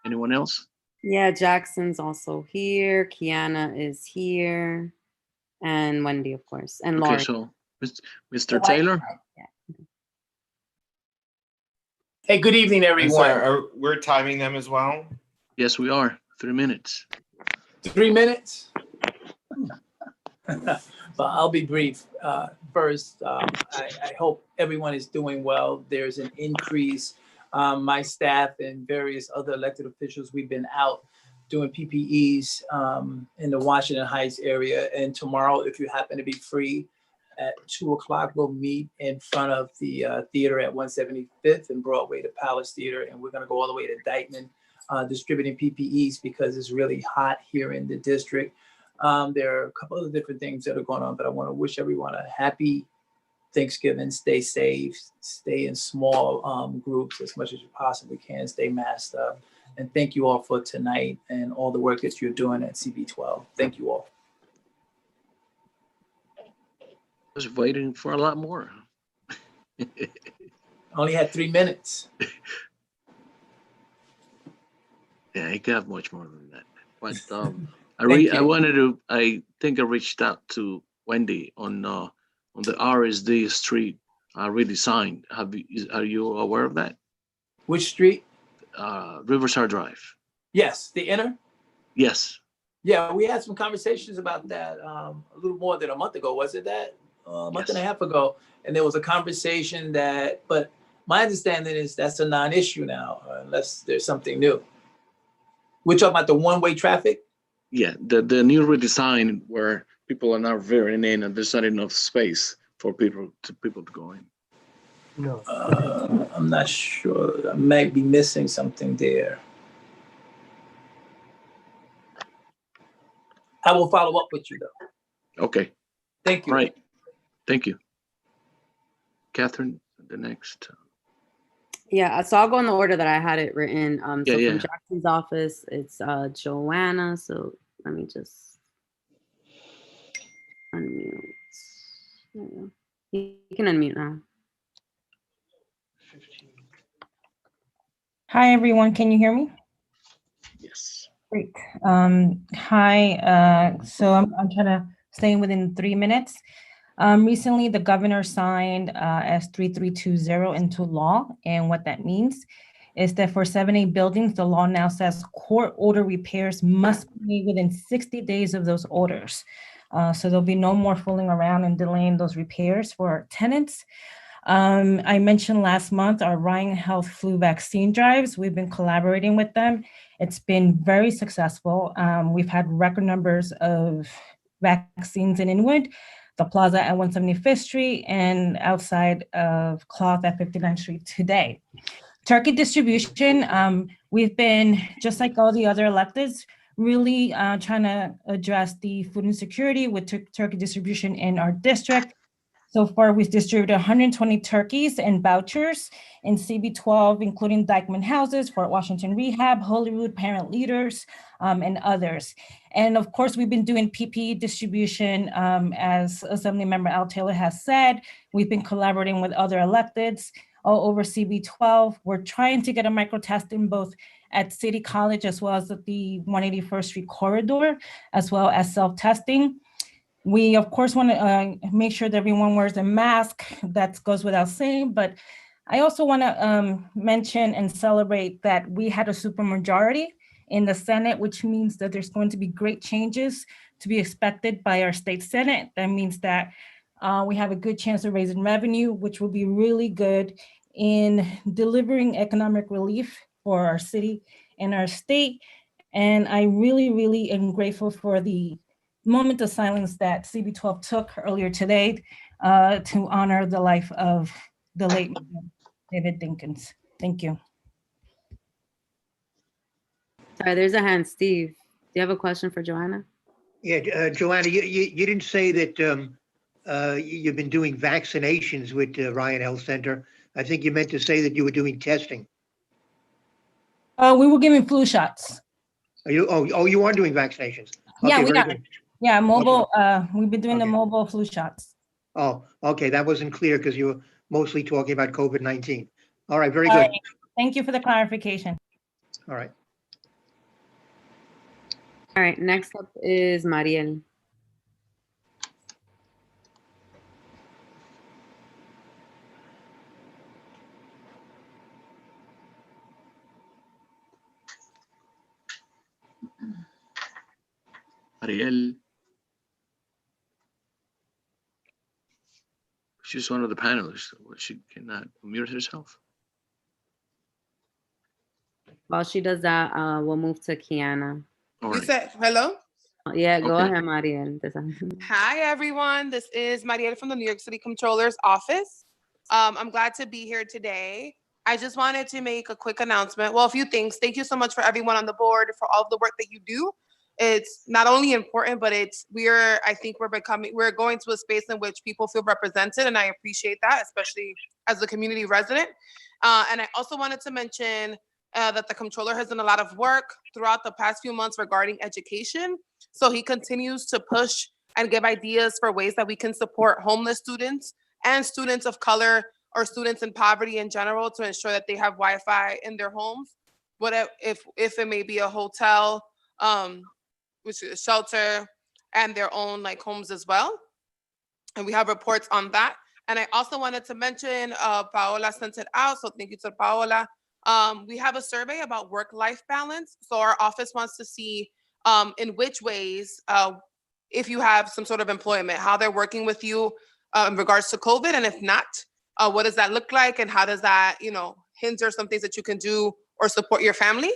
Anyone else?
Yeah, Jackson's also here. Kiana is here. And Wendy, of course. And Laurie.
Okay, so Mr. Taylor?
Hey, good evening, everyone.
We're timing them as well?
Yes, we are. 3 minutes.
3 minutes? But I'll be brief. First, I hope everyone is doing well. There's an increase. My staff and various other elected officials, we've been out doing PPEs in the Washington Heights area. And tomorrow, if you happen to be free, at 2 o'clock, we'll meet in front of the theater at 175th and Broadway to Palace Theater. And we're going to go all the way to Dyckman distributing PPEs because it's really hot here in the district. There are a couple of different things that are going on, but I want to wish everyone a happy Thanksgiving. Stay safe, stay in small groups as much as you possibly can, stay masked up. And thank you all for tonight and all the work that you're doing at CB12. Thank you all.
I was waiting for a lot more.
Only had 3 minutes.
Yeah, I could have much more than that. But I think I reached out to Wendy on the RSD street redesign. Are you aware of that?
Which street?
Riverside Drive.
Yes, the inner?
Yes.
Yeah, we had some conversations about that a little more than a month ago. Was it that? A month and a half ago. And there was a conversation but my understanding is that's a non-issue now, unless there's something new. We're talking about the one-way traffic?
Yeah, the new redesign where people are now veering in and there's not enough space for people to go in.
No.
I'm not sure. I might be missing something there. I will follow up with you though.
Okay.
Thank you.
All right. Thank you. Catherine, the next.
Yeah, so I'll go in the order that I had it written. So
Yeah.
from Jackson's office, it's Joanna. So let me just unmute. There you go. You can unmute now.
Hi, everyone. Can you hear me?
Yes.
Great. Hi. So I'm trying to stay within 3 minutes. Recently, the governor signed S3320 into law. And what that means is that for 7A buildings, the law now says court order repairs must be within 60 days of those orders. So there'll be no more fooling around and delaying those repairs for our tenants. I mentioned last month our Ryan Health flu vaccine drives. We've been collaborating with them. It's been very successful. We've had record numbers of vaccines in Inwood, the plaza at 175th Street, and outside of Cloth at 59th Street today. Turkey distribution, we've been, just like all the other electeds, really trying to address the food insecurity with turkey distribution in our district. So far, we've distributed 120 turkeys and vouchers in CB12, including Dyckman Houses, Fort Washington Rehab, Holyrood Parent Leaders, and others. And of course, we've been doing PPE distribution, as Assemblymember Al Taylor has said. We've been collaborating with other electeds all over CB12. We're trying to get a micro testing both at City College as well as at the 181st Street corridor, as well as self-testing. We, of course, want to make sure that everyone wears a mask. That goes without saying, but I also want to mention and celebrate that we had a supermajority in the Senate, which means that there's going to be great changes to be expected by our state Senate. That means that we have a good chance of raising revenue, which will be really good in delivering economic relief for our city and our state. And I really, really am grateful for the moment of silence that CB12 took earlier today to honor the life of the late David Dinkins. Thank you.
Sorry, there's a hand. Steve, do you have a question for Joanna?
Yeah, Joanna, you didn't say that you've been doing vaccinations with Ryan Health Center. I think you meant to say that you were doing testing.
We were giving flu shots.
Are you? Oh, you are doing vaccinations.
Yeah,
Okay,
we
very
are.
good.
Yeah, mobile. We've been doing the mobile flu shots.
Oh, okay, that wasn't clear because you were mostly talking about COVID-19. All right, very
All
good.
right. Thank you for the clarification.
All right.
All right, next up is Mariel.
Ariel. She's one of the panelists. She cannot mute herself.
While she does that, we'll move to Kiana.
All
You
right.
said hello?
Yeah, go
Okay.
ahead, Mariel.
Hi, everyone. This is Mariela from the New York City Comptroller's office. I'm glad to be here today. I just wanted to make a quick announcement. Well, a few things. Thank you so much for everyone on the board for all of the work that you do. It's not only important, but I think we're going to a space in which people feel represented, and I appreciate that, especially as a community resident. And I also wanted to mention that the Comptroller has done a lot of work throughout the past few months regarding education. So he continues to push and give ideas for ways that we can support homeless students and students of color or students in poverty in general to ensure that they have Wi-Fi in their homes. What if it may be a hotel, which is a shelter, and their own like homes as well. And we have reports on that. And I also wanted to mention, Paola sent it out, so thank you to Paola. We have a survey about work-life balance. So our office wants to see in which ways, if you have some sort of employment, how they're working with you in regards to COVID, and if not, what does that look like, and how does that, hinder some things that you can do or support your family.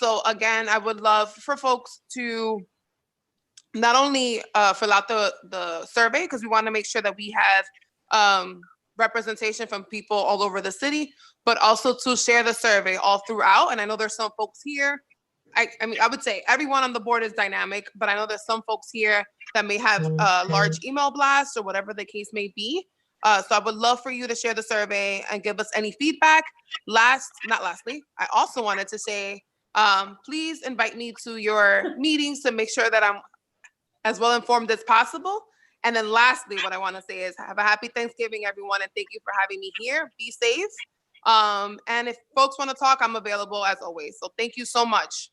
So again, I would love for folks to not only fill out the survey, because we want to make sure that we have representation from people all over the city, but also to share the survey all throughout. And I know there's some folks here. I mean, I would say everyone on the board is dynamic, but I know there's some folks here that may have large email blasts or whatever the case may be. So I would love for you to share the survey and give us any feedback. Not lastly, I also wanted to say, please invite me to your meetings to make sure that I'm as well informed as possible. And then lastly, what I want to say is have a happy Thanksgiving, everyone, and thank you for having me here. Be safe. And if folks want to talk, I'm available as always. So thank you so much.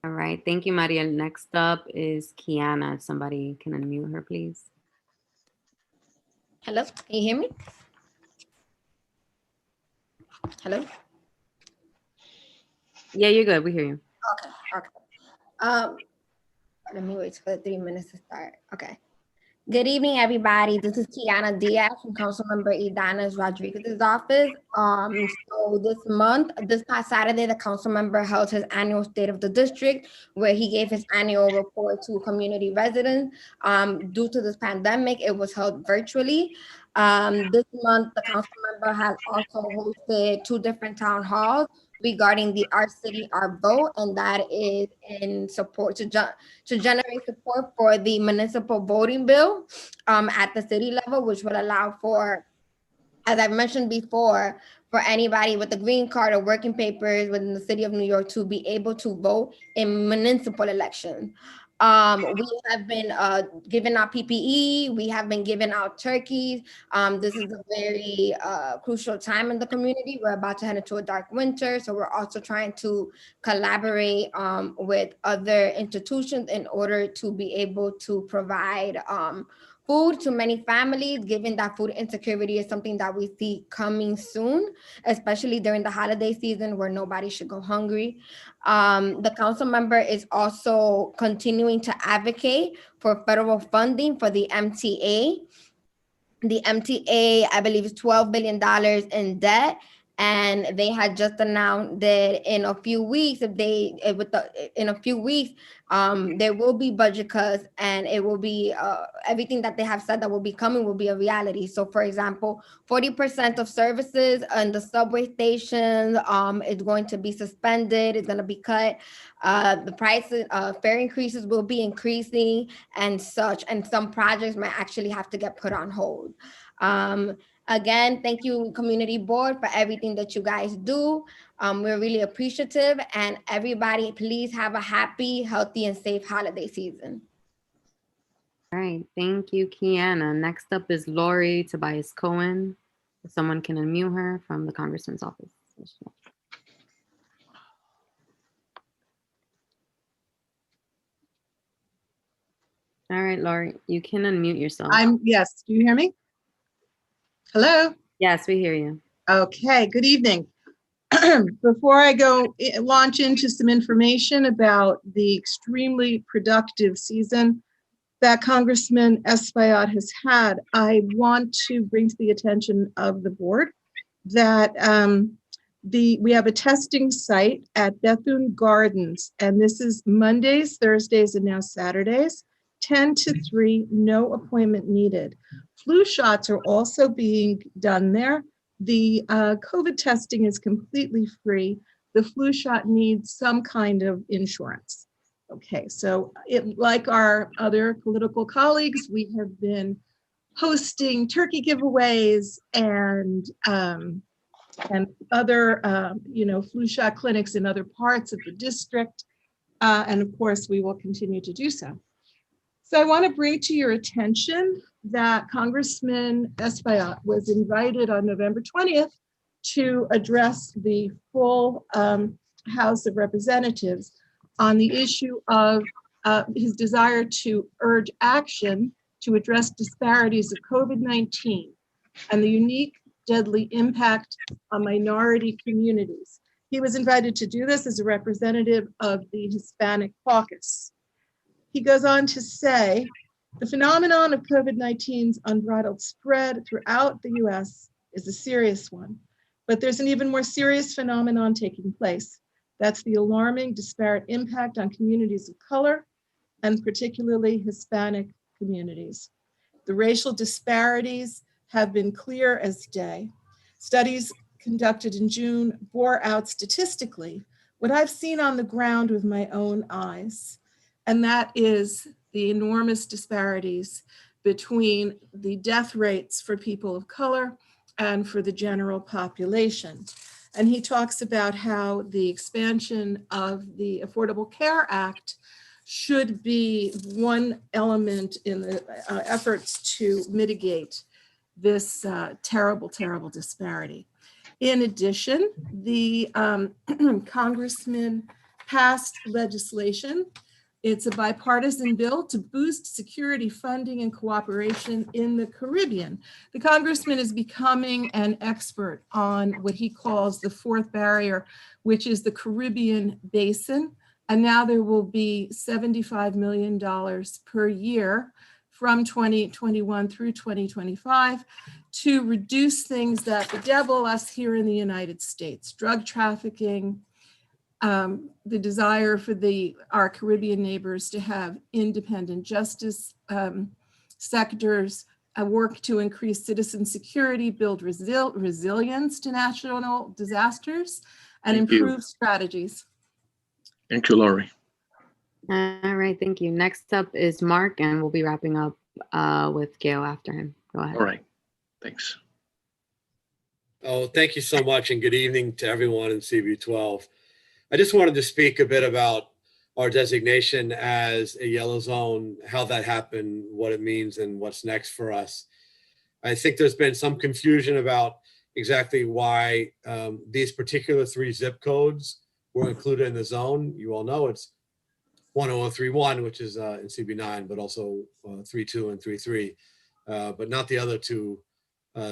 All right. Thank you, Mariel. Next up is Kiana. If somebody can unmute her, please.
Hello, can you hear me? Hello?
Yeah, you're good. We hear you.
Okay. Let me wait for the 3 minutes to start. Okay. Good evening, everybody. This is Kiana Diaz from Councilmember Idanis Rodriguez's office. So this past Saturday, the council member held his annual State of the District, where he gave his annual report to community residents. Due to this pandemic, it was held virtually. This month, the council member has also hosted 2 different town halls regarding the Our City, Our Vote, and that is in support to generate support for the municipal voting bill at the city level, which would allow for, as I've mentioned before, for anybody with a green card or working papers within the city of New York to be able to vote in municipal elections. We have been giving out PPE, we have been giving out turkeys. This is a very crucial time in the community. We're about to head into a dark winter, so we're also trying to collaborate with other institutions in order to be able to provide food to many families, given that food insecurity is something that we see coming soon, especially during the holiday season where nobody should go hungry. The council member is also continuing to advocate for federal funding for the MTA. The MTA, I believe, is $12 billion in debt. And they had just announced that in a few weeks, there will be budget cuts, and it will be everything that they have said that will be coming will be a reality. So, for example, 40% of services on the subway stations is going to be suspended. It's going to be cut. The prices, fare increases will be increasing and such, and some projects might actually have to get put on hold. Again, thank you, Community Board, for everything that you guys do. We're really appreciative, and everybody, please have a happy, healthy, and safe holiday season.
All right. Thank you, Kiana. Next up is Lori Tobias Cohen. If someone can unmute her from the Congressman's office. All right, Lori, you can unmute yourself.
Yes, do you hear me? Hello?
Yes, we hear you.
Okay, good evening. Before I launch into some information about the extremely productive season that Congressman Espaillat has had, I want to bring to the attention of the board that we have a testing site at Bethune Gardens, and this is Mondays, Thursdays, and now Saturdays, 10 to 3, no appointment needed. Flu shots are also being done there. The COVID testing is completely free. The flu shot needs some kind of insurance. Okay, so like our other political colleagues, we have been hosting turkey giveaways and other, flu shot clinics in other parts of the district. And of course, we will continue to do so. So I want to bring to your attention that Congressman Espaillat was invited on November 20th to address the full House of Representatives on the issue of his desire to urge action to address disparities of COVID-19 and the unique deadly impact on minority communities. He was invited to do this as a representative of the Hispanic caucus. He goes on to say, the phenomenon of COVID-19's unbridled spread throughout the US is a serious one, But there's an even more serious phenomenon taking place. That's the alarming disparate impact on communities of color, and particularly Hispanic communities. The racial disparities have been clear as day. Studies conducted in June bore out statistically what I've seen on the ground with my own eyes, and that is the enormous disparities between the death rates for people of color and for the general population. And he talks about how the expansion of the Affordable Care Act should be one element in the efforts to mitigate this terrible, terrible disparity. In addition, the congressman passed legislation. It's a bipartisan bill to boost security funding and cooperation in the Caribbean. The congressman is becoming an expert on what he calls the fourth barrier, which is the Caribbean basin. And now there will be $75 million per year from 2021 through 2025 to reduce things that bedevil us here in the United States: drug trafficking, the desire for our Caribbean neighbors to have independent justice sectors, work to increase citizen security, build resilience to national disasters, and
Thank you.
improve strategies.
Thank you, Lori.
All right, thank you. Next up is Mark, and we'll be wrapping up with Gail after him. Go ahead.
All right, thanks.
Oh, thank you so much, and good evening to everyone in CB12. I just wanted to speak a bit about our designation as a yellow zone, how that happened, what it means, and what's next for us. I think there's been some confusion about exactly why these particular 3 zip codes were included in the zone. You all know it's 10031, which is in CB9, but also 32 and 33, but not the other 2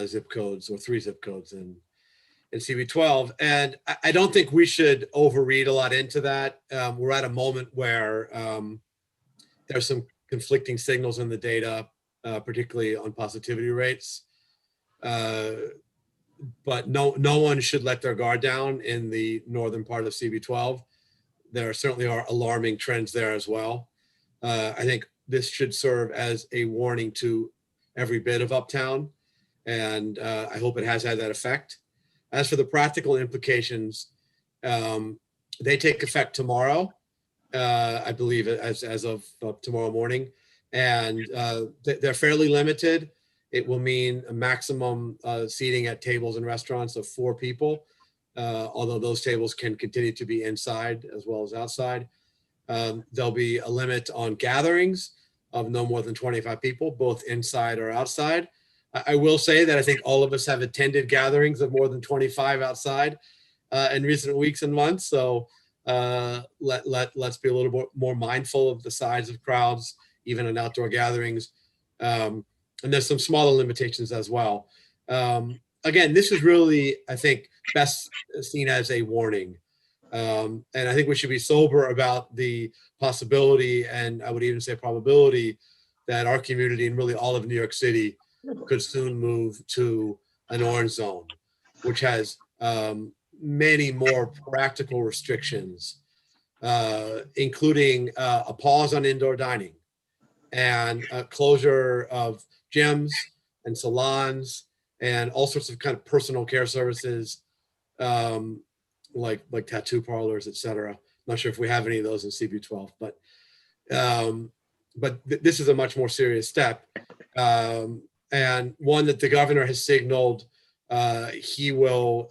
zip codes or 3 zip codes in CB12. And I don't think we should overread a lot into that. We're at a moment where there's some conflicting signals in the data, particularly on positivity rates. But no one should let their guard down in the northern part of CB12. There certainly are alarming trends there as well. I think this should serve as a warning to every bit of Uptown, and I hope it has had that effect. As for the practical implications, they take effect tomorrow, I believe, as of tomorrow morning, and they're fairly limited. It will mean a maximum seating at tables and restaurants of 4 people, although those tables can continue to be inside as well as outside. There'll be a limit on gatherings of no more than 25 people, both inside or outside. I will say that I think all of us have attended gatherings of more than 25 outside in recent weeks and months. So let's be a little bit more mindful of the size of crowds, even in outdoor gatherings. And there's some smaller limitations as well. Again, this is really, I think, best seen as a warning. And I think we should be sober about the possibility, and I would even say probability, that our community and really all of New York City could soon move to an orange zone, which has many more practical restrictions, including a pause on indoor dining and a closure of gyms and salons and all sorts of kind of personal care services, like tattoo parlors, et cetera. Not sure if we have any of those in CB12, but this is a much more serious step. And one that the governor has signaled he will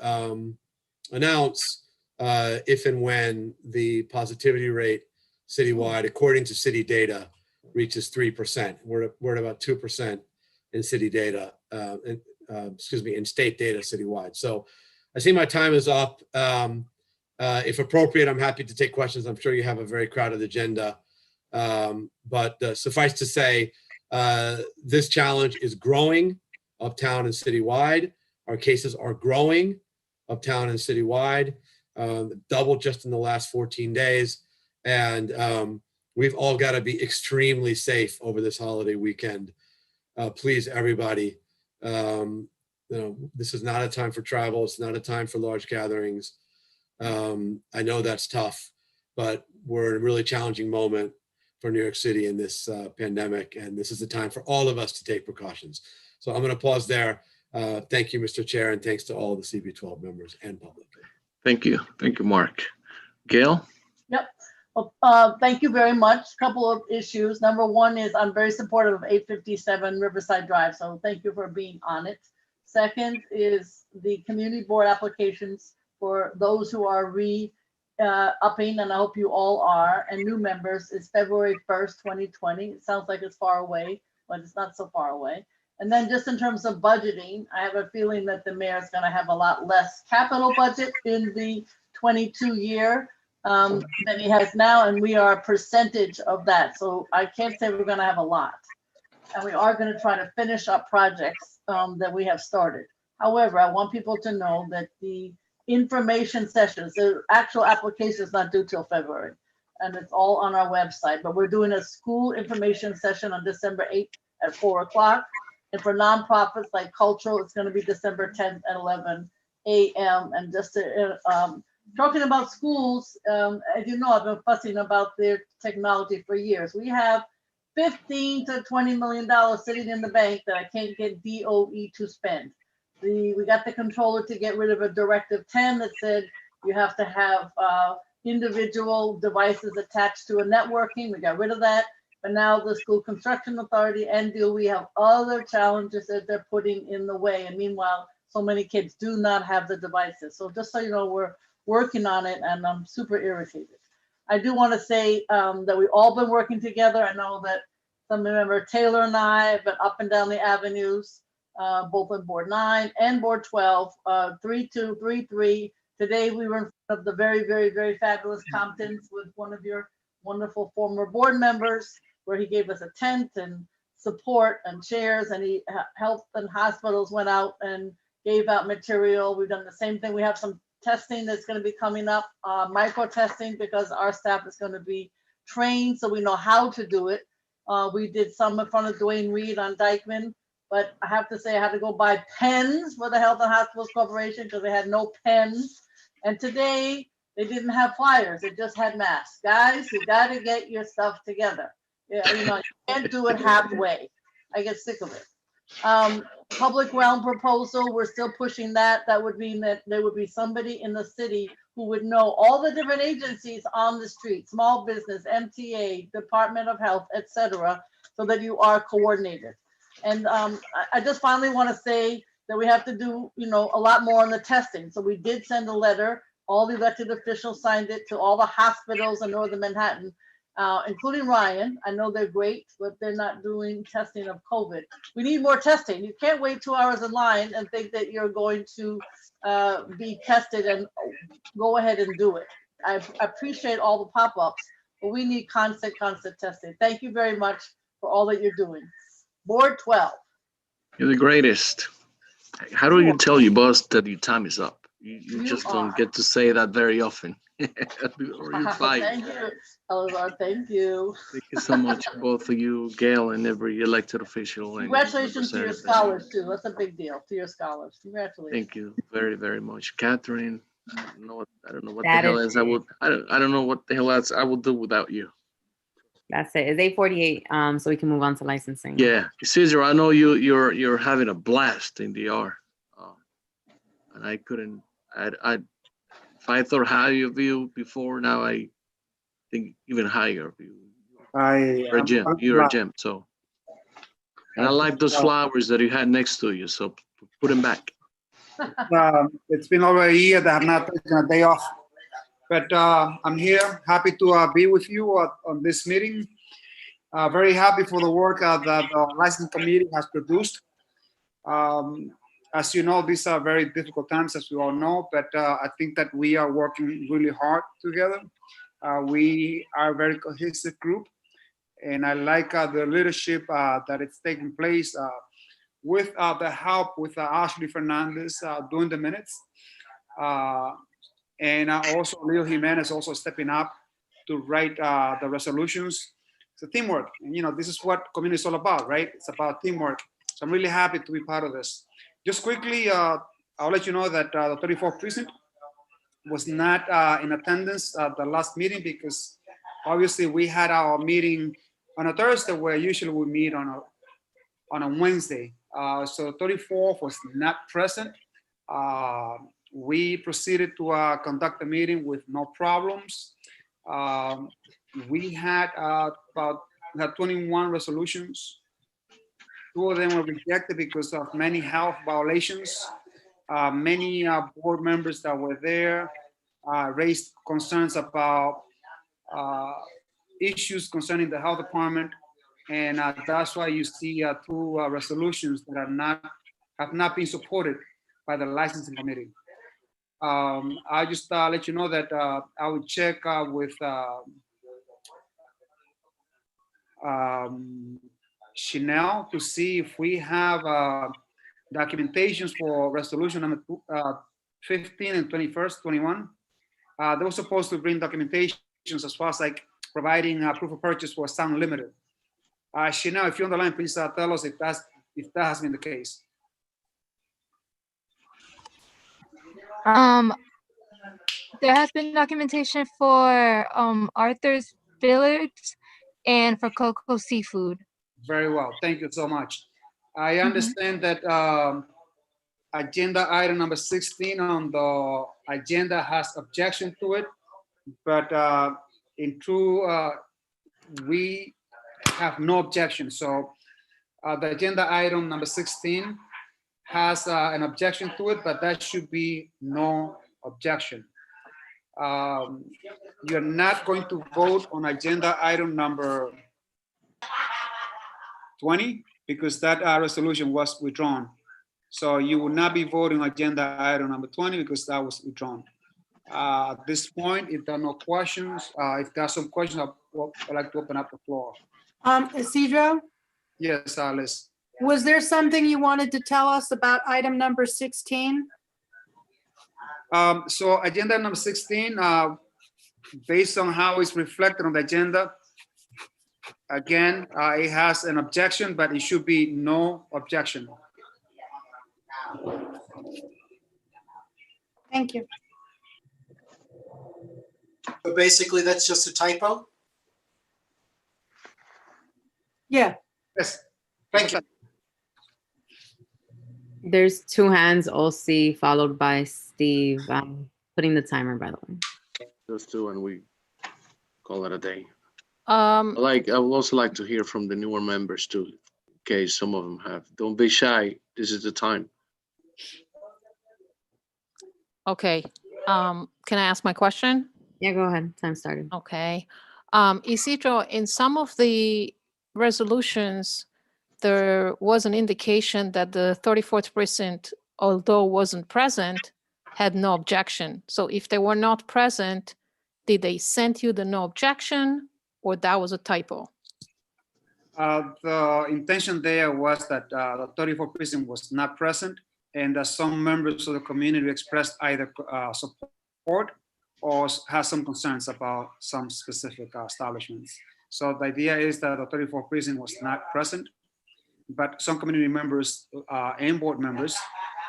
announce if and when the positivity rate citywide, according to city data, reaches 3%. We're at about 2% in city data, in state data citywide. So I see my time is up. If appropriate, I'm happy to take questions. I'm sure you have a very crowded agenda. But suffice to say, this challenge is growing uptown and citywide. Our cases are growing uptown and citywide, doubled just in the last 14 days. And we've all got to be extremely safe over this holiday weekend. Please, everybody, This is not a time for travel. It's not a time for large gatherings. I know that's tough, but we're in a really challenging moment for New York City in this pandemic, and this is the time for all of us to take precautions. So I'm going to pause there. Thank you, Mr. Chair, and thanks to all the CB12 members and public.
Thank you. Thank you, Mark. Gail?
Yep. Well, thank you very much. Couple of issues. Number one is I'm very supportive of 857 Riverside Drive, so thank you for being on it. Second is the community board applications for those who are upping, and I hope you all are, and new members is February 1st, 2020. It sounds like it's far away, but it's not so far away. And then just in terms of budgeting, I have a feeling that the mayor is going to have a lot less capital budget in the 22 year than he has now, and we are a percentage of that. So I can't say we're going to have a lot. And we are going to try to finish up projects that we have started. However, I want people to know that the information sessions, the actual application is not due till February, and it's all on our website. But we're doing a school information session on December 8th at 4 o'clock. And for nonprofits like cultural, it's going to be December 10th at 11 a.m. And just to, talking about schools, as you know, I've been fussing about their technology for years. We have $15 to $20 million sitting in the bank that I can't get DOE to spend. We got the controller to get rid of a Directive 10 that said you have to have individual devices attached to a networking. We got rid of that. But now the School Construction Authority and DOE have other challenges that they're putting in the way. And meanwhile, so many kids do not have the devices. So just so you know, we're working on it, and I'm super irritated. I do want to say that we've all been working together. I know that some member Taylor and I have been up and down the avenues, both on Board 9 and Board 12, 3-2, 3-3. Today we were in front of the very, very, very fabulous Comptons with one of your wonderful former board members, where he gave us a tent and support and chairs, and he health and hospitals went out and gave out material. We've done the same thing. We have some testing that's going to be coming up, micro testing, because our staff is going to be trained so we know how to do it. We did some in front of Dwayne Reed on Dykeman, but I have to say I had to go buy pens for the Health and Hospitals Corporation because they had no pens. And today they didn't have flyers, they just had masks. Guys, you got to get your stuff together. Yeah, you know, you can't do it halfway. I get sick of it. Public realm proposal, we're still pushing that. That would mean that there would be somebody in the city who would know all the different agencies on the street, small business, MTA, Department of Health, etc., so that you are coordinated. And I just finally want to say that we have to do, you know, a lot more on the testing. So we did send a letter. All the elected officials signed it to all the hospitals in Northern Manhattan, including Ryan. I know they're great, but they're not doing testing of COVID. We need more testing. You can't wait 2 hours in line and think that you're going to be tested and go ahead and do it. I appreciate all the pop-ups, but we need constant testing. Thank you very much for all that you're doing. Board 12.
You're the greatest. How do you tell your boss that your time is up? You just don't get to say that very often. Or you're fired.
Thank you, Eleanor. Thank you.
Thank you so much, both of you, Gail, and every elected official. And
Congratulations to your
representative.
scholars too. That's a big deal to your scholars. Congratulations.
Thank you very, very much, Catherine. I don't know what
That
the hell
is-
else I don't know what the hell else I would do without you.
That's it. It's 8:48, so we can move on to licensing.
Yeah, Cesar, I know you're having a blast in DR, and I couldn't. If I thought higher of you before, now I think even higher of you. You're a gem. You're a gem. So, and I like those flowers that you had next to you. So put them back.
It's been over a year that I've not taken a day off, but I'm here, happy to be with you on this meeting. Very happy for the work that the licensing committee has produced. As you know, these are very difficult times, as we all know, but I think that we are working really hard together. We are a very cohesive group, and I like the leadership that is taking place with the help with Ashley Fernandez doing the minutes. And also Leo Jimenez also stepping up to write the resolutions. It's a teamwork, and you know, this is what community is all about, right? It's about teamwork. So I'm really happy to be part of this. Just quickly, I'll let you know that the 34th precinct was not in attendance at the last meeting because obviously we had our meeting on a Thursday where usually we meet on a Wednesday. So 34th was not present. We proceeded to conduct the meeting with no problems. We had 21 resolutions. 2 of them were rejected because of many health violations. Many board members that were there raised concerns about issues concerning the health department. And that's why you see 2 resolutions that have not been supported by the licensing committee. I just let you know that I would check with Chanel to see if we have documentations for resolution number 15 and 21. They were supposed to bring documentations as far as like providing proof of purchase for Sound Limited. Chanel, if you're on the line, please tell us if that has been the case.
There has been documentation for Arthur's Village and for Coco Seafood.
Very well, thank you so much. I understand that agenda item number 16 on the agenda has objection to it, but in true, we have no objection. So the agenda item number 16 has an objection to it, but that should be no objection. You're not going to vote on agenda item number 20 because that resolution was withdrawn. So you will not be voting on agenda item number 20 because that was withdrawn. At this point, if there are no questions, if there are some questions, I'd like to open up the floor.
Isidro,
Yes, Liz.
was there something you wanted to tell us about item number 16?
So agenda number 16, based on how it's reflected on the agenda, again, it has an objection, but it should be no objection.
Thank you.
So basically, that's just a typo?
Yeah.
Yes, thank you.
There's 2 hands, OC, followed by Steve. Putting the timer, by the way.
Those 2, and we call it a day.
Um,
I would also like to hear from the newer members too, in case some of them have. Don't be shy. This is the time.
okay. Can I ask my question?
Yeah, go ahead. Time started.
Okay. Isidro, in some of the resolutions, there was an indication that the 34th precinct, although wasn't present, had no objection. So if they were not present, did they send you the no objection or that was a typo?
The intention there was that the 34th precinct was not present and that some members of the community expressed either support or have some concerns about some specific establishments. So the idea is that the 34th precinct was not present, but some community members and board members,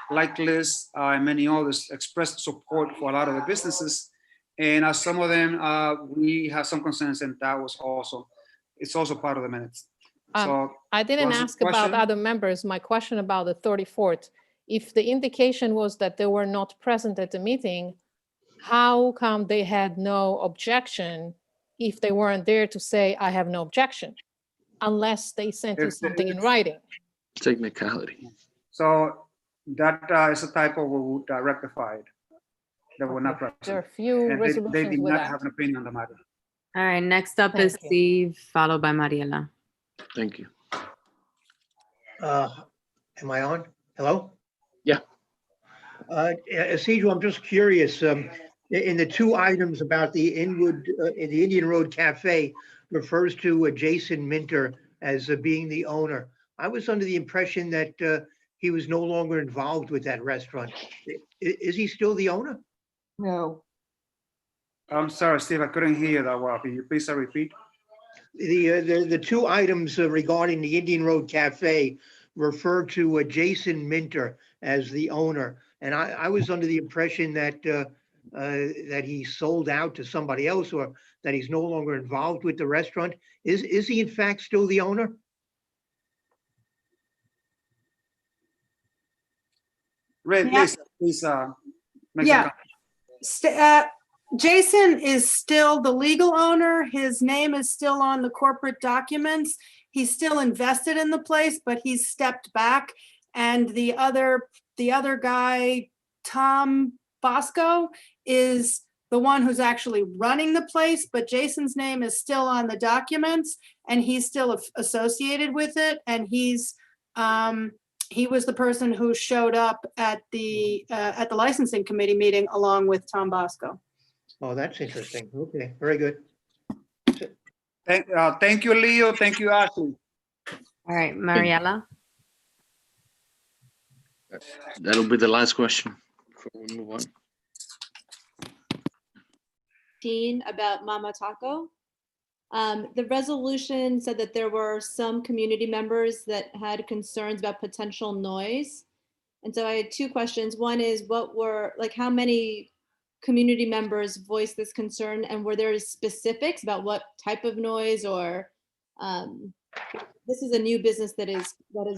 like Liz and many others, expressed support for a lot of the businesses. And some of them, we have some concerns, and that was also, it's also part of the minutes. So
I didn't
was the
ask about
question-
other members. My question about the 34th, if the indication was that they were not present at the meeting, how come they had no objection if they weren't there to say, I have no objection, unless they sent you
If-
something in writing?
Technicality.
So that is a typo, we would rectify it. They were not present.
There are few
And they
resolutions
did
with
not
that.
have an opinion on the matter.
All right, next up is
Thank you.
Steve, followed by Mariela.
Thank you.
Am I on? Hello?
Yeah.
Isidro, I'm just curious, in the 2 items about the the Indian Road Cafe refers to Jason Minter as being the owner. I was under the impression that he was no longer involved with that restaurant. Is he still the owner?
No.
I'm sorry, Steve, I couldn't hear you that well. Can you please repeat?
The 2 items regarding the Indian Road Cafe refer to Jason Minter as the owner. And I was under the impression that that he sold out to somebody else, or that he's no longer involved with the restaurant. Is he in fact still the owner?
Yeah.
Please, make
Yeah.
the comment.
Jason is still the legal owner. His name is still on the corporate documents. He's still invested in the place, but he's stepped back. And the other guy, Tom Bosco, is the one who's actually running the place, but Jason's name is still on the documents and he's still associated with it. And he was the person who showed up at the licensing committee meeting along with Tom Bosco.
Oh, that's interesting. Okay, very good.
Thank you, Leo. Thank you, Ashley.
All right, Mariela.
That'll be the last question before we move on.
About Mama Taco. The resolution said that there were some community members that had concerns about potential noise. And so I had two questions. One is how many community members voiced this concern, and were there specifics about what type of noise, or this is a new business that has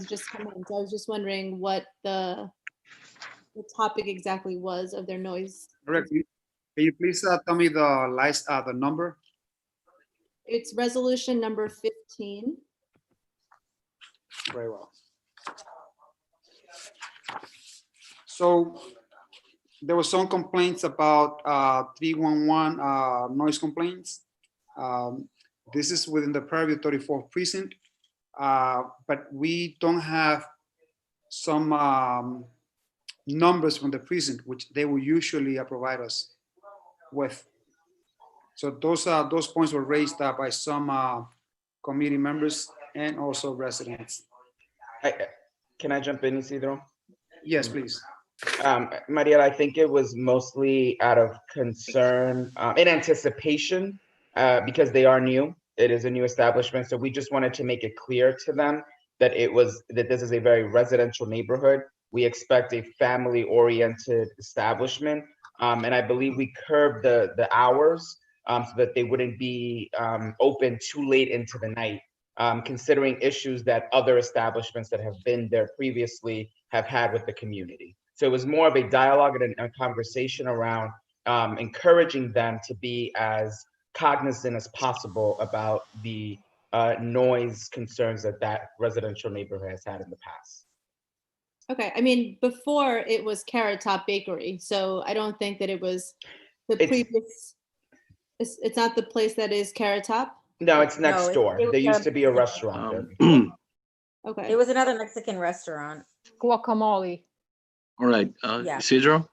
just come in. So I was just wondering what the topic exactly was of their noise.
Correct. Can you please tell me the number?
It's resolution number 15.
Very well. So there were some complaints about 311 noise complaints. This is within the purview 34th precinct, but we don't have some numbers from the precinct, which they will usually provide us with. So those points were raised by some committee members and also residents.
Can I jump in, Isidro?
Yes, please.
Mariela, I think it was mostly out of concern, in anticipation, because they are new. It is a new establishment, so we just wanted to make it clear to them that this is a very residential neighborhood. We expect a family-oriented establishment, and I believe we curbed the hours so that they wouldn't be open too late into the night, considering issues that other establishments that have been there previously have had with the community. So it was more of a dialogue and a conversation around encouraging them to be as cognizant as possible about the noise concerns that residential neighborhood has had in the past.
Okay, I mean, before it was Carrot Top Bakery, so I don't think that it was the previous. It's not the place that is Carrot Top?
No, it's next door. There used to be a restaurant there.
Okay.
It was another Mexican restaurant.
Guacamole.
All right,
Yeah.
Isidro?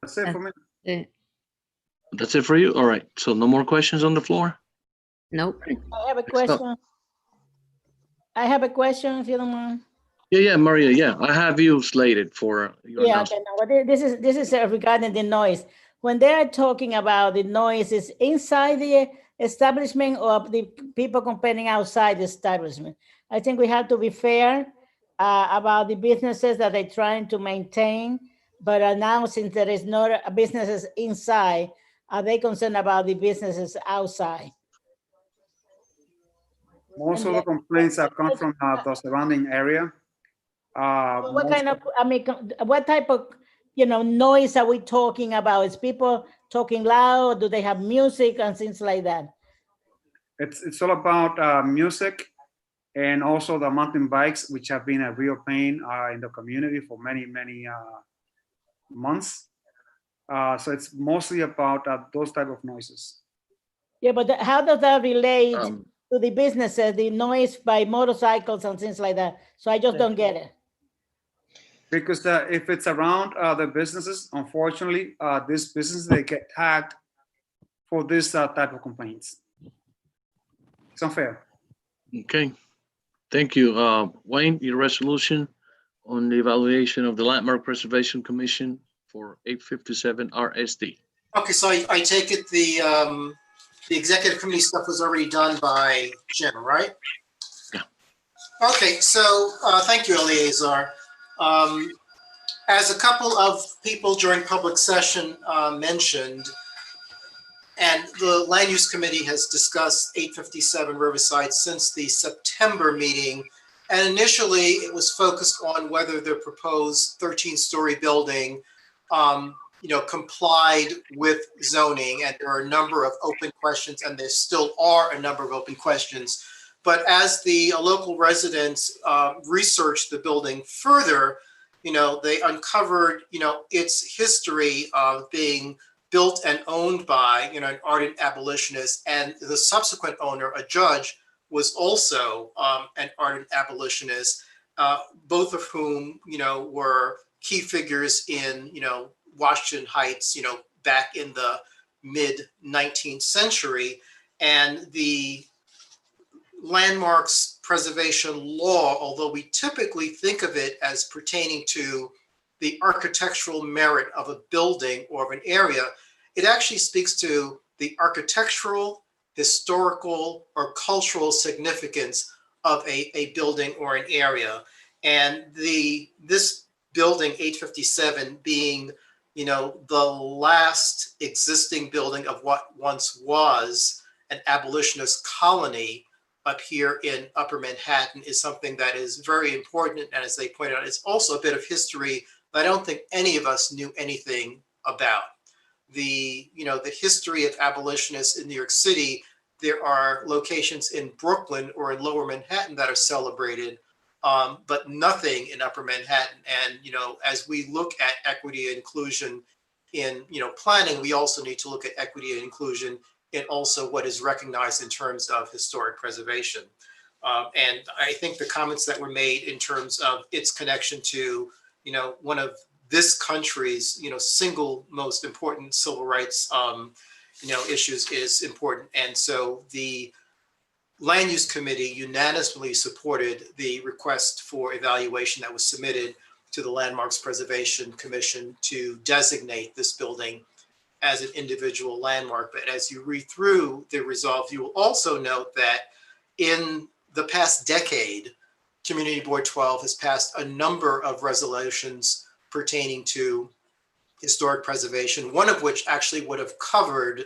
That's it for me.
That's it for you? All right, so no more questions on the floor?
Nope.
I have a
Next up.
question, if you don't mind.
Yeah, Maria, yeah, I have you slated for your
Yeah,
announcement.
okay, no, but this is regarding the noise. When they are talking about the noise, is inside the establishment or the people complaining outside the establishment? I think we have to be fair about the businesses that they're trying to maintain, but now since there is no businesses inside, are they concerned about the businesses outside?
Most of the complaints have come from the surrounding area.
What kind of, I mean, what type of, noise are we talking about? Is people talking loud? Do they have music and things like that?
It's all about music, and also the mountain bikes, which have been a real pain in the community for many months. So it's mostly about those type of noises.
Yeah, but how does that relate to the businesses, the noise by motorcycles and things like that? So I just don't get it.
Because if it's around the businesses, unfortunately, these businesses, they get tagged for this type of complaints. It's unfair.
Okay, thank you. Wayne, your resolution on the evaluation of the Landmark Preservation Commission for 857 RSD.
Okay, so I take it the executive committee stuff was already done by Jim, right?
Yeah.
Okay, so thank you, Eleazar. As a couple of people during public session mentioned, and the Land Use Committee has discussed 857 Riverside since the September meeting. And initially, it was focused on whether the proposed 13-story building complied with zoning. And there are a number of open questions, and there still are a number of open questions. But as the local residents researched the building further, they uncovered, its history of being built and owned by, an ardent abolitionist, and the subsequent owner, a judge, was also an ardent abolitionist, both of whom, were key figures in, Washington Heights, back in the mid-19th century. And the landmarks preservation law, although we typically think of it as pertaining to the architectural merit of a building or of an area, it actually speaks to the architectural, historical, or cultural significance of a building or an area. And this building, 857, being, the last existing building of what once was an abolitionist colony up here in Upper Manhattan, is something that is very important. And as they pointed out, it's also a bit of history that I don't think any of us knew anything about. The history of abolitionists in New York City, there are locations in Brooklyn or in Lower Manhattan that are celebrated, but nothing in Upper Manhattan. And, as we look at equity and inclusion in, planning, we also need to look at equity and inclusion in also what is recognized in terms of historic preservation. And I think the comments that were made in terms of its connection to, one of this country's, single most important civil rights, issues is important. And so the Land Use Committee unanimously supported the request for evaluation that was submitted to the Landmarks Preservation Commission to designate this building as an individual landmark. But as you read through the resolve, you will also note that in the past decade, Community Board 12 has passed a number of resolutions pertaining to historic preservation, one of which actually would have covered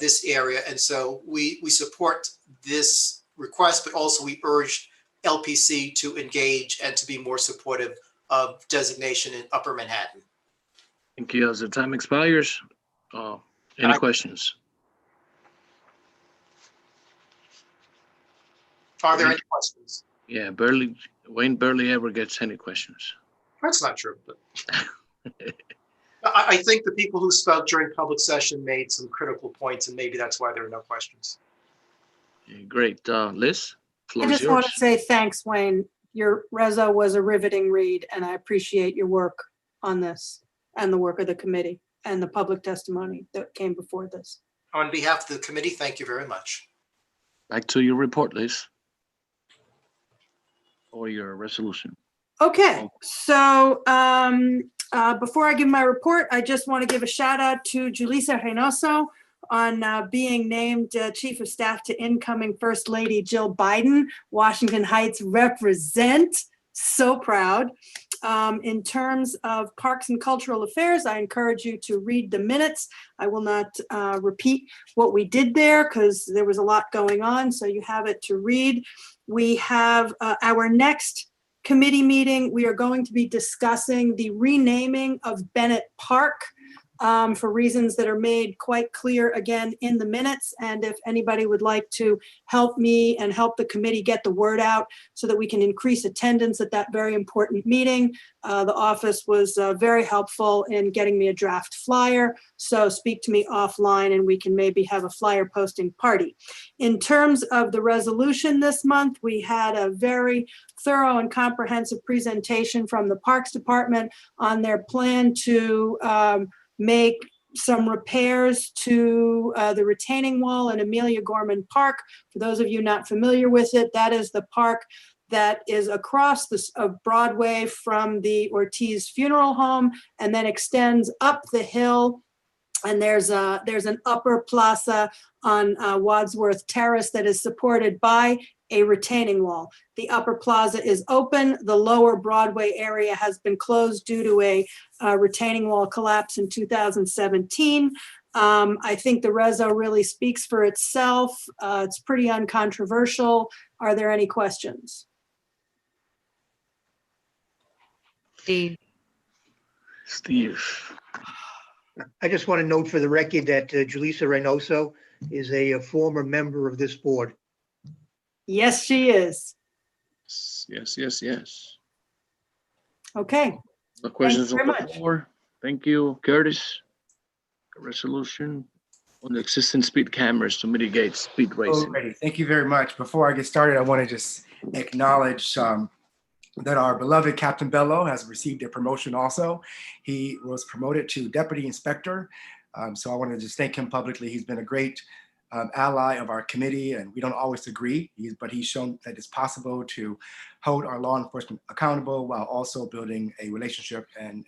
this area. And so we support this request, but also we urge LPC to engage and to be more supportive of designation in Upper Manhattan.
Thank you. As the time expires, any questions?
Are there any questions?
Yeah, Wayne barely ever gets any questions.
That's not true, but I think the people who spoke during public session made some critical points, and maybe that's why there are no questions.
Yeah, great. Liz, floor
I
is
just
yours.
want to say thanks, Wayne. Your reso was a riveting read, and I appreciate your work on this and the work of the committee and the public testimony that came before this.
On behalf of the committee, thank you very much.
Back to your report, Liz. Or your resolution.
Okay, so before I give my report, I just want to give a shout out to Julissa Reynoso on being named Chief of Staff to incoming First Lady Jill Biden. Washington Heights represent. So proud. In terms of Parks and Cultural Affairs, I encourage you to read the minutes. I will not repeat what we did there because there was a lot going on, so you have it to read. We have our next committee meeting. We are going to be discussing the renaming of Bennett Park for reasons that are made quite clear again in the minutes. And if anybody would like to help me and help the committee get the word out so that we can increase attendance at that very important meeting, the office was very helpful in getting me a draft flyer. So speak to me offline and we can maybe have a flyer posting party. In terms of the resolution this month, we had a very thorough and comprehensive presentation from the Parks Department on their plan to make some repairs to the retaining wall in Amelia Gorman Park. For those of you not familiar with it, that is the park that is across of Broadway from the Ortiz Funeral Home and then extends up the hill. And there's an upper plaza on Wadsworth Terrace that is supported by a retaining wall. The upper plaza is open. The lower Broadway area has been closed due to a retaining wall collapse in 2017. I think the reso really speaks for itself. It's pretty uncontroversial. Are there any questions?
Steve.
I just want to note for the record that Julissa Reynoso is a former member of this board.
Yes, she is.
Yes.
Okay.
The questions
very
on the
much.
floor. Thank you, Curtis. A resolution on the existing speed cameras to mitigate speed racing.
Alrighty, thank you very much. Before I get started, I want to just acknowledge that our beloved Captain Bello has received a promotion also. He was promoted to Deputy Inspector. So I want to just thank him publicly. He's been a great ally of our committee, and we don't always agree, but he's shown that it's possible to hold our law enforcement accountable while also building a relationship and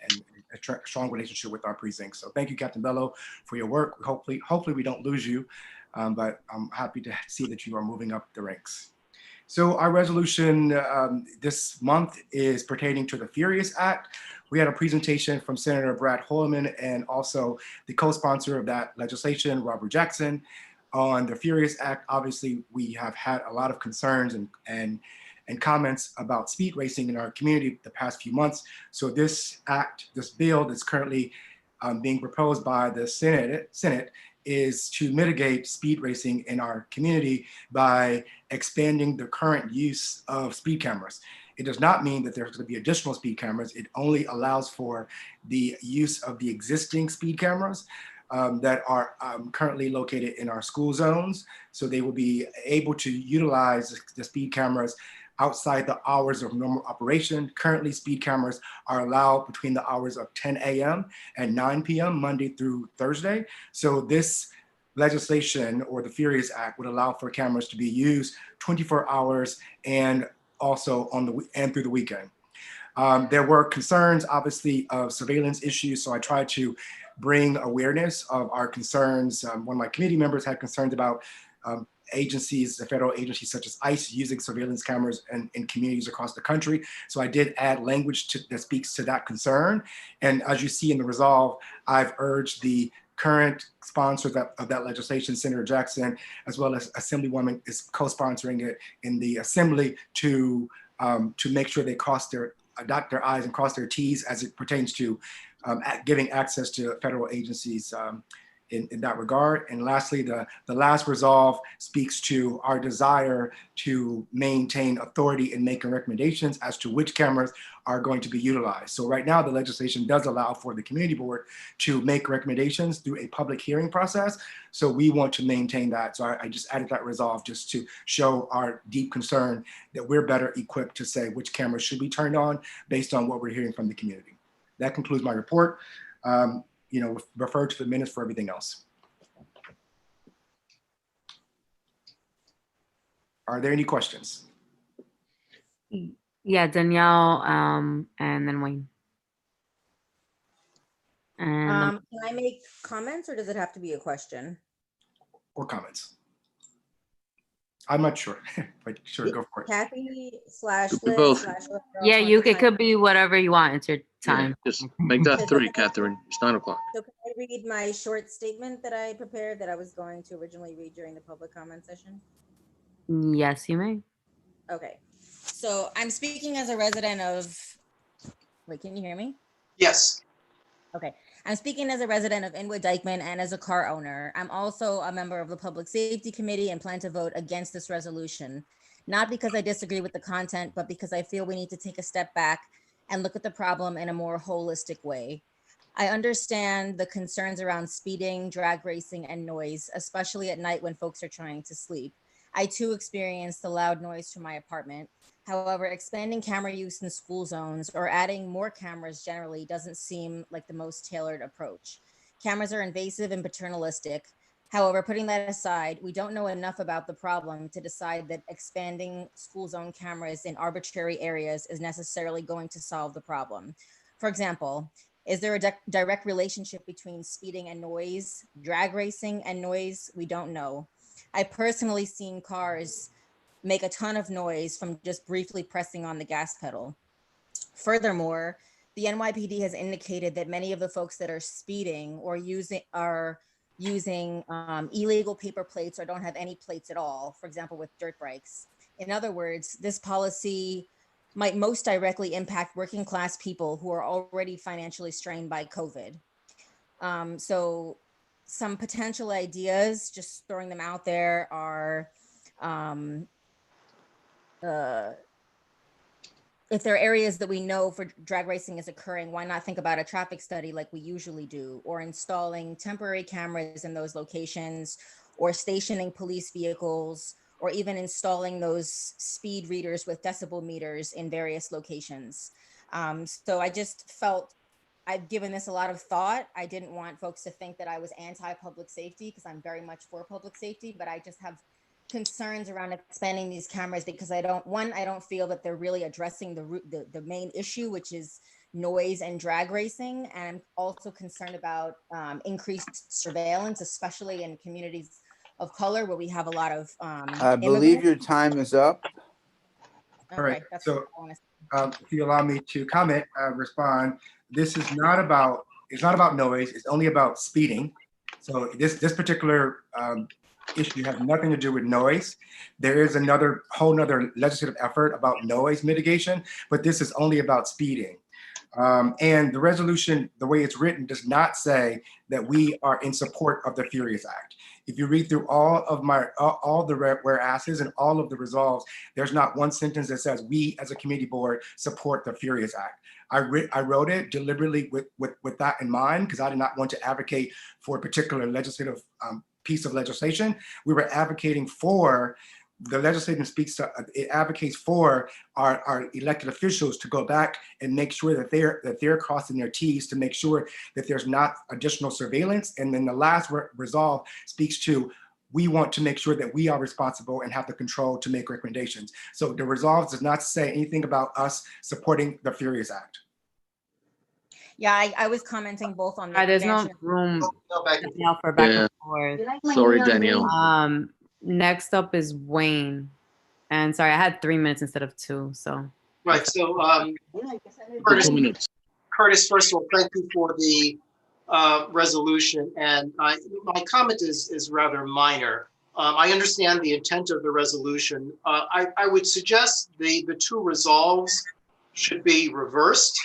a strong relationship with our precinct. So thank you, Captain Bello, for your work. Hopefully we don't lose you, but I'm happy to see that you are moving up the ranks. So our resolution this month is pertaining to the Furious Act. We had a presentation from Senator Brad Holman and also the co-sponsor of that legislation, Robert Jackson, on the Furious Act. Obviously, we have had a lot of concerns and comments about speed racing in our community the past few months. So this bill that's currently being proposed by the Senate is to mitigate speed racing in our community by expanding the current use of speed cameras. It does not mean that there's going to be additional speed cameras. It only allows for the use of the existing speed cameras that are currently located in our school zones. So they will be able to utilize the speed cameras outside the hours of normal operation. Currently, speed cameras are allowed between the hours of 10 a.m. and 9 p.m. Monday through Thursday. So this legislation, or the Furious Act, would allow for cameras to be used 24 hours and also through the weekend. There were concerns, obviously, of surveillance issues, so I tried to bring awareness of our concerns. One of my committee members had concerns about agencies, the federal agencies such as ICE, using surveillance cameras in communities across the country. So I did add language that speaks to that concern. And as you see in the resolve, I've urged the current sponsors of that legislation, Senator Jackson, as well as Assemblywoman is co-sponsoring it in the Assembly, to make sure they dot their I's and cross their T's as it pertains to giving access to federal agencies in that regard. And lastly, the last resolve speaks to our desire to maintain authority in making recommendations as to which cameras are going to be utilized. So right now, the legislation does allow for the community board to make recommendations through a public hearing process. So we want to maintain that. So I just added that resolve just to show our deep concern that we're better equipped to say which cameras should be turned on based on what we're hearing from the community. That concludes my report. Refer to the minutes for everything else. Are there any questions?
Yeah, Danielle, and then Wayne. And
Can I make comments, or does it have to be a question?
Or comments? I'm not sure, but sure, go for it.
Kathy /
both.
yeah, it could be whatever you want. It's your time.
Yeah, just make that 3, Catherine. It's 9 o'clock.
So can I read my short statement that I prepared that I was going to originally read during the public comment session?
Yes, you may.
Okay, so I'm speaking as a resident of, wait, can you hear me?
Yes.
Okay, I'm speaking as a resident of Inwood Dykeman and as a car owner. I'm also a member of the Public Safety Committee and plan to vote against this resolution, not because I disagree with the content, but because I feel we need to take a step back and look at the problem in a more holistic way. I understand the concerns around speeding, drag racing, and noise, especially at night when folks are trying to sleep. I too experience the loud noise from my apartment. However, expanding camera use in school zones or adding more cameras generally doesn't seem like the most tailored approach. Cameras are invasive and paternalistic. However, putting that aside, we don't know enough about the problem to decide that expanding school zone cameras in arbitrary areas is necessarily going to solve the problem. For example, is there a direct relationship between speeding and noise, drag racing and noise? We don't know. I personally seen cars make a ton of noise from just briefly pressing on the gas pedal. Furthermore, the NYPD has indicated that many of the folks that are speeding or using illegal paper plates or don't have any plates at all, for example, with dirt bikes. In other words, this policy might most directly impact working class people who are already financially strained by COVID. So some potential ideas, just throwing them out there, are if there are areas that we know for drag racing is occurring, why not think about a traffic study like we usually do, or installing temporary cameras in those locations, or stationing police vehicles, or even installing those speed readers with decibel meters in various locations. So I just felt I've given this a lot of thought. I didn't want folks to think that I was anti-public safety, because I'm very much for public safety, but I just have concerns around expanding these cameras because I don't feel that they're really addressing the main issue, which is noise and drag racing. And I'm also concerned about increased surveillance, especially in communities of color where we have a lot of
I believe your time is up.
All right,
that's
so if you allow me to comment, respond, this is not about, it's not about noise, it's only about speeding. So this particular issue has nothing to do with noise. There is another whole nother legislative effort about noise mitigation, but this is only about speeding. And the resolution, the way it's written, does not say that we are in support of the Furious Act. If you read through all the whereases and all of the resolves, there's not one sentence that says we as a committee board support the Furious Act. I wrote it deliberately with that in mind, because I did not want to advocate for a particular legislative piece of legislation. We were advocating for, the legislation speaks to, it advocates for our elected officials to go back and make sure that they're crossing their T's to make sure that there's not additional surveillance. And then the last resolve speaks to, we want to make sure that we are responsible and have the control to make recommendations. So the resolve does not say anything about us supporting the Furious Act.
Yeah, I was commenting both on the
There's no
expansion-
room
back
now for back
Yeah.
and forth.
Sorry, Danielle.
Next up is Wayne. And sorry, I had 3 minutes instead of 2, so.
Right, so Curtis, first of all, thank you for the resolution. And my comment is rather minor. I understand the intent of the resolution. I would suggest the two resolves should be reversed.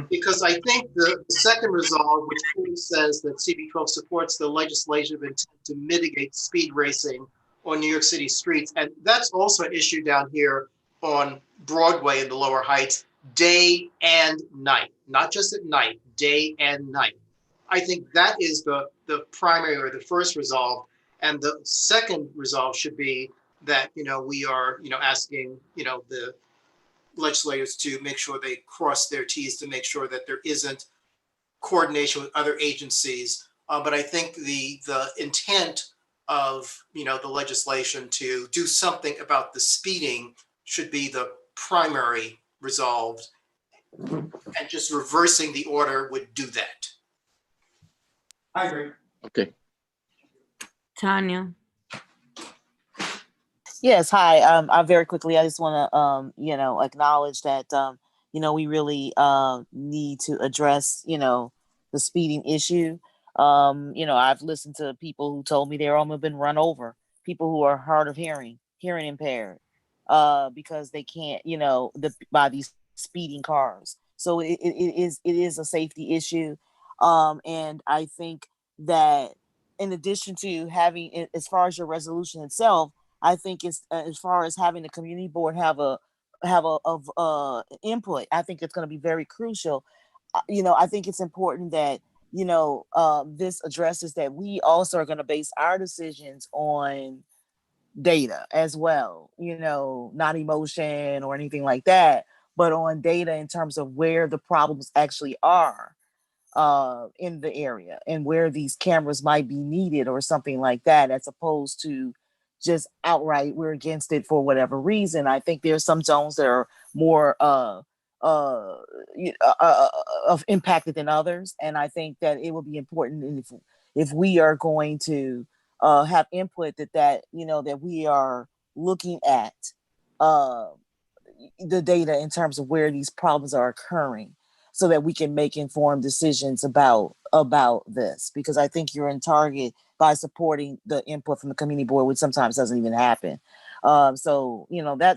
Because I think the second resolve, which clearly says that CB12 supports the legislative intent to mitigate speed racing on New York City streets, and that's also an issue down here on Broadway in the Lower Heights, day and night, not just at night, day and night. I think that is the primary or the first resolve, and the second resolve should be that we are asking the legislators to make sure they cross their T's to make sure that there isn't coordination with other agencies. But I think the intent of the legislation to do something about the speeding should be the primary resolved, and just reversing the order would do that.
I agree.
Okay.
Tanya.
Yes, hi. I very quickly, I just want to, acknowledge that, we really need to address, the speeding issue. I've listened to people who told me they're almost been run over, people who are hard of hearing impaired, because they can't, by these speeding cars. So it is a safety issue. And I think that in addition to having, as far as your resolution itself, I think it's as far as having the community board have a input, I think it's going to be very crucial. I think it's important that this addresses that we also are going to base our decisions on data as well. Not emotion or anything like that, but on data in terms of where the problems actually are in the area and where these cameras might be needed or something like that, as opposed to just outright we're against it for whatever reason. I think there's some zones that are more impacted than others, and I think that it will be important if we are going to have input that we are looking at the data in terms of where these problems are occurring, so that we can make informed decisions about this. Because I think you're in target by supporting the input from the community board, which sometimes doesn't even happen. So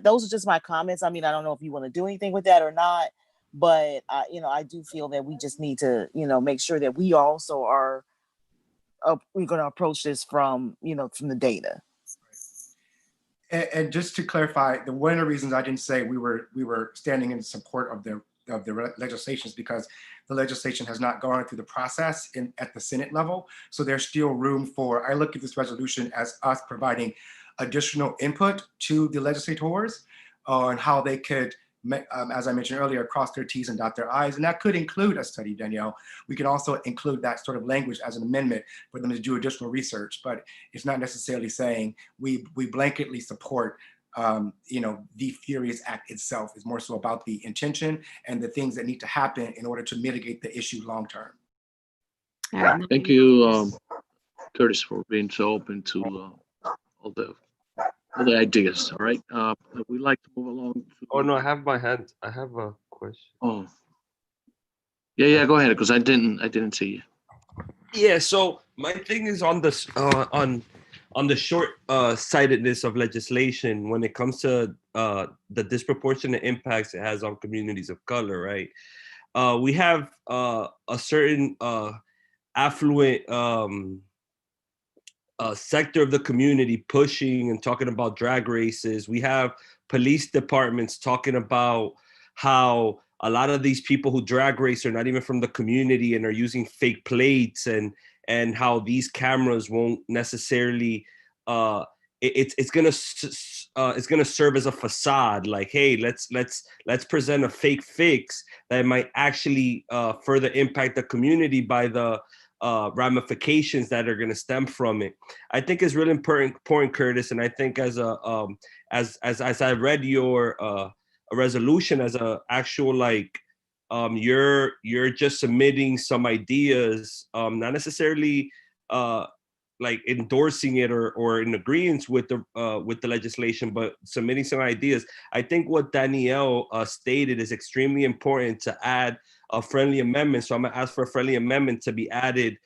those are just my comments. I mean, I don't know if you want to do anything with that or not, but I do feel that we just need to make sure that we also are we're going to approach this from the data.
And just to clarify, one of the reasons I didn't say we were standing in support of the legislation is because the legislation has not gone through the process at the Senate level. So there's still room for, I look at this resolution as us providing additional input to the legislators on how they could, as I mentioned earlier, cross their T's and dot their I's. And that could include a study, Danielle. We can also include that sort of language as an amendment for them to do additional research, but it's not necessarily saying we blanketly support the Furious Act itself. Is more so about the intention and the things that need to happen in order to mitigate the issue long term.
Thank you, Curtis, for being so open to all the ideas. All right, we'd like to move along.
Oh no, I have my hand. I have a question.
Oh, yeah, go ahead, because I didn't see you.
Yeah, so my thing is on this on the short-sightedness of legislation when it comes to the disproportionate impacts it has on communities of color, right? We have a certain affluent sector of the community pushing and talking about drag races. We have police departments talking about how a lot of these people who drag race are not even from the community and are using fake plates, and how these cameras won't necessarily it's gonna serve as a facade, like, hey, let's present a fake fix that might actually further impact the community by the ramifications that are going to stem from it. I think it's really important, Curtis, and I think as I read your a resolution as a actual you're just submitting some ideas, not necessarily like endorsing it or in agreement with the legislation, but submitting some ideas. I think what Danielle stated is extremely important to add a friendly amendment. So I'm gonna ask for a friendly amendment to be added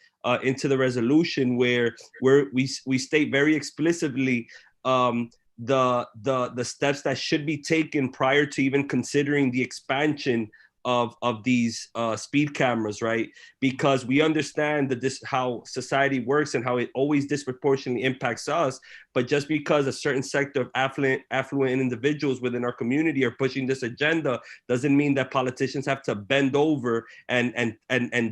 into the resolution where we state very explicitly the steps that should be taken prior to even considering the expansion of these speed cameras, right? Because we understand that how society works and how it always disproportionately impacts us. But just because a certain sector of affluent individuals within our community are pushing this agenda doesn't mean that politicians have to bend over and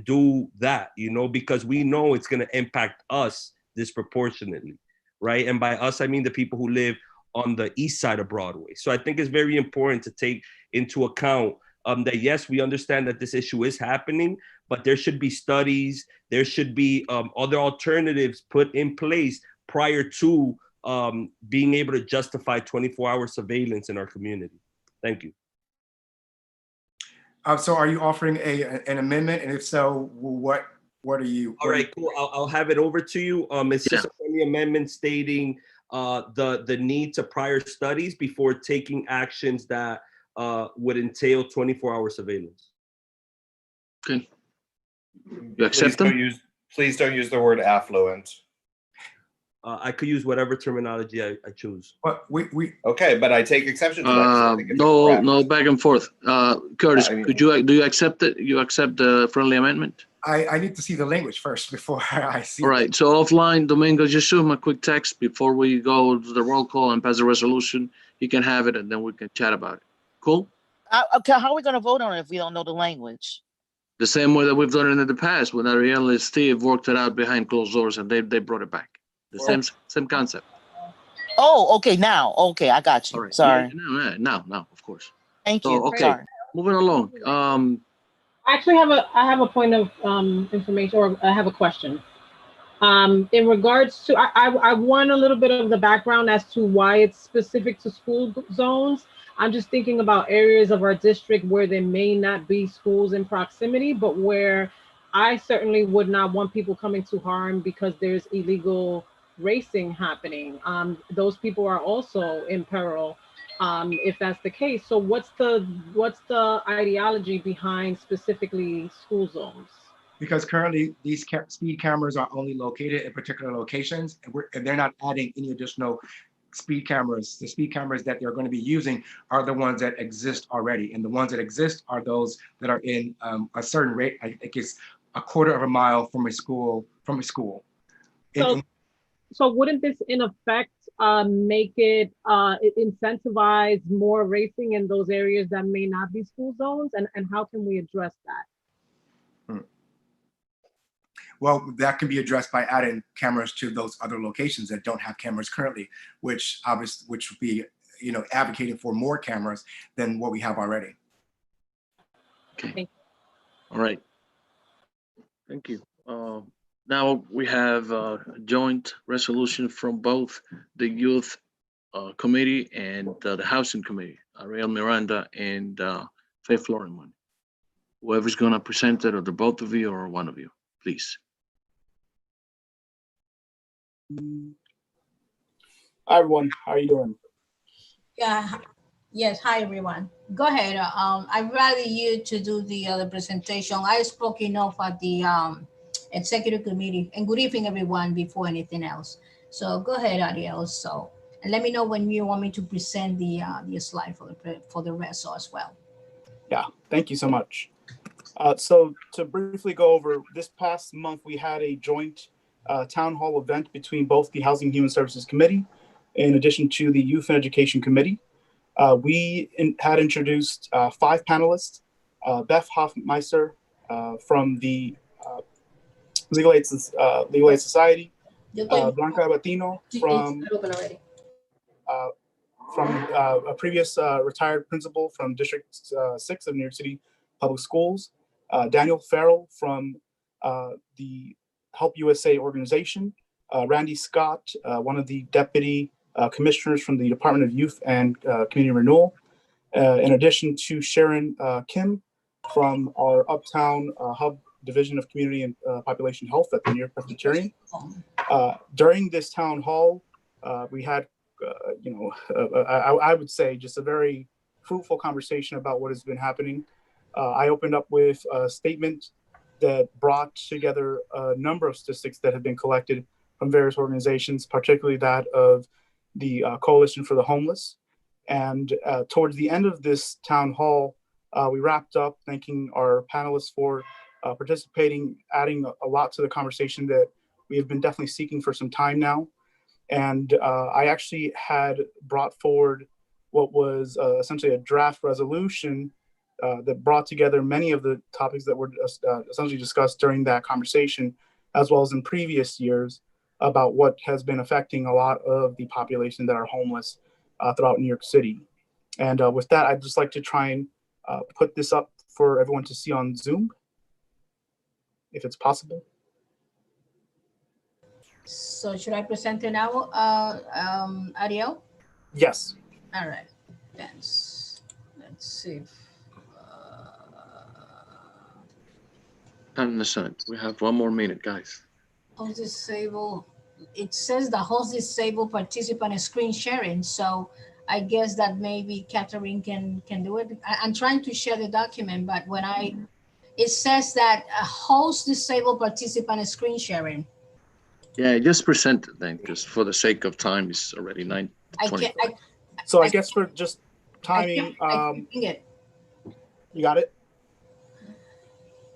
do that, because we know it's going to impact us disproportionately, right? And by us, I mean the people who live on the east side of Broadway. So I think it's very important to take into account that yes, we understand that this issue is happening, but there should be studies, there should be other alternatives put in place prior to being able to justify 24-hour surveillance in our community. Thank you.
So are you offering an amendment? And if so, what are you?
All right, cool. I'll have it over to you. It's just a friendly amendment stating the need to prior studies before taking actions that would entail 24-hour surveillance.
Okay. You accept them?
Please don't use the word affluent.
I could use whatever terminology I choose.
But we
okay, but I take exception to that.
No back and forth. Curtis, do you accept it? You accept the friendly amendment?
I need to see the language first before I see.
All right. So offline, Domingo, just shoot him a quick text before we go to the roll call and pass the resolution. He can have it, and then we can chat about it. Cool.
Okay, how are we going to vote on it if we don't know the language?
The same way that we've done it in the past, when Ariel and Steve worked it out behind closed doors, and they brought it back. The same concept.
Oh, okay. Now, okay, I got you. Right. Sorry.
Yeah, now, of course.
Thank you.
Okay,
sorry.
Moving along.
I actually have a point of information, or I have a question. In regards to, I want a little bit of the background as to why it's specific to school zones. I'm just thinking about areas of our district where there may not be schools in proximity, but where I certainly would not want people coming to harm because there's illegal racing happening. Those people are also in peril if that's the case. So what's the ideology behind specifically school zones?
Because currently these speed cameras are only located in particular locations, and they're not adding any additional speed cameras. The speed cameras that they're going to be using are the ones that exist already, and the ones that exist are those that are in a certain rate. I think it's a quarter of a mile from a school.
So wouldn't this in effect make it incentivize more racing in those areas that may not be school zones? And how can we address that?
Well, that can be addressed by adding cameras to those other locations that don't have cameras currently, which would be, advocating for more cameras than what we have already.
Okay. All right. Thank you. Now we have a joint resolution from both the Youth Committee and the Housing Committee, Ariel Miranda and Faith Florimon. Whoever's going to present it, or the both of you or one of you, please.
Hi everyone, how are you doing?
Yeah. Yes. Hi everyone. Go ahead. I'd rather you to do the presentation. I spoke enough at the executive committee. And good evening, everyone. Before anything else, so go ahead, Ariel. So, and let me know when you want me to present the slide for the rest as well.
Yeah. Thank you so much. So to briefly go over, this past month we had a joint town hall event between both the Housing and Human Services Committee, in addition to the Youth and Education Committee. We had introduced 5 panelists: Beth Hoffmeister from the Legal Aid Society, Blanca Abatino from a previous retired principal from District 6 of New York City Public Schools, Daniel Farrell from the Help USA organization, Randy Scott, one of the deputy commissioners from the Department of Youth and Community Renewal, in addition to Sharon Kim from our Uptown Hub Division of Community and Population Health at the New York Presbyterian. During this town hall, we had, I would say, just a very fruitful conversation about what has been happening. I opened up with a statement that brought together a number of statistics that have been collected from various organizations, particularly that of the Coalition for the Homeless. And towards the end of this town hall, we wrapped up thanking our panelists for participating, adding a lot to the conversation that we have been definitely seeking for some time now. And I actually had brought forward what was essentially a draft resolution that brought together many of the topics that were essentially discussed during that conversation, as well as in previous years, about what has been affecting a lot of the population that are homeless throughout New York City. And with that, I'd just like to try and put this up for everyone to see on Zoom, if it's possible.
So should I present it now, Ariel?
Yes.
All right. Let's see.
Time in the Senate. We have 1 more minute, guys.
Host disabled. It says the host disabled participant is screen sharing. So I guess that maybe Catherine can do it. I'm trying to share the document, but when it says that a host disabled participant is screen sharing.
Yeah, just present it then, because for the sake of time, it's already 9:20.
So I guess for just timing, you got it?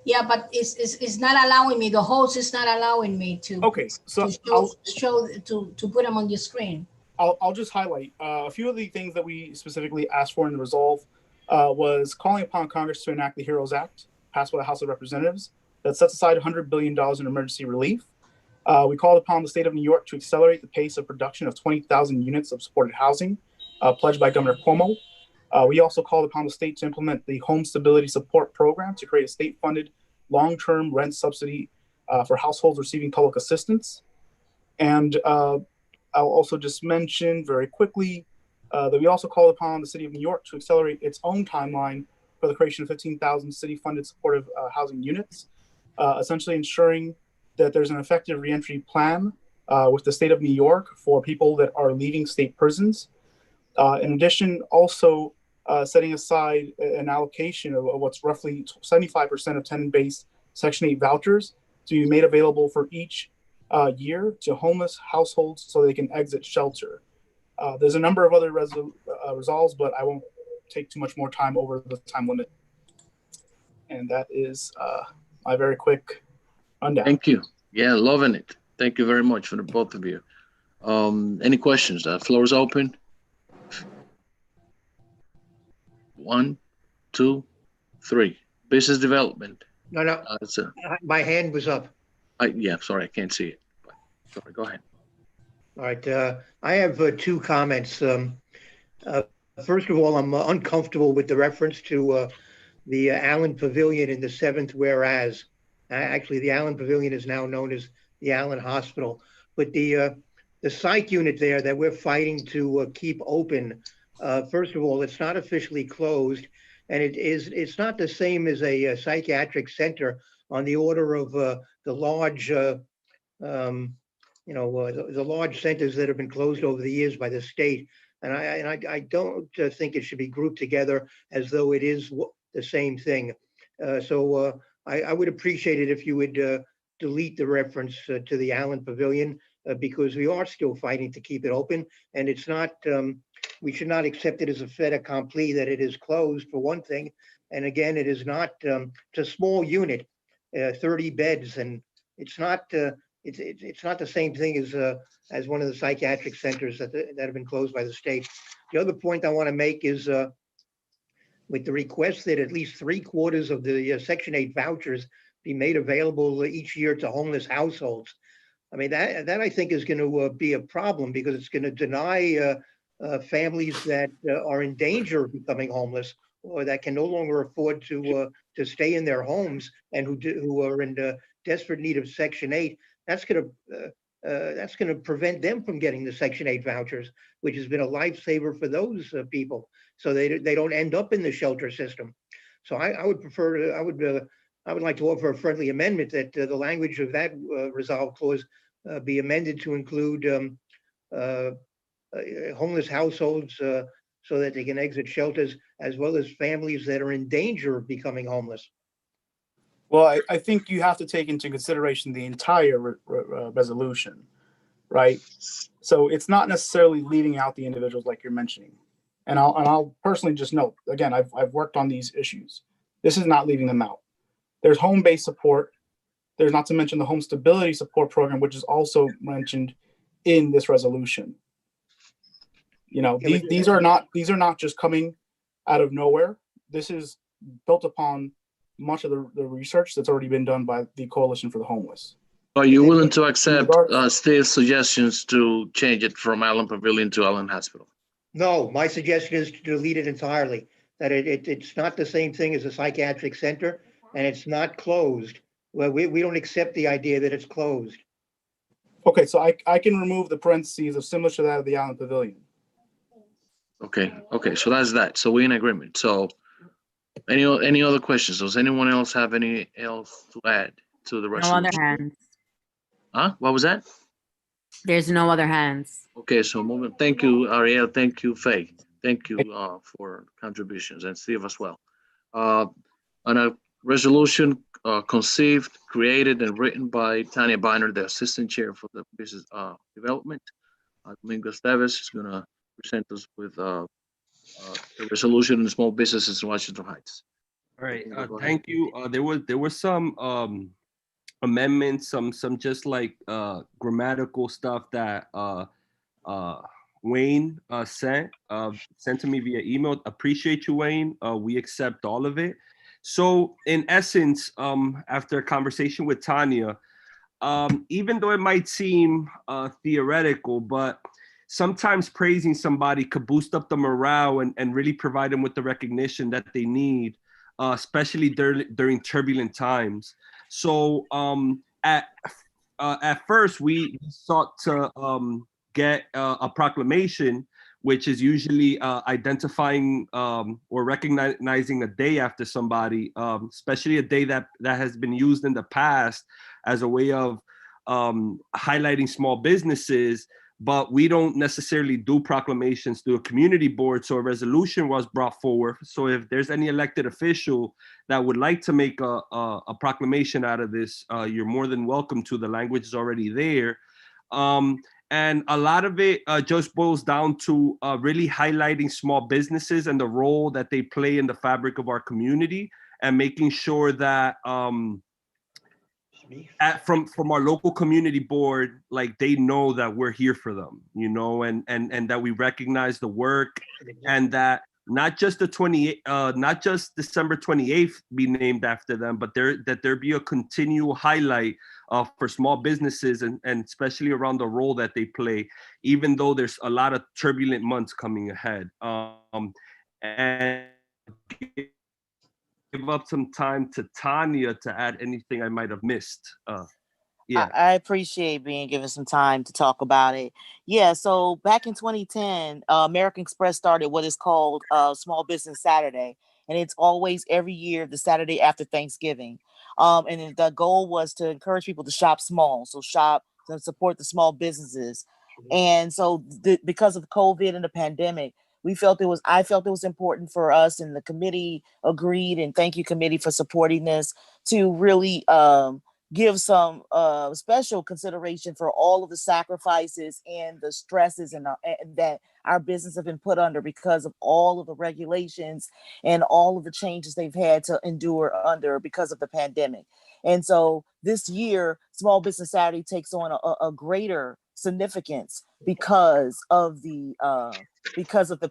Yeah, but it's not allowing me. The host is not allowing me to.
Okay, so
to put them on your screen.
I'll just highlight a few of the things that we specifically asked for in the resolve. Was calling upon Congress to enact the HEROES Act, passed by the House of Representatives, that sets aside $100 billion in emergency relief. We called upon the state of New York to accelerate the pace of production of 20,000 units of supported housing, pledged by Governor Cuomo. We also called upon the state to implement the Home Stability Support Program to create a state-funded long-term rent subsidy for households receiving public assistance. And I'll also just mention very quickly that we also called upon the city of New York to accelerate its own timeline for the creation of 15,000 city-funded supportive housing units, essentially ensuring that there's an effective reentry plan with the state of New York for people that are leaving state prisons. In addition, also setting aside an allocation of what's roughly 75% of tenant-based Section 8 vouchers to be made available for each year to homeless households so they can exit shelter. There's a number of other resolves, but I won't take too much more time over the time limit. And that is my very quick rundown.
Thank you. Yeah, loving it. Thank you very much for the both of you. Any questions? The floor is open. 1, 2, 3. Business development.
No. My hand was up.
Yeah, sorry, I can't see it. Sorry, go ahead.
All right. I have two comments. First of all, I'm uncomfortable with the reference to the Allen Pavilion in the 7th whereas. Actually, the Allen Pavilion is now known as the Allen Hospital. But the psych unit there that we're fighting to keep open, first of all, it's not officially closed. And it's not the same as a psychiatric center on the order of the large, the large centers that have been closed over the years by the state. And I don't think it should be grouped together as though it is the same thing. So I would appreciate it if you would delete the reference to the Allen Pavilion because we are still fighting to keep it open. And it's not, we should not accept it as a fait accompli that it is closed for one thing. And again, it is not, it's a small unit, 30 beds, and it's not it's not the same thing as one of the psychiatric centers that have been closed by the state. The other point I want to make is with the request that at least 3/4 of the Section 8 vouchers be made available each year to homeless households. I mean, that I think is going to be a problem because it's going to deny families that are in danger of becoming homeless or that can no longer afford to stay in their homes and who are in desperate need of Section 8. That's going to prevent them from getting the Section 8 vouchers, which has been a lifesaver for those people, so they don't end up in the shelter system. So I would prefer to, I would like to offer a friendly amendment that the language of that resolve clause be amended to include homeless households so that they can exit shelters, as well as families that are in danger of becoming homeless.
Well, I think you have to take into consideration the entire resolution, right? So it's not necessarily leaving out the individuals like you're mentioning. And I'll personally just note, again, I've worked on these issues. This is not leaving them out. There's home-based support. There's not to mention the home stability support program, which is also mentioned in this resolution. You know, these are not just coming out of nowhere. This is built upon much of the research that's already been done by the Coalition for the Homeless.
Are you willing to accept Steve's suggestions to change it from Allen Pavilion to Allen Hospital?
No, my suggestion is to delete it entirely, that it's not the same thing as a psychiatric center, and it's not closed. Well, we don't accept the idea that it's closed.
Okay, so I can remove the parentheses of similar to that of the Allen Pavilion.
Okay, so that's that. So we're in agreement. So any other questions? Does anyone else have any else to add to the resolution?
No other hands.
Huh? What was that?
There's no other hands.
Okay, so moving. Thank you, Ariel. Thank you, Faye. Thank you for contributions, and Steve as well. On a resolution conceived, created, and written by Tanya Biner, the assistant chair for the business development. Domingo Esteves is going to present us with the resolution on small businesses in Washington Heights.
All right, thank you. There was some amendments, some just like grammatical stuff that Wayne sent to me via email. Appreciate you, Wayne. We accept all of it. So in essence, after a conversation with Tanya, even though it might seem theoretical, but sometimes praising somebody could boost up the morale and really provide them with the recognition that they need, especially during turbulent times. So at first, we sought to get a proclamation, which is usually identifying or recognizing a day after somebody, especially a day that has been used in the past as a way of highlighting small businesses, but we don't necessarily do proclamations through a community board. So a resolution was brought forward. So if there's any elected official that would like to make a proclamation out of this, you're more than welcome to. The language is already there. And a lot of it just boils down to really highlighting small businesses and the role that they play in the fabric of our community, and making sure that from our local community board, like they know that we're here for them, you know, and that we recognize the work, and that not just not just December 28th be named after them, but there be a continual highlight for small businesses, and especially around the role that they play, even though there's a lot of turbulent months coming ahead. And give up some time to Tanya to add anything I might have missed. Yeah.
I appreciate being given some time to talk about it. Yeah, so back in 2010, American Express started what is called Small Business Saturday, and it's always every year the Saturday after Thanksgiving. And the goal was to encourage people to shop small, so shop to support the small businesses. And so because of COVID and the pandemic, I felt it was important for us, and the committee agreed, and thank you committee for supporting this, to really give some special consideration for all of the sacrifices and the stresses and that our business have been put under because of all of the regulations and all of the changes they've had to endure under because of the pandemic. And so this year, Small Business Saturday takes on a greater significance because of the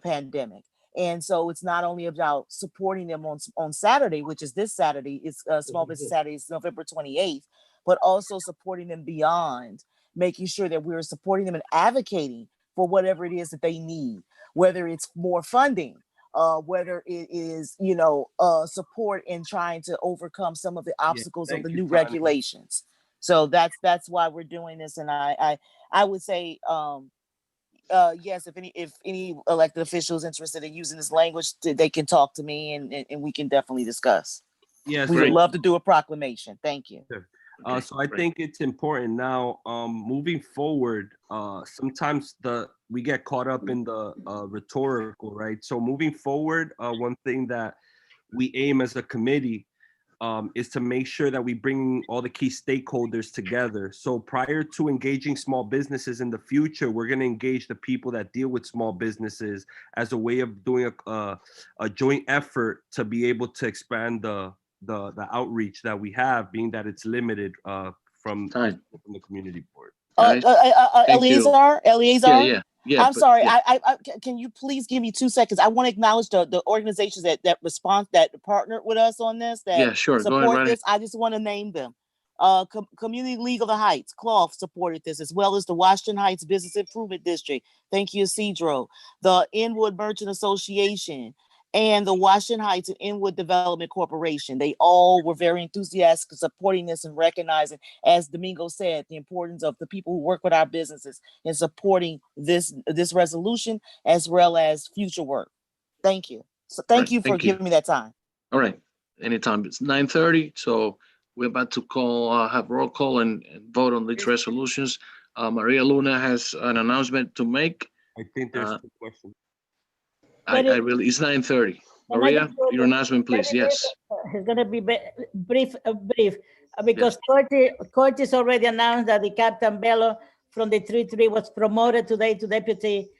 pandemic. And so it's not only about supporting them on Saturday, which is this Saturday, it's Small Business Saturday, it's November 28th, but also supporting them beyond, making sure that we're supporting them and advocating for whatever it is that they need, whether it's more funding, whether it is, support in trying to overcome some of the obstacles of the new regulations. So that's why we're doing this. And I would say, yes, if any elected officials interested in using this language, they can talk to me, and we can definitely discuss.
Yes,
we would love to do a proclamation. Thank you.
Sure. So I think it's important now, moving forward, sometimes we get caught up in the rhetorical, right? So moving forward, one thing that we aim as a committee is to make sure that we bring all the key stakeholders together. So prior to engaging small businesses in the future, we're going to engage the people that deal with small businesses as a way of doing a joint effort to be able to expand the outreach that we have, being that it's limited from the community board.
Eleazar?
Yeah,
I'm sorry. I can you please give me 2 seconds? I want to acknowledge the organizations that partnered with us on this, that support this. I just want to name them. Community League of the Heights, Cloth supported this, as well as the Washington Heights Business Improvement District. Thank you, Cedro. The Inwood Merchant Association and the Washington Heights and Inwood Development Corporation. They all were very enthusiastic in supporting this and recognizing, as Domingo said, the importance of the people who work with our businesses in supporting this resolution as well as future work. Thank you. So thank you for giving me that time.
All right. Anytime. It's 9:30. So we're about to have roll call and vote on these resolutions. Maria Luna has an announcement to make.
I think there's a question.
It's 9:30. Maria, your announcement, please. Yes.
It's going to be brief, because Curtis already announced that the Captain Bello from the 3-3 was promoted today to deputy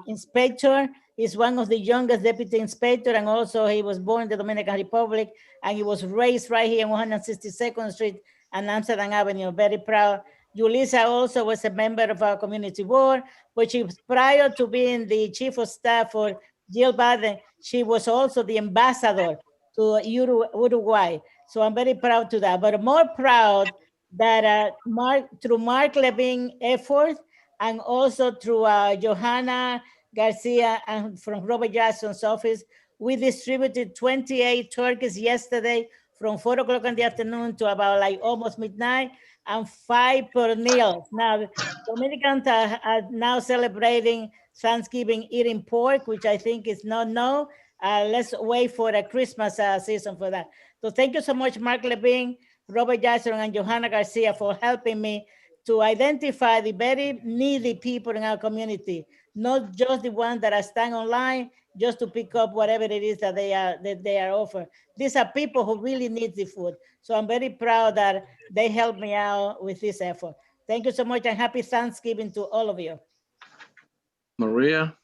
inspector. He's one of the youngest deputy inspector, and also he was born in the Dominican Republic, and he was raised right here on 162nd Street and Amsterdam Avenue. Very proud. Julissa also was a member of our community board, but she was, prior to being the chief of staff for Jill Biden, she was also the ambassador to Uruguay. So I'm very proud to that, but more proud that through Mark Levine effort, and also through Johanna Garcia and from Robert Jackson's office, we distributed 28 turkeys yesterday from 4 o'clock in the afternoon to about like almost midnight, and 5 per meal. Now, Dominicans are now celebrating Thanksgiving eating pork, which I think is no. Let's wait for the Christmas season for that. So thank you so much, Mark Levine. Robert Jackson and Johanna Garcia for helping me to identify the very needy people in our community, not just the ones that are staying online just to pick up whatever it is that they are offered. These are people who really need the food. So I'm very proud that they helped me out with this effort. Thank you so much, and happy Thanksgiving to all of you.
Maria,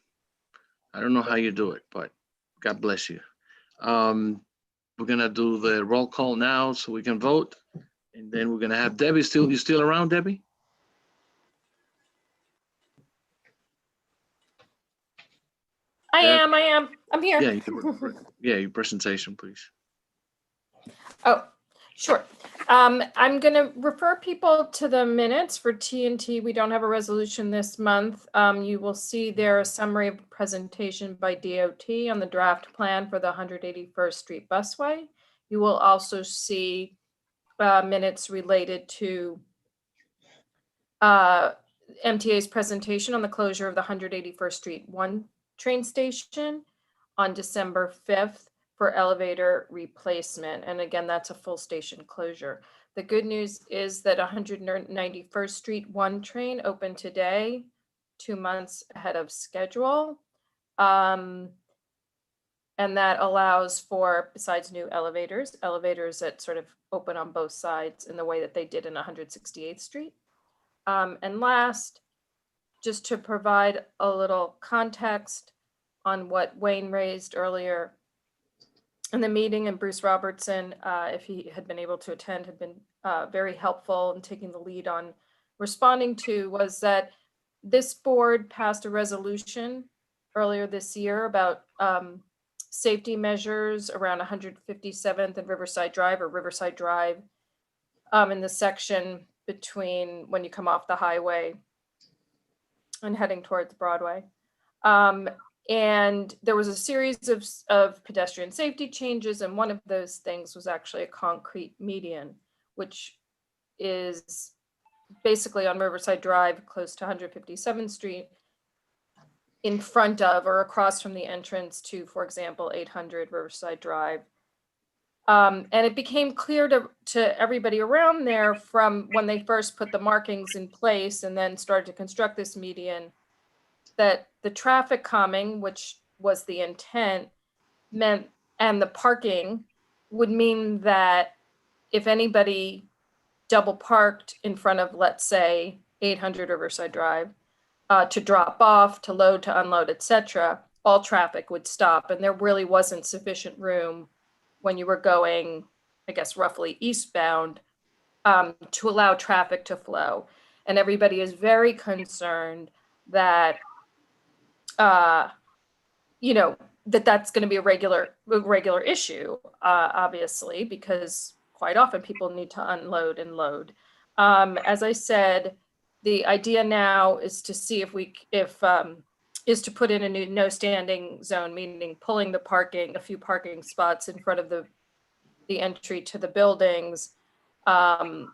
I don't know how you do it, but God bless you. We're gonna do the roll call now so we can vote. And then we're gonna have Debbie you still around, Debbie?
I am. I'm here.
Yeah, your presentation, please.
Oh, sure. I'm going to refer people to the minutes for TNT. We don't have a resolution this month. You will see there a summary of presentation by DOT on the draft plan for the 181st Street Busway. You will also see minutes related to MTA's presentation on the closure of the 181st Street 1 train station on December 5th for elevator replacement. And again, that's a full station closure. The good news is that 191st Street 1 train opened today, 2 months ahead of schedule. And that allows for, besides new elevators that sort of open on both sides in the way that they did in 168th Street. And last, just to provide a little context on what Wayne raised earlier in the meeting, and Bruce Robertson, if he had been able to attend, had been very helpful in taking the lead on responding to, was that this board passed a resolution earlier this year about safety measures around 157th and Riverside Drive, or Riverside Drive, in the section between when you come off the highway and heading towards Broadway. And there was a series of pedestrian safety changes, and one of those things was actually a concrete median, which is basically on Riverside Drive, close to 157th Street, in front of or across from the entrance to, for example, 800 Riverside Drive. And it became clear to everybody around there from when they first put the markings in place and then started to construct this median, that the traffic calming, which was the intent, meant, and the parking would mean that if anybody double parked in front of, let's say, 800 Riverside Drive, to drop off, to load, to unload, etc., all traffic would stop. And there really wasn't sufficient room when you were going, I guess, roughly eastbound, to allow traffic to flow. And everybody is very concerned that, you know, that's going to be a regular issue, obviously, because quite often people need to unload and load. As I said, the idea now is to see is to put in a new no standing zone, meaning pulling the parking, a few parking spots in front of the entry to the buildings, and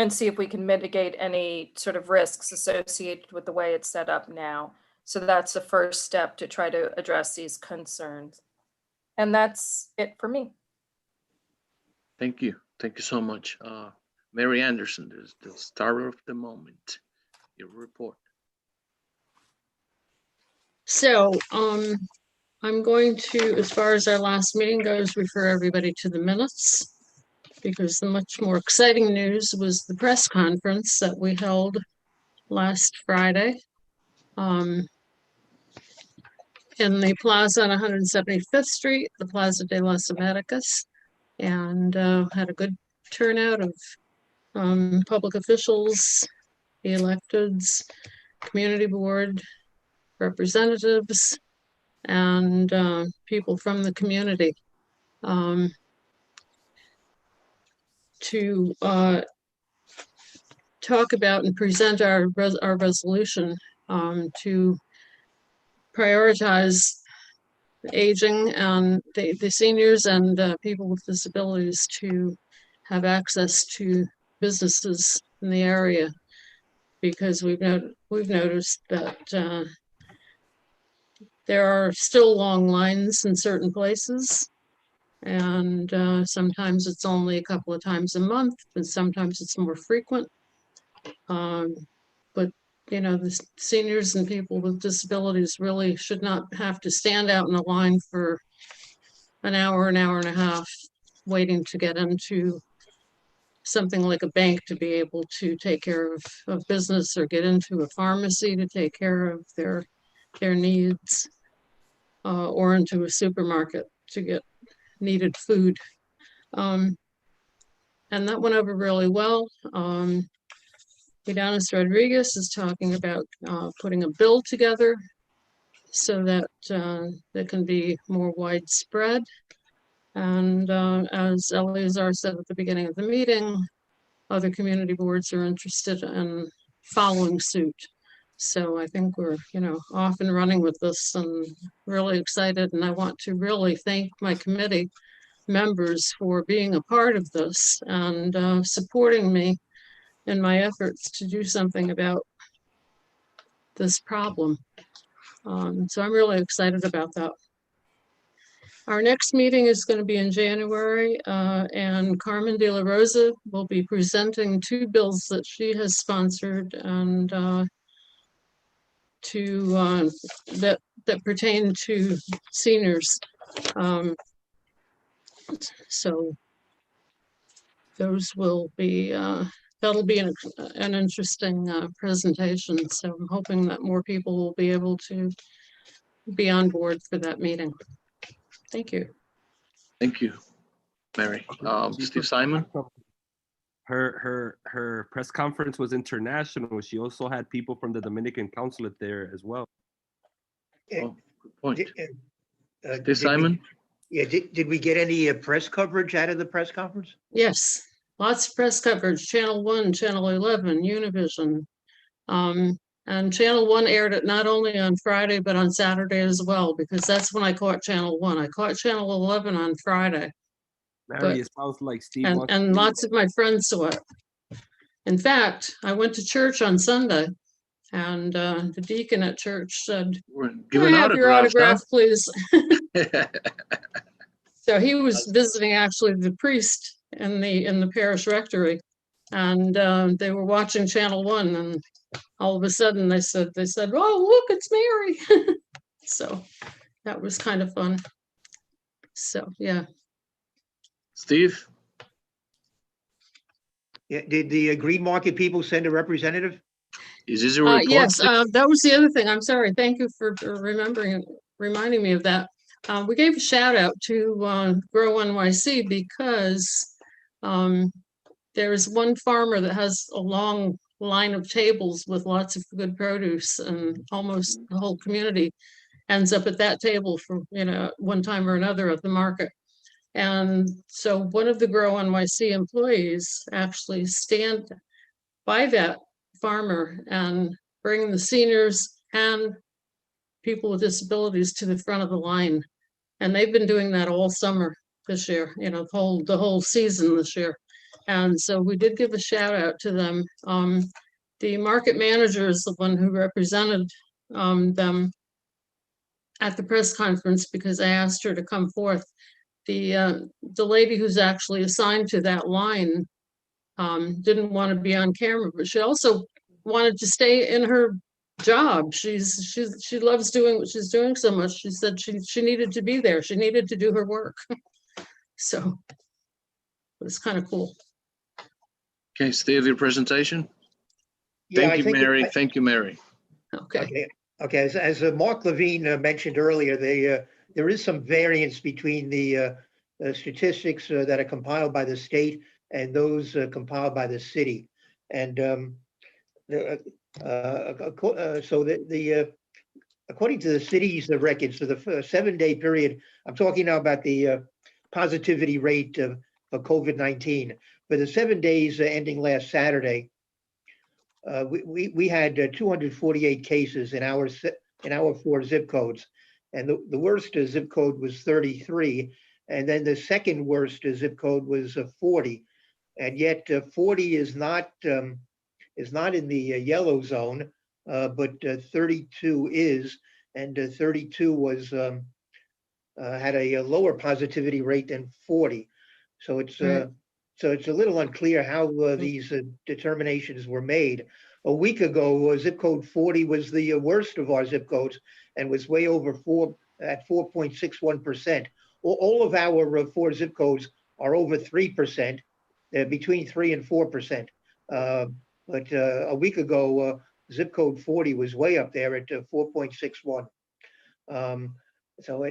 see if we can mitigate any sort of risks associated with the way it's set up now. So that's the first step to try to address these concerns. And that's it for me.
Thank you. Thank you so much. Mary Anderson is the star of the moment. Your report.
So I'm going to, as far as our last meeting goes, refer everybody to the minutes, because the much more exciting news was the press conference that we held last Friday in the plaza on 175th Street, the Plaza de las Americas, and had a good turnout of public officials, the electeds, community board representatives, and people from the community to talk about and present our resolution to prioritize aging and the seniors and people with disabilities to have access to businesses in the area, because we've noticed that there are still long lines in certain places, And sometimes it's only a couple of times a month, and sometimes it's more frequent. But you know, the seniors and people with disabilities really should not have to stand out in a line for an hour and a half waiting to get into something like a bank to be able to take care of business, or get into a pharmacy to take care of their needs, or into a supermarket to get needed food. And that went over really well. Ydanis Rodriguez is talking about putting a bill together so that that can be more widespread. And as Eleazar said at the beginning of the meeting, other community boards are interested in following suit. So I think we're, you know, off and running with this, and really excited. And I want to really thank my committee members for being a part of this and supporting me in my efforts to do something about this problem. So I'm really excited about that. Our next meeting is going to be in January, and Carmen De La Rosa will be presenting 2 bills that she has sponsored and that pertain to seniors. So those will be that'll be an interesting presentation. So I'm hoping that more people will be able to be on board for that meeting. Thank you.
Thank you, Mary. Steve Simon?
Her press conference was international. She also had people from the Dominican consulate there as well.
Oh, good point.
Steve
Simon?
Did we get any press coverage out of the press conference?
Yes, lots of press coverage. Channel 1, Channel 11, Univision. And Channel 1 aired it not only on Friday, but on Saturday as well, because that's when I caught Channel 1. I caught Channel 11 on Friday.
Mary, it sounds like Steve
and lots of my friends saw it. In fact, I went to church on Sunday, and the deacon at church said, "Can I have your autograph, please?" So he was visiting actually the priest in the parish rectory, and they were watching Channel 1, and all of a sudden they said, "Oh, look, it's Mary." So that was kind of fun. So yeah.
Steve?
Yeah, did the Green Market people send a representative?
Is this a report?
Yes, that was the other thing. I'm sorry. Thank you for reminding me of that. We gave a shout out to Grow NYC because there is one farmer that has a long line of tables with lots of good produce, and almost the whole community ends up at that table for, you know, one time or another at the market. And so one of the Grow NYC employees actually stand by that farmer and bring the seniors and people with disabilities to the front of the line. And they've been doing that all summer this year, you know, the whole season this year. And so we did give a shout out to them. The market manager is the one who represented them at the press conference, because I asked her to come forth. The lady who's actually assigned to that line didn't want to be on camera, but she also wanted to stay in her job. She loves doing what she's doing so much. She said she needed to be there. She needed to do her work. So it was kind of cool.
Okay, Steve, your presentation.
Yeah,
Thank you, Mary. Thank you, Mary.
Okay.
Okay. As Mark Levine mentioned earlier, there is some variance between the statistics that are compiled by the state and those compiled by the city. And according to the city's records for the 7-day period, I'm talking now about the positivity rate for COVID-19. For the 7 days ending last Saturday, we had 248 cases in our 4 zip codes. And the worst zip code was 33. And then the second worst zip code was 40. And yet 40 is not in the yellow zone, but 32 is. And 32 had a lower positivity rate than 40. So it's a little unclear how these determinations were made. A week ago, zip code 40 was the worst of our zip codes and was way over 4 at 4.61%. All of our 4 zip codes are over 3%. They're between 3 and 4%. But a week ago, zip code 40 was way up there at 4.61. So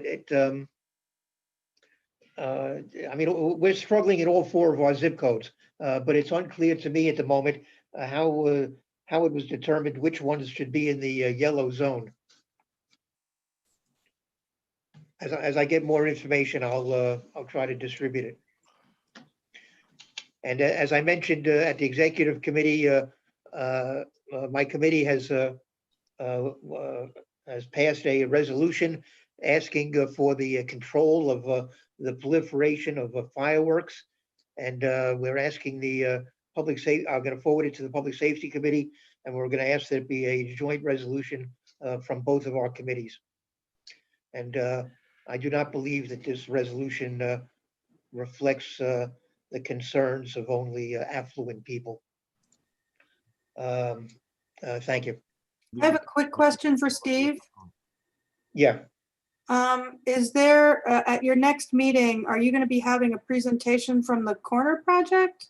I mean, we're struggling in all 4 of our zip codes, but it's unclear to me at the moment how it was determined which ones should be in the yellow zone. As I get more information, I'll try to distribute it. And as I mentioned at the executive committee, my committee has passed a resolution asking for the control of the proliferation of fireworks, and we're asking the public safety. I'm going to forward it to the Public Safety Committee, and we're going to ask that it be a joint resolution from both of our committees. And I do not believe that this resolution reflects the concerns of only affluent people. Thank you.
I have a quick question for Steve.
Yeah.
Is there, at your next meeting, are you going to be having a presentation from the corner project?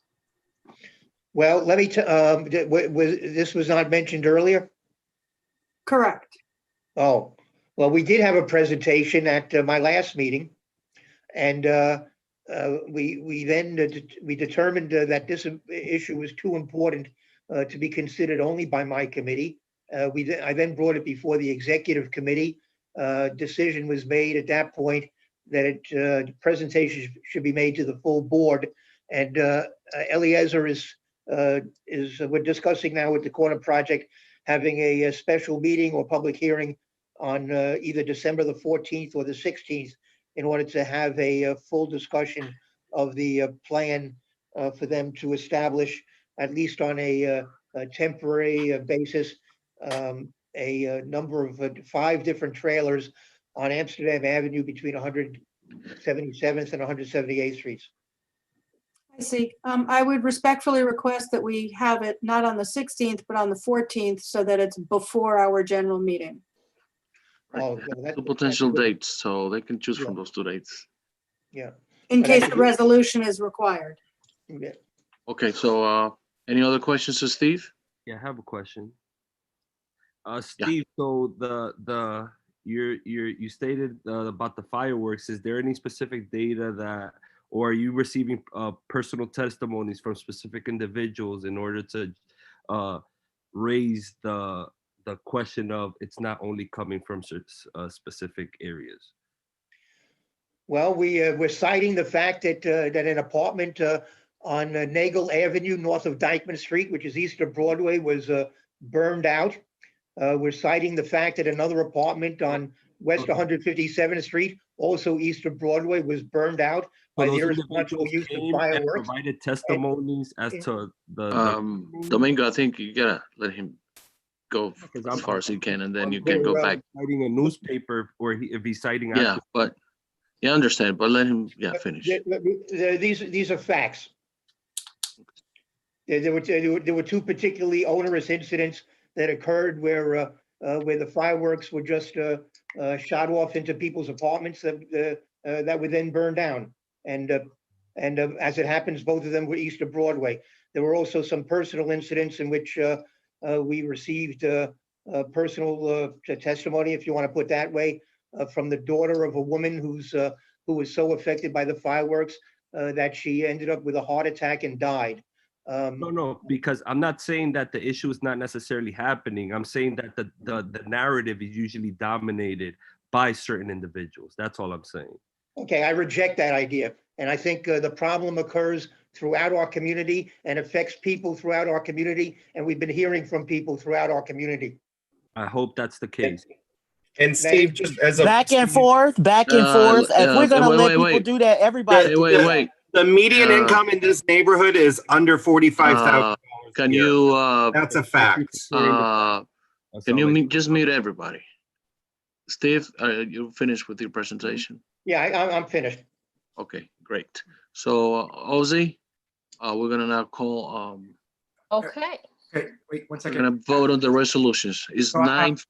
Well, let me, this was not mentioned earlier?
Correct.
Oh, well, we did have a presentation at my last meeting, and we determined that this issue was too important to be considered only by my committee. I then brought it before the executive committee. Decision was made at that point that presentation should be made to the full board. And Eliezer we're discussing now with the corner project, having a special meeting or public hearing on either December the 14th or the 16th in order to have a full discussion of the plan for them to establish, at least on a temporary basis, a number of 5 different trailers on Amsterdam Avenue between 177th and 178th Streets.
I see. I would respectfully request that we have it not on the 16th, but on the 14th, so that it's before our general meeting.
Oh,
2 potential dates, so they can choose from those 2 dates.
Yeah.
In case a resolution is required.
Yeah.
Okay, so any other questions to Steve?
Yeah, I have a question. Steve, so you stated about the fireworks. Is there any specific data that, or are you receiving personal testimonies from specific individuals in order to raise the question of it's not only coming from specific areas?
Well, we're citing the fact that an apartment on Nagel Avenue, north of Dyckman Street, which is east of Broadway, was burned out. We're citing the fact that another apartment on West 157th Street, also east of Broadway, was burned out by the irresponsible use of fireworks.
Provided testimonies as to the
Domingo, I think you gotta let him go as far as he can, and then you can go back.
Citing a newspaper, or if he's citing.
Yeah, but yeah, I understand, but let him finish.
These are facts. There were 2 particularly onerous incidents that occurred where the fireworks were just shot off into people's apartments that were then burned down. And as it happens, both of them were east of Broadway. There were also some personal incidents in which we received personal testimony, if you want to put it that way, from the daughter of a woman who was so affected by the fireworks that she ended up with a heart attack and died.
No, because I'm not saying that the issue is not necessarily happening. I'm saying that the narrative is usually dominated by certain individuals. That's all I'm saying.
Okay, I reject that idea. And I think the problem occurs throughout our community and affects people throughout our community. And we've been hearing from people throughout our community.
I hope that's the case.
And Steve, just as a
back and forth. If we're gonna let people do that, everybody.
Wait.
The median income in this neighborhood is under $45,000.
Can you?
That's a fact.
Can you just mute everybody? Steve, you finished with your presentation?
Yeah, I'm finished.
Okay, great. So Ozzy, we're gonna now call,
Okay.
Okay, wait 1
we're
second.
gonna vote on the resolutions. It's
So I have-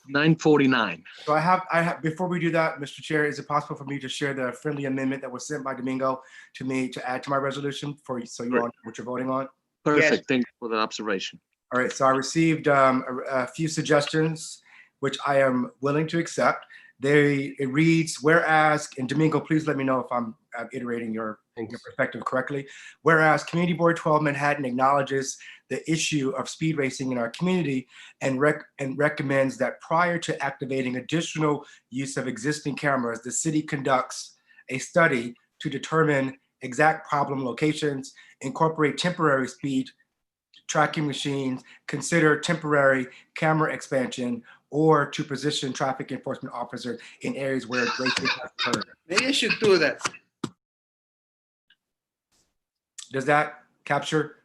9:49.
So I have, before we do that, Mr. Chair, is it possible for me to share the friendly amendment that was sent by Domingo to me to add to my resolution so you all know what you're voting on?
Perfect, thank you for the observation.
All right, so I received a few suggestions, which I am willing to accept. It reads, whereas, and Domingo, please let me know if I'm iterating your perspective correctly. Whereas Community Board 12 Manhattan acknowledges the issue of speed racing in our community and recommends that prior to activating additional use of existing cameras, the city conducts a study to determine exact problem locations, incorporate temporary speed tracking machines, consider temporary camera expansion, or to position traffic enforcement officers in areas where racing has occurred.
Maybe I should do that.
Does that capture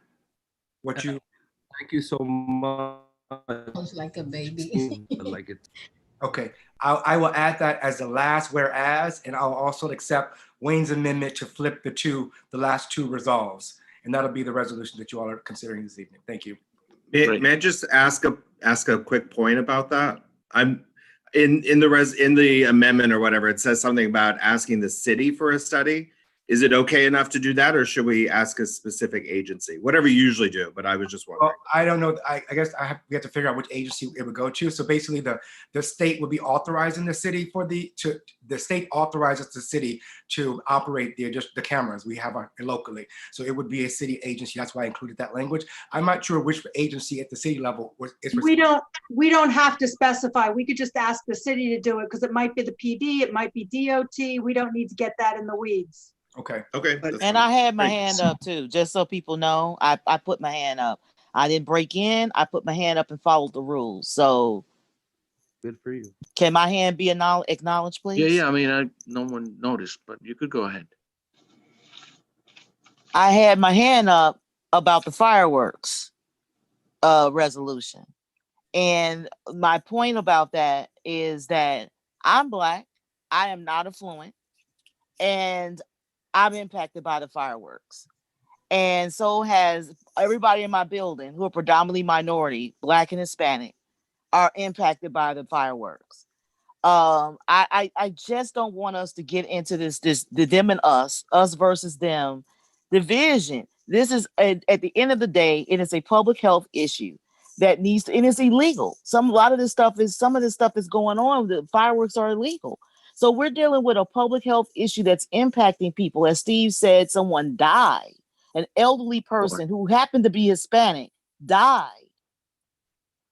what you?
Thank you so much.
Sounds like a baby.
I like it.
Okay, I will add that as the last whereas, and I'll also accept Wayne's amendment to flip the last two resolves. And that'll be the resolution that you all are considering this evening. Thank you.
May I just ask a quick point about that? I'm in the amendment or whatever, it says something about asking the city for a study. Is it okay enough to do that, or should we ask a specific agency? Whatever you usually do, but I was just wondering.
Well, I don't know. I guess we have to figure out which agency it would go to. So basically, the state would be authorizing the city the state authorizes the city to operate the cameras we have locally. So it would be a city agency. That's why I included that language. I'm not sure which agency at the city level is.
We don't have to specify. We could just ask the city to do it because it might be the PD, it might be DOT. We don't need to get that in the weeds.
Okay.
Okay.
And I had my hand up too, just so people know. I put my hand up. I didn't break in. I put my hand up and followed the rules. So
good for you.
Can my hand be acknowledged, please?
Yeah. I mean, no one noticed, but you could go ahead.
I had my hand up about the fireworks resolution. And my point about that is that I'm Black. I am not affluent. And I'm impacted by the fireworks. And so has everybody in my building who are predominantly minority, Black and Hispanic, are impacted by the fireworks. I just don't want us to get into the them and us versus them division. This is at the end of the day, it is a public health issue that needs to, and it's illegal. Some of this stuff is going on. The fireworks are illegal. So we're dealing with a public health issue that's impacting people. As Steve said, someone died. An elderly person who happened to be Hispanic died.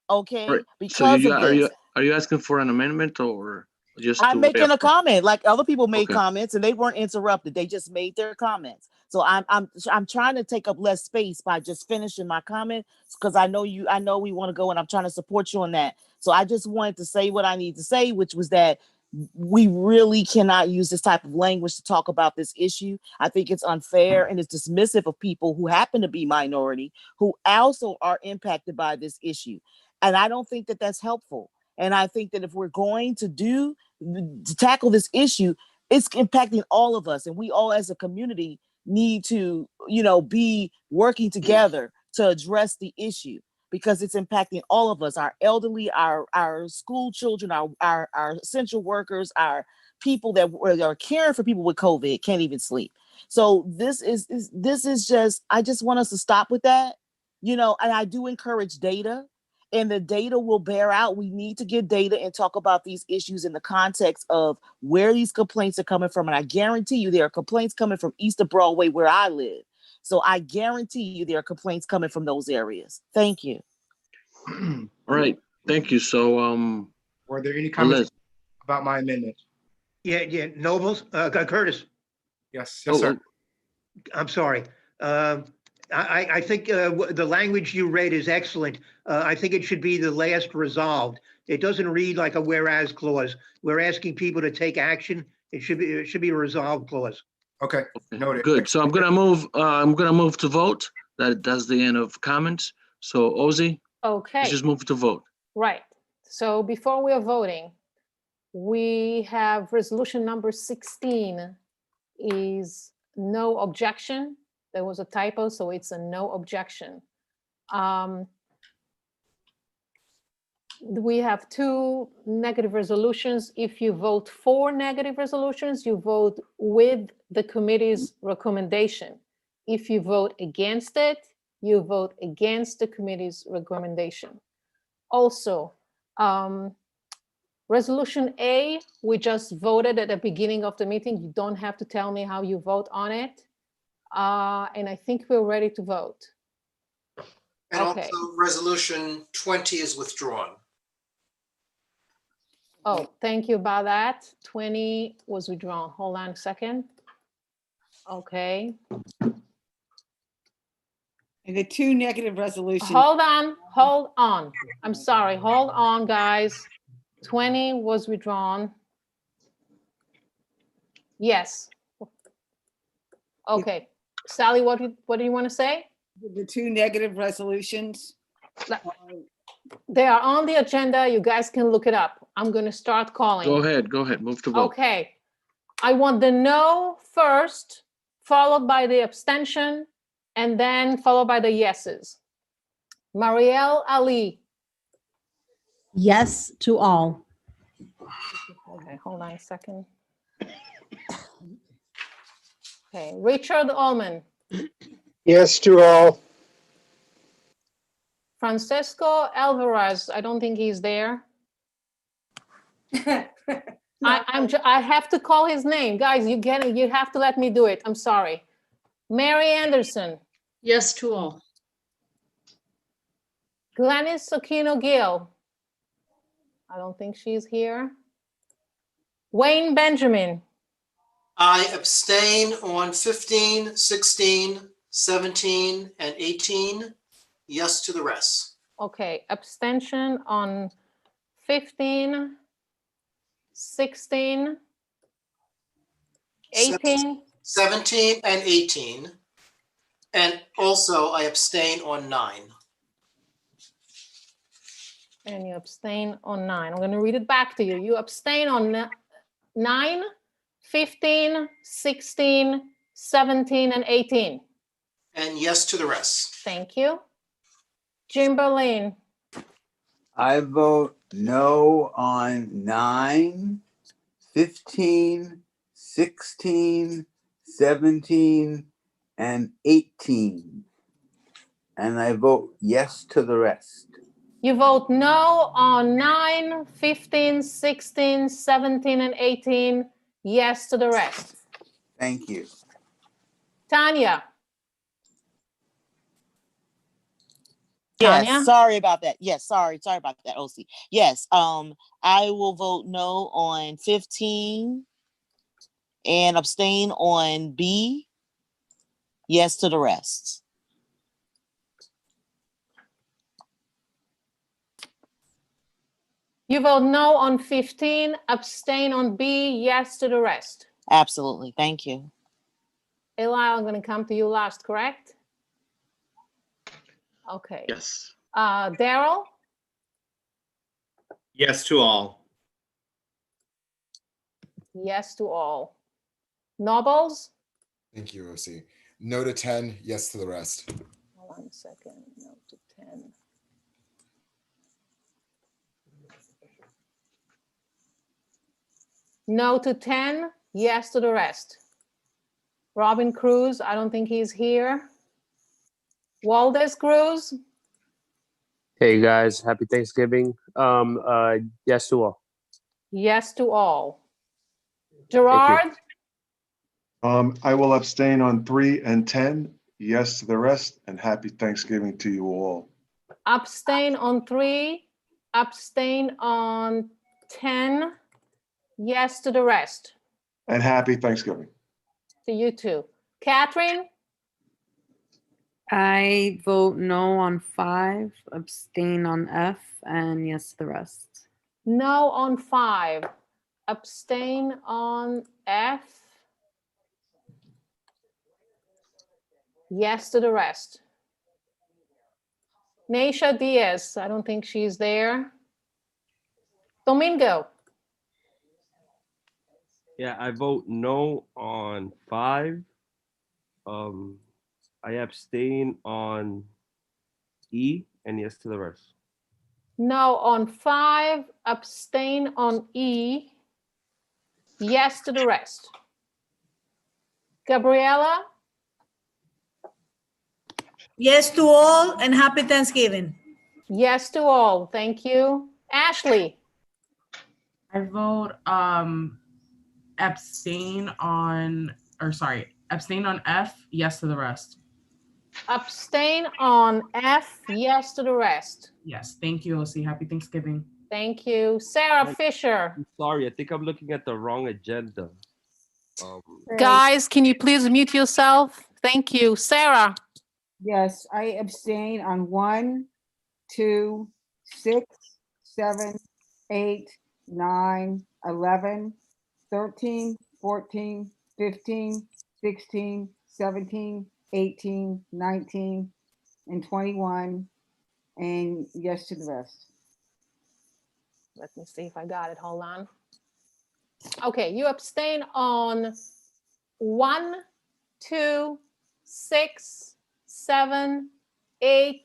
Okay,
Right.
because
So
of this.
are you asking for an amendment or just?
I'm making a comment. Like other people made
Okay.
comments and they weren't interrupted. They just made their comments. So I'm trying to take up less space by just finishing my comment because I know we want to go and I'm trying to support you on that. So I just wanted to say what I need to say, which was that we really cannot use this type of language to talk about this issue. I think it's unfair and it's dismissive of people who happen to be minority, who also are impacted by this issue. And I don't think that that's helpful. And I think that if we're going to tackle this issue, it's impacting all of us. And we all as a community need to, be working together to address the issue, because it's impacting all of us, our elderly, our school children, our essential workers, our people that are caring for people with COVID, can't even sleep. So this is just, I just want us to stop with that, and I do encourage data, and the data will bear out. We need to get data and talk about these issues in the context of where these complaints are coming from. And I guarantee you there are complaints coming from east of Broadway where I live. So I guarantee you there are complaints coming from those areas. Thank you.
All right, thank you. So
were there any comments about my amendment?
Yeah, Nobles, Curtis.
Yes, sir.
I'm sorry. I think the language you read is excellent. I think it should be the last resolved. It doesn't read like a whereas clause. We're asking people to take action. It should be a resolved clause.
Okay, noted.
Good. So I'm gonna move to vote. That's the end of comments. So Ozzy,
Okay.
let's just move to vote.
Right. So before we are voting, We have resolution number 16 is no objection. There was a typo, so it's a no objection. We have two negative resolutions. If you vote for negative resolutions, you vote with the committee's recommendation. If you vote against it, you vote against the committee's recommendation. Also, Resolution A, we just voted at the beginning of the meeting. You don't have to tell me how you vote on it. And I think we're ready to vote.
And
Okay.
also resolution 20 is withdrawn.
Oh, thank you about that. 20 was withdrawn. Hold on a second. Okay.
And the two negative resolutions.
Hold on. I'm sorry. Hold on, guys. 20 was withdrawn. Yes. Okay. Sally, what do you want to say?
The two negative resolutions.
They are on the agenda. You guys can look it up. I'm going to start calling.
Go ahead, move to vote.
Okay. I want the no first, followed by the abstention, and then followed by the yeses. Marielle Ali.
Yes to all.
Okay, hold on a second. Okay, Richard Ullman.
Yes to all.
Francisco Alvarez, I don't think he's there. I have to call his name. Guys, you get it. You have to let me do it. I'm sorry. Mary Anderson.
Yes to all.
Glenys Aquino Gill. I don't think she's here. Wayne Benjamin.
I abstain on 15, 16, 17, and 18. Yes to the rest.
Okay, abstention on 15, 16, 18.
17 and 18. And also I abstain on 9.
And you abstain on 9. I'm going to read it back to you. You abstain on 9, 15, 16, 17, and 18.
And yes to the rest.
Thank you. Jim Berlin.
I vote no on 9, 15, 16, 17, and 18. And I vote yes to the rest.
You vote no on 9, 15, 16, 17, and 18. Yes to the rest.
Thank you.
Tanya.
Yes,
Tanya?
sorry about that. Yes, sorry about that, OC. Yes, I will vote no on 15 and abstain on B. Yes to the rest.
You vote no on 15, abstain on B, yes to the rest.
Absolutely. Thank you.
Eli, I'm going to come to you last, correct? Okay.
Yes.
Daryl?
Yes to all.
Yes to all. Nobles?
Thank you, OC. No to 10, yes to the rest.
Hold on a second. No to 10. No to 10, yes to the rest. Robin Cruz, I don't think he's here. Waldes Cruz?
Hey guys, happy Thanksgiving. Yes to all.
Yes to all. Gerard?
I will abstain on 3 and 10, yes to the rest, and happy Thanksgiving to you all.
Abstain on 3, abstain on 10, yes to the rest.
And happy Thanksgiving.
To you too. Catherine?
I vote no on 5, abstain on F, and yes to the rest.
No on 5, abstain on F, yes to the rest. Neisha Diaz, I don't think she's there. Domingo?
Yeah, I vote no on 5. I abstain on E, and yes to the rest.
No on 5, abstain on E, yes to the rest. Gabriela?
Yes to all and happy Thanksgiving.
Yes to all, thank you. Ashley?
I vote abstain on F, yes to the rest.
Abstain on F, yes to the rest.
Yes, thank you, OC. Happy Thanksgiving.
Thank you. Sarah Fisher?
I'm sorry, I think I'm looking at the wrong agenda.
Guys, can you please mute yourself? Thank you. Sarah?
Yes, I abstain on 1, 2, 6, 7, 8, 9, 11, 13, 14, 15, 16, 17, 18, 19, and 21, and yes to the rest.
Let me see if I got it. Hold on. Okay, you abstain on 1, 2, 6, 7, 8,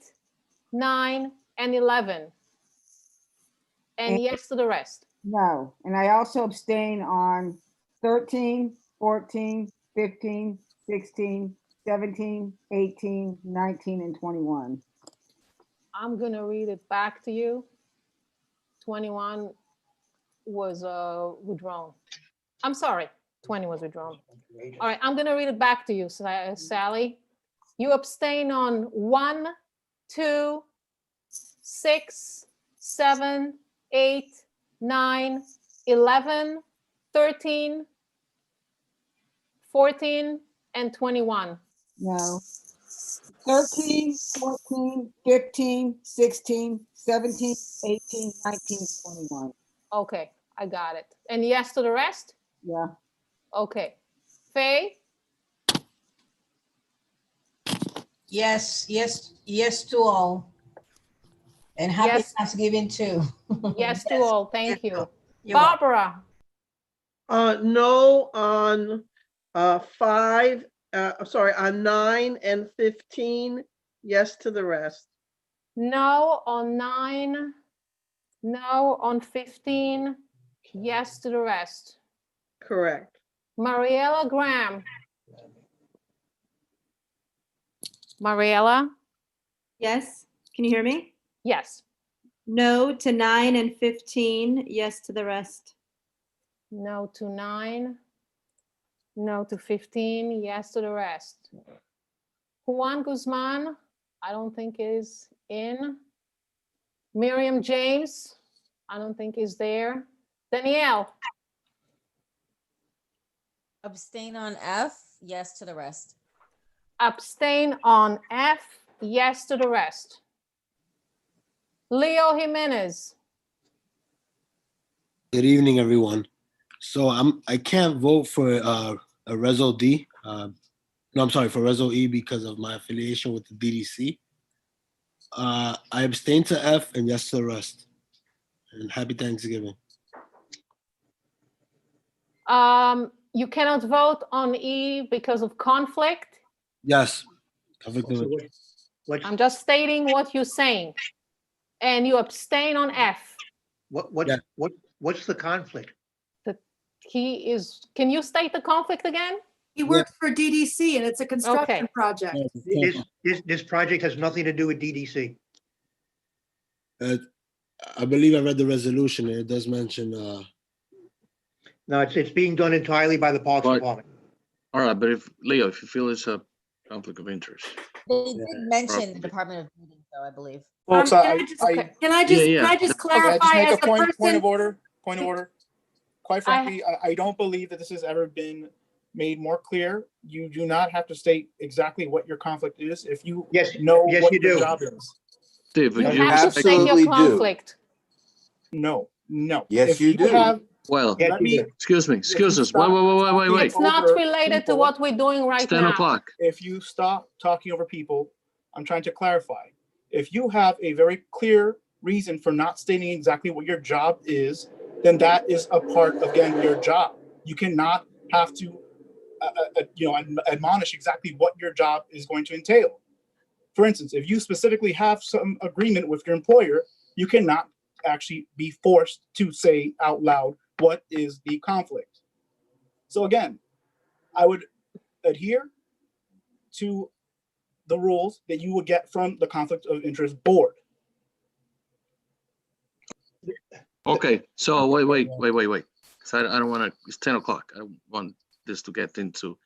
9, and 11. And yes to the rest.
No, and I also abstain on 13, 14, 15, 16, 17, 18, 19, and 21.
I'm going to read it back to you. 21 was withdrawn. I'm sorry, 20 was withdrawn. All right, I'm going to read it back to you, Sally. You abstain on 1, 2, 6, 7, 8, 9, 11, 13, 14, and 21.
No. 13, 14, 15, 16, 17, 18, 19, 21.
Okay, I got it. And yes to the rest?
Yeah.
Okay. Faye?
Yes, yes, yes to all. And happy
Yes.
Thanksgiving too.
Yes to all, thank you.
You're welcome.
Barbara?
No on 5, on 9 and 15, yes to the rest.
No on 9, no on 15, yes to the rest.
Correct.
Mariella Graham? Mariella?
Yes, can you hear me?
Yes.
No to 9 and 15, yes to the rest.
No to 9, no to 15, yes to the rest. Juan Guzman, I don't think is in. Miriam James, I don't think is there. Danielle?
Abstain on F, yes to the rest.
Abstain on F, yes to the rest. Leo Jimenez?
Good evening, everyone. So I can't vote for a Reso D. No, I'm sorry, for Reso E because of my affiliation with the DDC. I abstain to F and yes to the rest. And happy Thanksgiving.
You cannot vote on E because of conflict.
Yes. Conflict of interest.
I'm just stating what you're saying. And you abstain on F.
What's the conflict?
Can you state the conflict again?
He works for DDC and it's a construction
Okay.
project.
This project has nothing to do with DDC.
I believe I read the resolution. It does mention.
No, it's being done entirely by the Parks Department.
All right, but if Leo, if you feel it's a conflict of interest.
They did mention the Department of Meetings, though, I believe.
Folks,
Can I just clarify
make
as
a
the
point
person?
of order. Point of order. Quite frankly, I don't believe that this has ever been made more clear. You do not have to state exactly what your conflict is if you know
yes,
what
you
your
do.
job is.
Steve,
You have to state your conflict.
No.
Yes,
If
you do.
have-
Well,
Let me-
excuse us. Wait.
It's not related to what we're doing right
It's 10
now.
o'clock.
If you stop talking over people, I'm trying to clarify. If you have a very clear reason for not stating exactly what your job is, then that is a part, again, your job. You cannot have to, admonish exactly what your job is going to entail. For instance, if you specifically have some agreement with your employer, you cannot actually be forced to say out loud what is the conflict. So again, I would adhere to the rules that you would get from the Conflict of Interest Board.
Okay, so wait. So I don't want to, it's 10 o'clock. I don't want this to get into.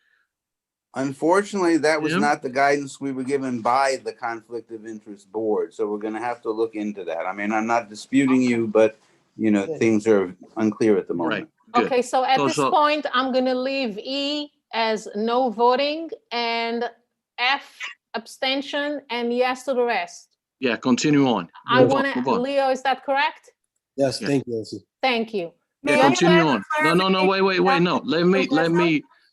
Unfortunately, that was
Yeah.
not the guidance we were given by the Conflict of Interest Board, so we're gonna have to look into that. I mean, I'm not disputing you, but, things are unclear at the moment.
Good.
Okay, so at
So-
this
so-
point, I'm gonna leave E as no voting and F abstention and yes to the rest.
Yeah, continue on.
I
Move
want
on, move
to,
on.
Leo, is that correct?
Yes,
Yeah.
thank you, Elsie.
Thank you.
Yeah,
May I
continue
have
on. No, wait, no.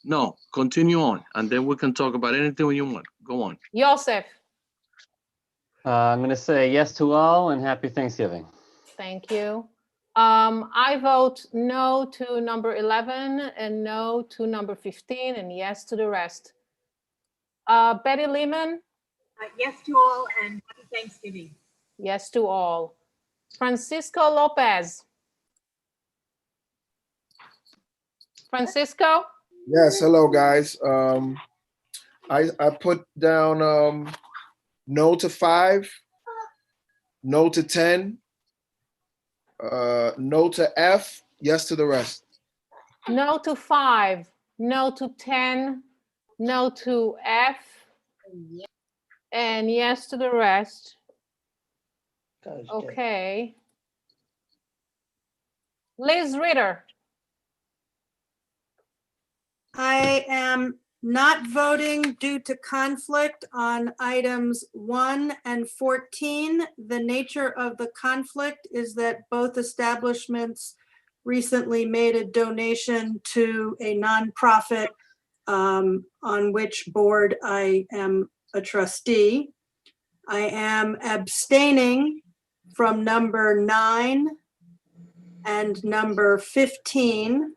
No, continue on, and then we can talk about anything you want. Go on.
Joseph?
I'm going to say yes to all and happy Thanksgiving.
Thank you. I vote no to number 11 and no to number 15 and yes to the rest. Betty Lehman?
Yes to all and happy Thanksgiving.
Yes to all. Francisco Lopez? Francisco?
Yes, hello guys. I put down no to 5, no to 10, no to F, yes to the rest.
No to 5, no to 10, no to F, and yes to the rest. Okay. Liz Ritter?
I am not voting due to conflict on items 1 and 14. The nature of the conflict is that both establishments recently made a donation to a nonprofit on which board I am a trustee. I am abstaining from number 9 and number 15.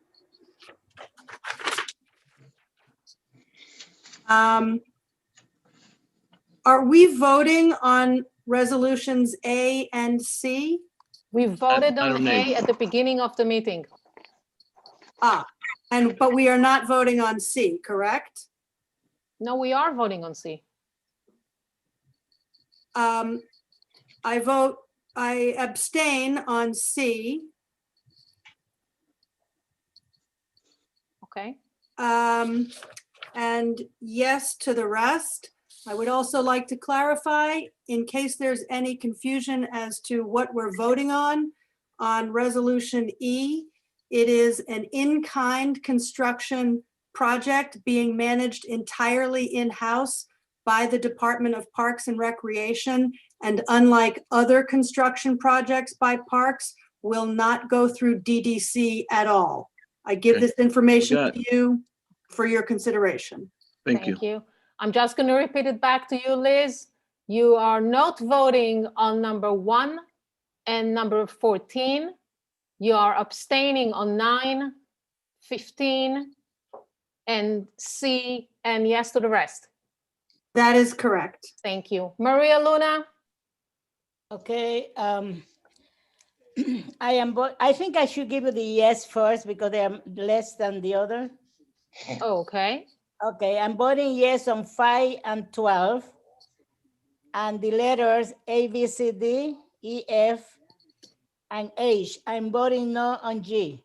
Are we voting on resolutions A and C?
We voted
I
on
don't know.
A at the beginning of the meeting.
But we are not voting on C, correct?
No, we are voting on C.
I abstain on C.
Okay.
And yes to the rest. I would also like to clarify, in case there's any confusion as to what we're voting on resolution E, it is an in-kind construction project being managed entirely in-house by the Department of Parks and Recreation, and unlike other construction projects by parks, will not go through DDC at all. I give
Okay.
this information
Got
to you for your consideration.
Thank you.
I'm just going to repeat it back to you, Liz. You are not voting on number 1 and number 14. You are abstaining on 9, 15, and C, and yes to the rest.
That is correct.
Thank you. Maria Luna?
Okay, I think I should give you the yes first because they are less than the other.
Okay.
Okay, I'm voting yes on 5 and 12. And the letters A, B, C, D, E, F, and H. I'm voting no on G.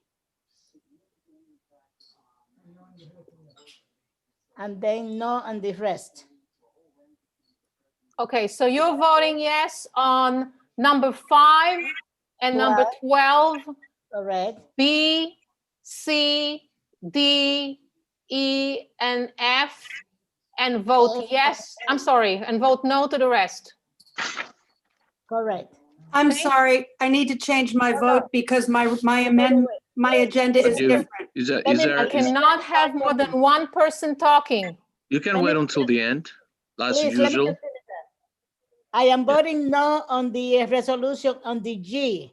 And then no on the rest.
Okay, so you're voting yes on number 5 and number 12.
Correct.
B, C, D, E, and F, and vote yes. I'm sorry, and vote no to the rest.
Correct.
I'm sorry, I need to change my vote because my agenda is different.
I cannot have more than one person talking.
You can wait until the end, as
Please, let me
usual.
just finish that. I am voting no on the resolution on the G.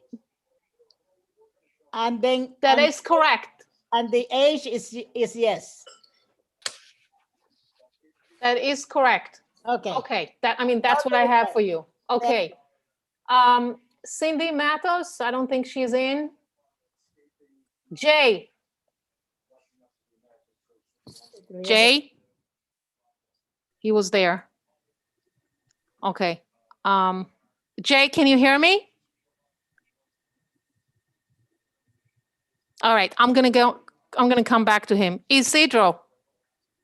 And then
that is correct.
And the age is yes.
That is correct.
Okay.
Okay, that's what I have for you. Okay. Cindy Matos, I don't think she's in. Jay. Jay? He was there. Okay. Jay, can you hear me? All right, I'm gonna come back to him. Isidro?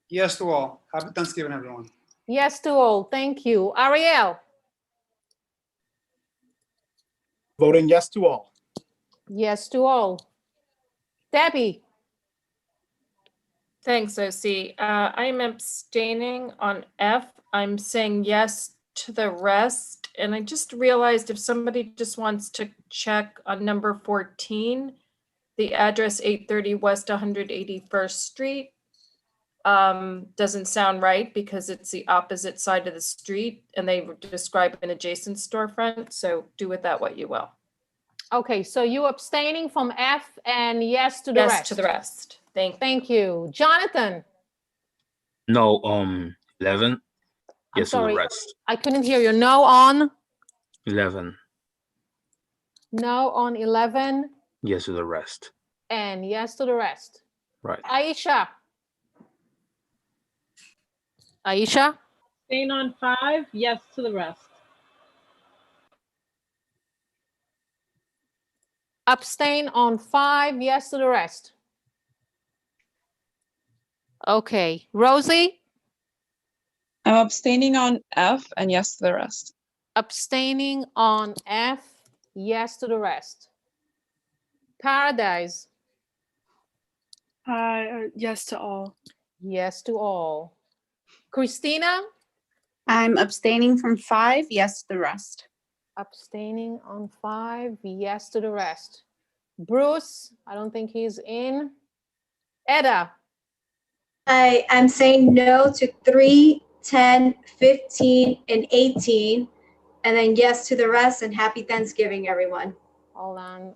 Yes to all. Happy Thanksgiving, everyone.
Yes to all, thank you. Ariel?
Voting yes to all.
Yes to all. Debbie?
Thanks, OC. I'm abstaining on F. I'm saying yes to the rest. And I just realized if somebody just wants to check on number 14, the address 830 West 181st Street doesn't sound right because it's the opposite side of the street and they describe an adjacent storefront. So do with that what you will.
Okay, so you abstaining from F and yes to the rest?
Yes to the rest.
Thank you. Jonathan?
No, 11.
I'm
Yes to the
sorry,
rest.
I couldn't hear you. No on?
11.
No on 11
Yes to the rest.
and yes to the rest.
Right.
Aisha? Aisha?
Abstain on 5, yes to the rest.
Abstain on 5, yes to the rest. Okay, Rosie?
I'm abstaining on F and yes to the rest.
Abstaining on F, yes to the rest. Paradise?
Yes to all.
Yes to all. Christina?
I'm abstaining from 5, yes to the rest.
Abstaining on 5, yes to the rest. Bruce, I don't think he's in. Eda?
I am saying no to 3, 10, 15, and 18, and then yes to the rest, and happy Thanksgiving, everyone.
Hold on.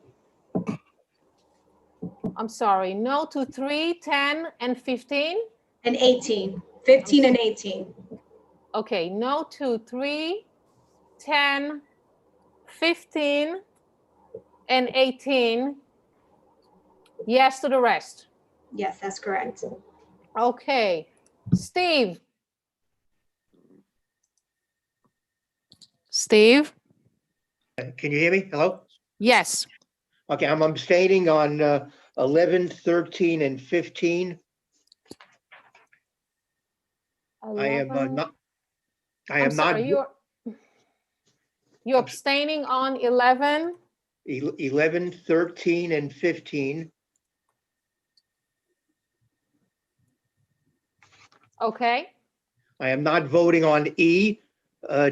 I'm sorry, no to 3, 10, and 15?
And 18, 15 and 18.
Okay, no to 3, 10, 15, and 18. Yes to the rest.
Yes, that's correct.
Okay, Steve? Steve?
Can you hear me? Hello?
Yes.
Okay, I'm abstaining on 11, 13, and 15. I am
11.
not. I
I'm
am not.
sorry, you're abstaining on 11?
11, 13, and 15.
Okay.
I am not voting on E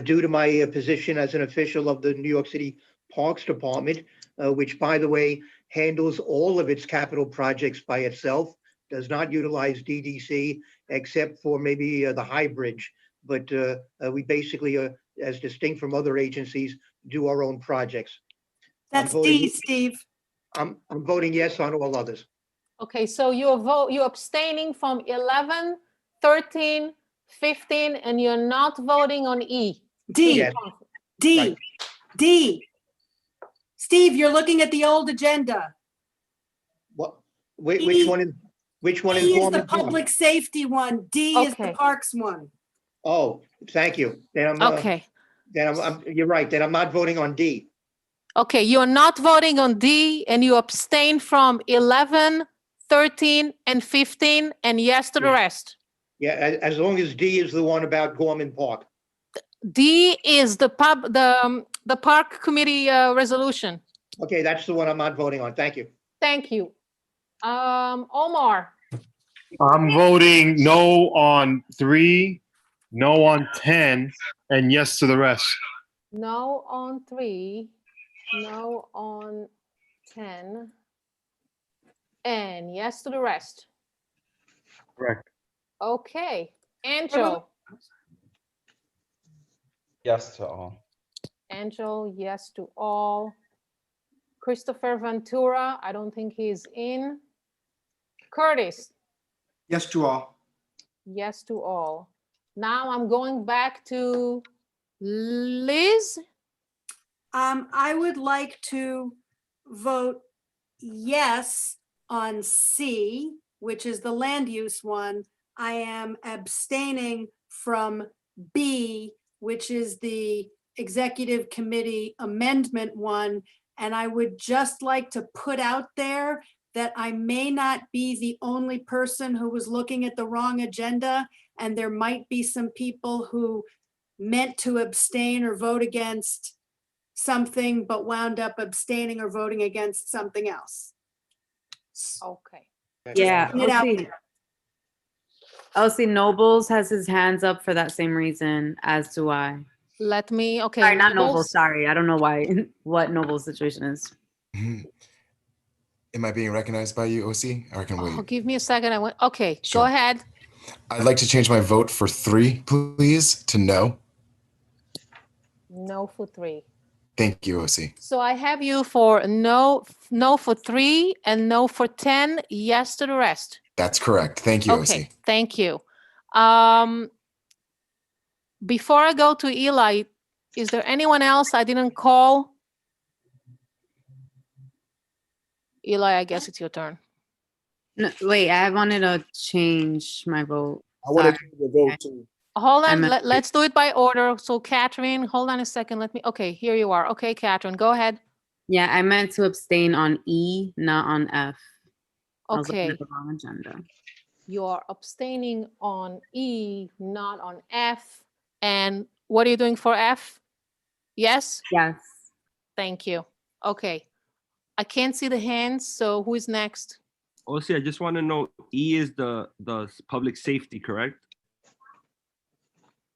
due to my position as an official of the New York City Parks Department, which, by the way, handles all of its capital projects by itself, does not utilize DDC except for maybe the High Bridge. But we basically, as distinct from other agencies, do our own projects.
That's D, Steve.
I'm voting yes on all others.
Okay, so you're abstaining from 11, 13, 15, and you're not voting on E.
D.
Yes.
D.
Right.
D. Steve, you're looking at the old agenda.
What? Which one is? Which one is?
E is
Gorman
the
Park?
public safety one. D is the parks one.
Oh, thank you. Then I'm
Okay.
Then you're right. Then I'm not voting on D.
Okay, you're not voting on D and you abstain from 11, 13, and 15, and yes to the rest.
Yeah, as long as D is the one about Gorman Park.
D is the park committee resolution.
Okay, that's the one I'm not voting on. Thank you.
Thank you. Omar?
I'm voting no on 3, no on 10, and yes to the rest.
No on 3, no on 10, and yes to the rest.
Correct.
Okay, Angel?
Yes to all.
Angel, yes to all. Christopher Ventura, I don't think he's in. Curtis,
Yes to all.
yes to all. Now I'm going back to Liz.
I would like to vote yes on C, which is the land use one. I am abstaining from B, which is the executive committee amendment one. And I would just like to put out there that I may not be the only person who was looking at the wrong agenda. And there might be some people who meant to abstain or vote against something, but wound up abstaining or voting against something else.
Okay.
Yeah,
putting it out
OC,
there.
OC Nobles has his hands up for that same reason, as do I.
Let me, okay.
Sorry, not Nobles,
Nobles.
sorry. I don't know why, what Nobles situation is.
Am I being recognized by you, OC? Or I can
Oh,
wait.
give me a second. I went, okay,
Sure.
go ahead.
I'd like to change my vote for 3, please, to no.
No for 3.
Thank you, OC.
So I have you for no for 3 and no for 10, yes to the rest.
That's correct. Thank you,
Okay,
OC.
thank you. Before I go to Eli, is there anyone else I didn't call? Eli, I guess it's your turn.
No, wait, I wanted to change my vote.
I want to
Sorry.
change the vote too.
Hold
I
on,
meant-
let's do it by order. So Catherine, hold on a second. Okay, here you are. Okay, Catherine, go ahead.
Yeah, I meant to abstain on E, not on F. I was looking
Okay,
at the wrong agenda.
you are abstaining on E, not on F. And what are you doing for F? Yes?
Yes.
Thank you. Okay. I can't see the hands, so who is next?
OC, I just want to know, E is the public safety, correct?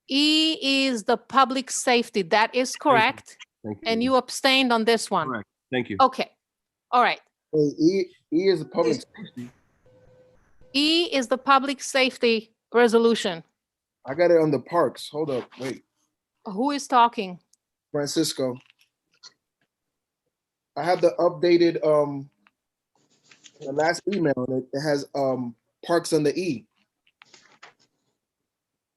E is the public safety. That is correct.
Thank you.
And you abstained on this one.
Correct. Thank you.
Okay. All right.
Hey, E is a public safety.
E is the public safety resolution.
I got it on the parks. Hold up, wait.
Who is talking?
Francisco. I have the updated, the last email, and it has, parks on the E.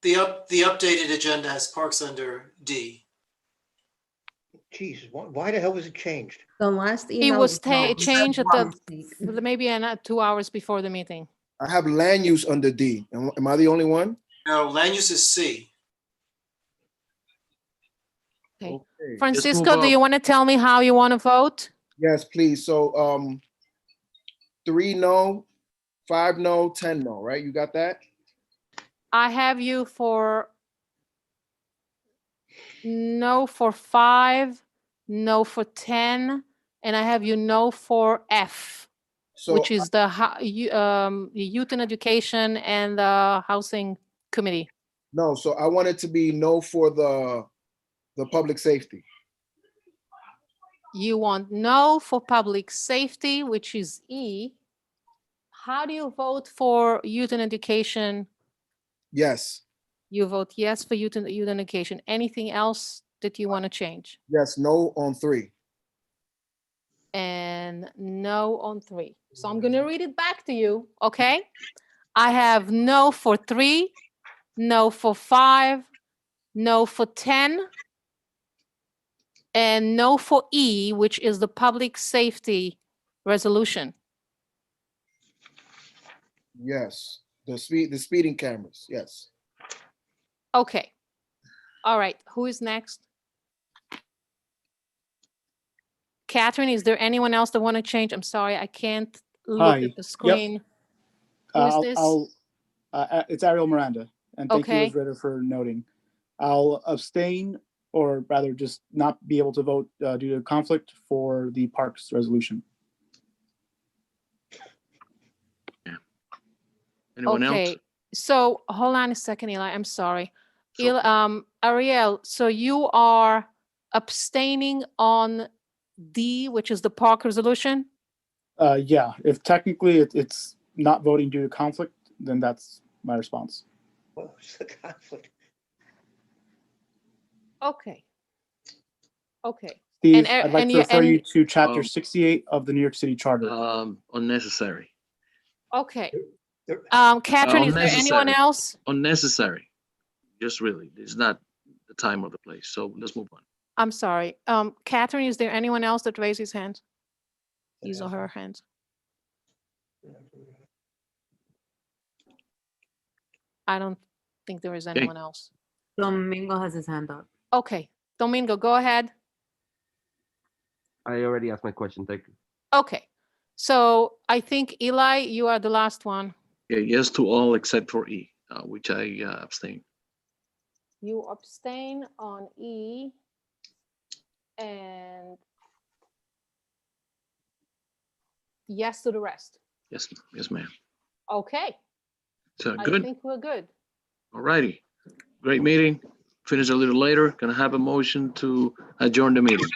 The updated agenda has parks under D.
Jesus, why the hell was it changed?
The last
It
email.
was changed at maybe 2 hours before the meeting.
I have land use under D. Am I the only one?
No, land use is C.
Okay.
Okay.
Francisco, do you want to tell me how you want to vote?
Yes, please. So, 3 no, 5 no, 10 no, right? You got that?
I have you for no for 5, no for 10, and I have you no for F,
So
which is the Youth and Education and the Housing Committee.
no, so I want it to be no for the public safety.
You want no for public safety, which is E. How do you vote for Youth and Education?
Yes,
You vote yes for Youth and Education. Anything else that you want to change?
yes, no on 3.
And no on 3. So I'm going to read it back to you, okay? I have no for 3, no for 5, no for 10, and no for E, which is the public safety resolution.
Yes, the speeding cameras, yes.
Okay. All right. Who is next? Catherine, is there anyone else that want to change? I'm sorry, I can't look
Hi.
at the
Yep.
screen. Who is this?
It's Ariel Miranda, and thank you,
Okay.
Liz Ritter, for noting. I'll abstain, or rather just not be able to vote due to conflict for the Parks resolution.
Anyone else?
Okay, so hold on a second, Eli, I'm sorry. Ariel, so you are abstaining on D, which is the park resolution?
Yeah, if technically it's not voting due to conflict, then that's my response.
What's the conflict?
Okay. Okay.
Steve,
And,
I'd like
and
to
you-
refer you
and-
to chapter 68 of the New York City Charter.
Unnecessary.
Okay. Catherine, is there anyone
Unnecessary.
else?
Unnecessary. Just really, it's not the time or the place. So let's move on.
I'm sorry. Catherine, is there anyone else that raised his hand? His or her hands? I don't think there is anyone else.
Domingo has his hand up.
Okay, Domingo, go ahead.
I already asked my question. Thank you.
Okay, so I think Eli, you are the last one.
Yeah, yes to all except for E, which I abstain.
You abstain on E and yes to the rest.
Yes, yes, ma'am.
Okay,
So
I
good.
think we're good.
All righty. Great meeting. Finish a little later. Gonna have a motion to adjourn the meeting.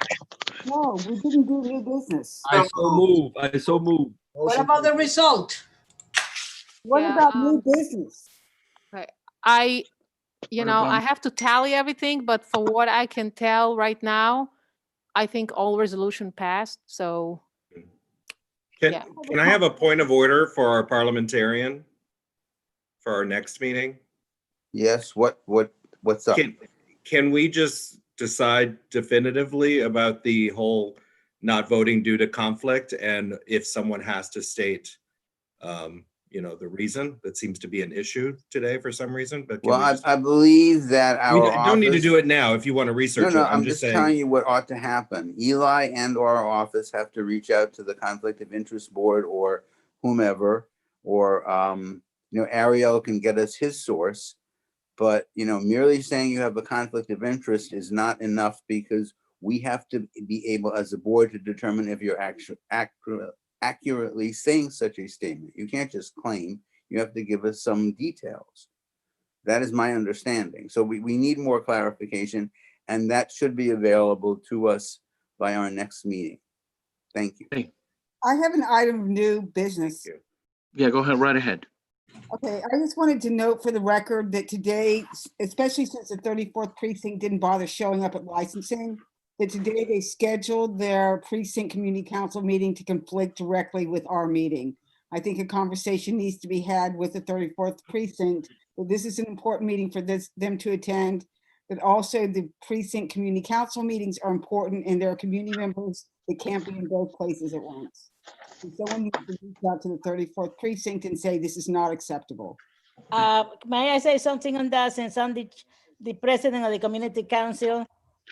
No, we didn't do new business.
I so move. I so move.
What about the result? What
Yeah,
about new business?
Okay, I
What
I
about-
have to tally everything, but for what I can tell right now, I think all resolution passed, so.
Can,
Yeah.
can I have a point of order for our parliamentarian for our next meeting?
Yes, what's up?
Can we just decide definitively about the whole not voting due to conflict? And if someone has to state, the reason, that seems to be an issue today for some reason, but. can
Well,
we just-
I believe that
We
our
don't need to
office-
do it now if you want to research it.
No,
I'm
I'm
just
just telling
saying.
you what ought to happen. Eli and or our office have to reach out to the Conflict of Interest Board or whomever, or, Ariel can get us his source. But, merely saying you have a conflict of interest is not enough, because we have to be able as a board to determine if you're accurately saying such a statement. You can't just claim, you have to give us some details. That is my understanding. So we need more clarification, and that should be available to us by our next meeting. Thank you.
I have an item of new business.
Yeah, go ahead, right ahead.
Okay, I just wanted to note for the record that today, especially since the 34th precinct didn't bother showing up at licensing, that today they scheduled their precinct community council meeting to conflict directly with our meeting. I think a conversation needs to be had with the 34th precinct, that this is an important meeting for them to attend, but also the precinct community council meetings are important, and there are community members that can't be in both places at once. And someone needs to reach out to the 34th precinct and say, this is not acceptable.
May I say something on that? Since I'm the president of the community council,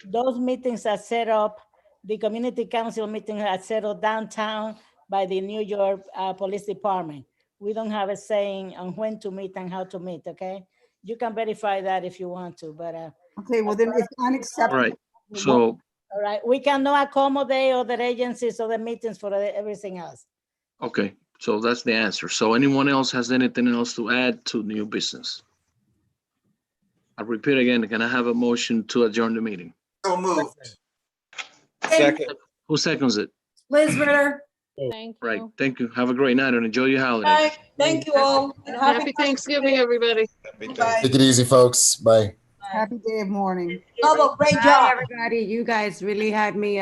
those meetings are set up, the community council meetings are set up downtown by the New York Police Department. We don't have a saying on when to meet and how to meet, okay? You can verify that if you want to, but.
Okay, well then it's
All
unacceptable.
right. So,
All right, we cannot accommodate other agencies or the meetings for everything else.
okay, so that's the answer. So anyone else has anything else to add to new business? I repeat again, can I have a motion to adjourn the meeting?
So moved.
Second.
Who seconds it?
Liz Ritter.
Thank
Right, thank you. Have a great night and enjoy your holiday.
Bye. Thank you all. and
Happy Thanksgiving, everybody.
Take it easy, folks. Bye.
Happy day of mourning.
Bye,
job.
everybody. You guys really had me,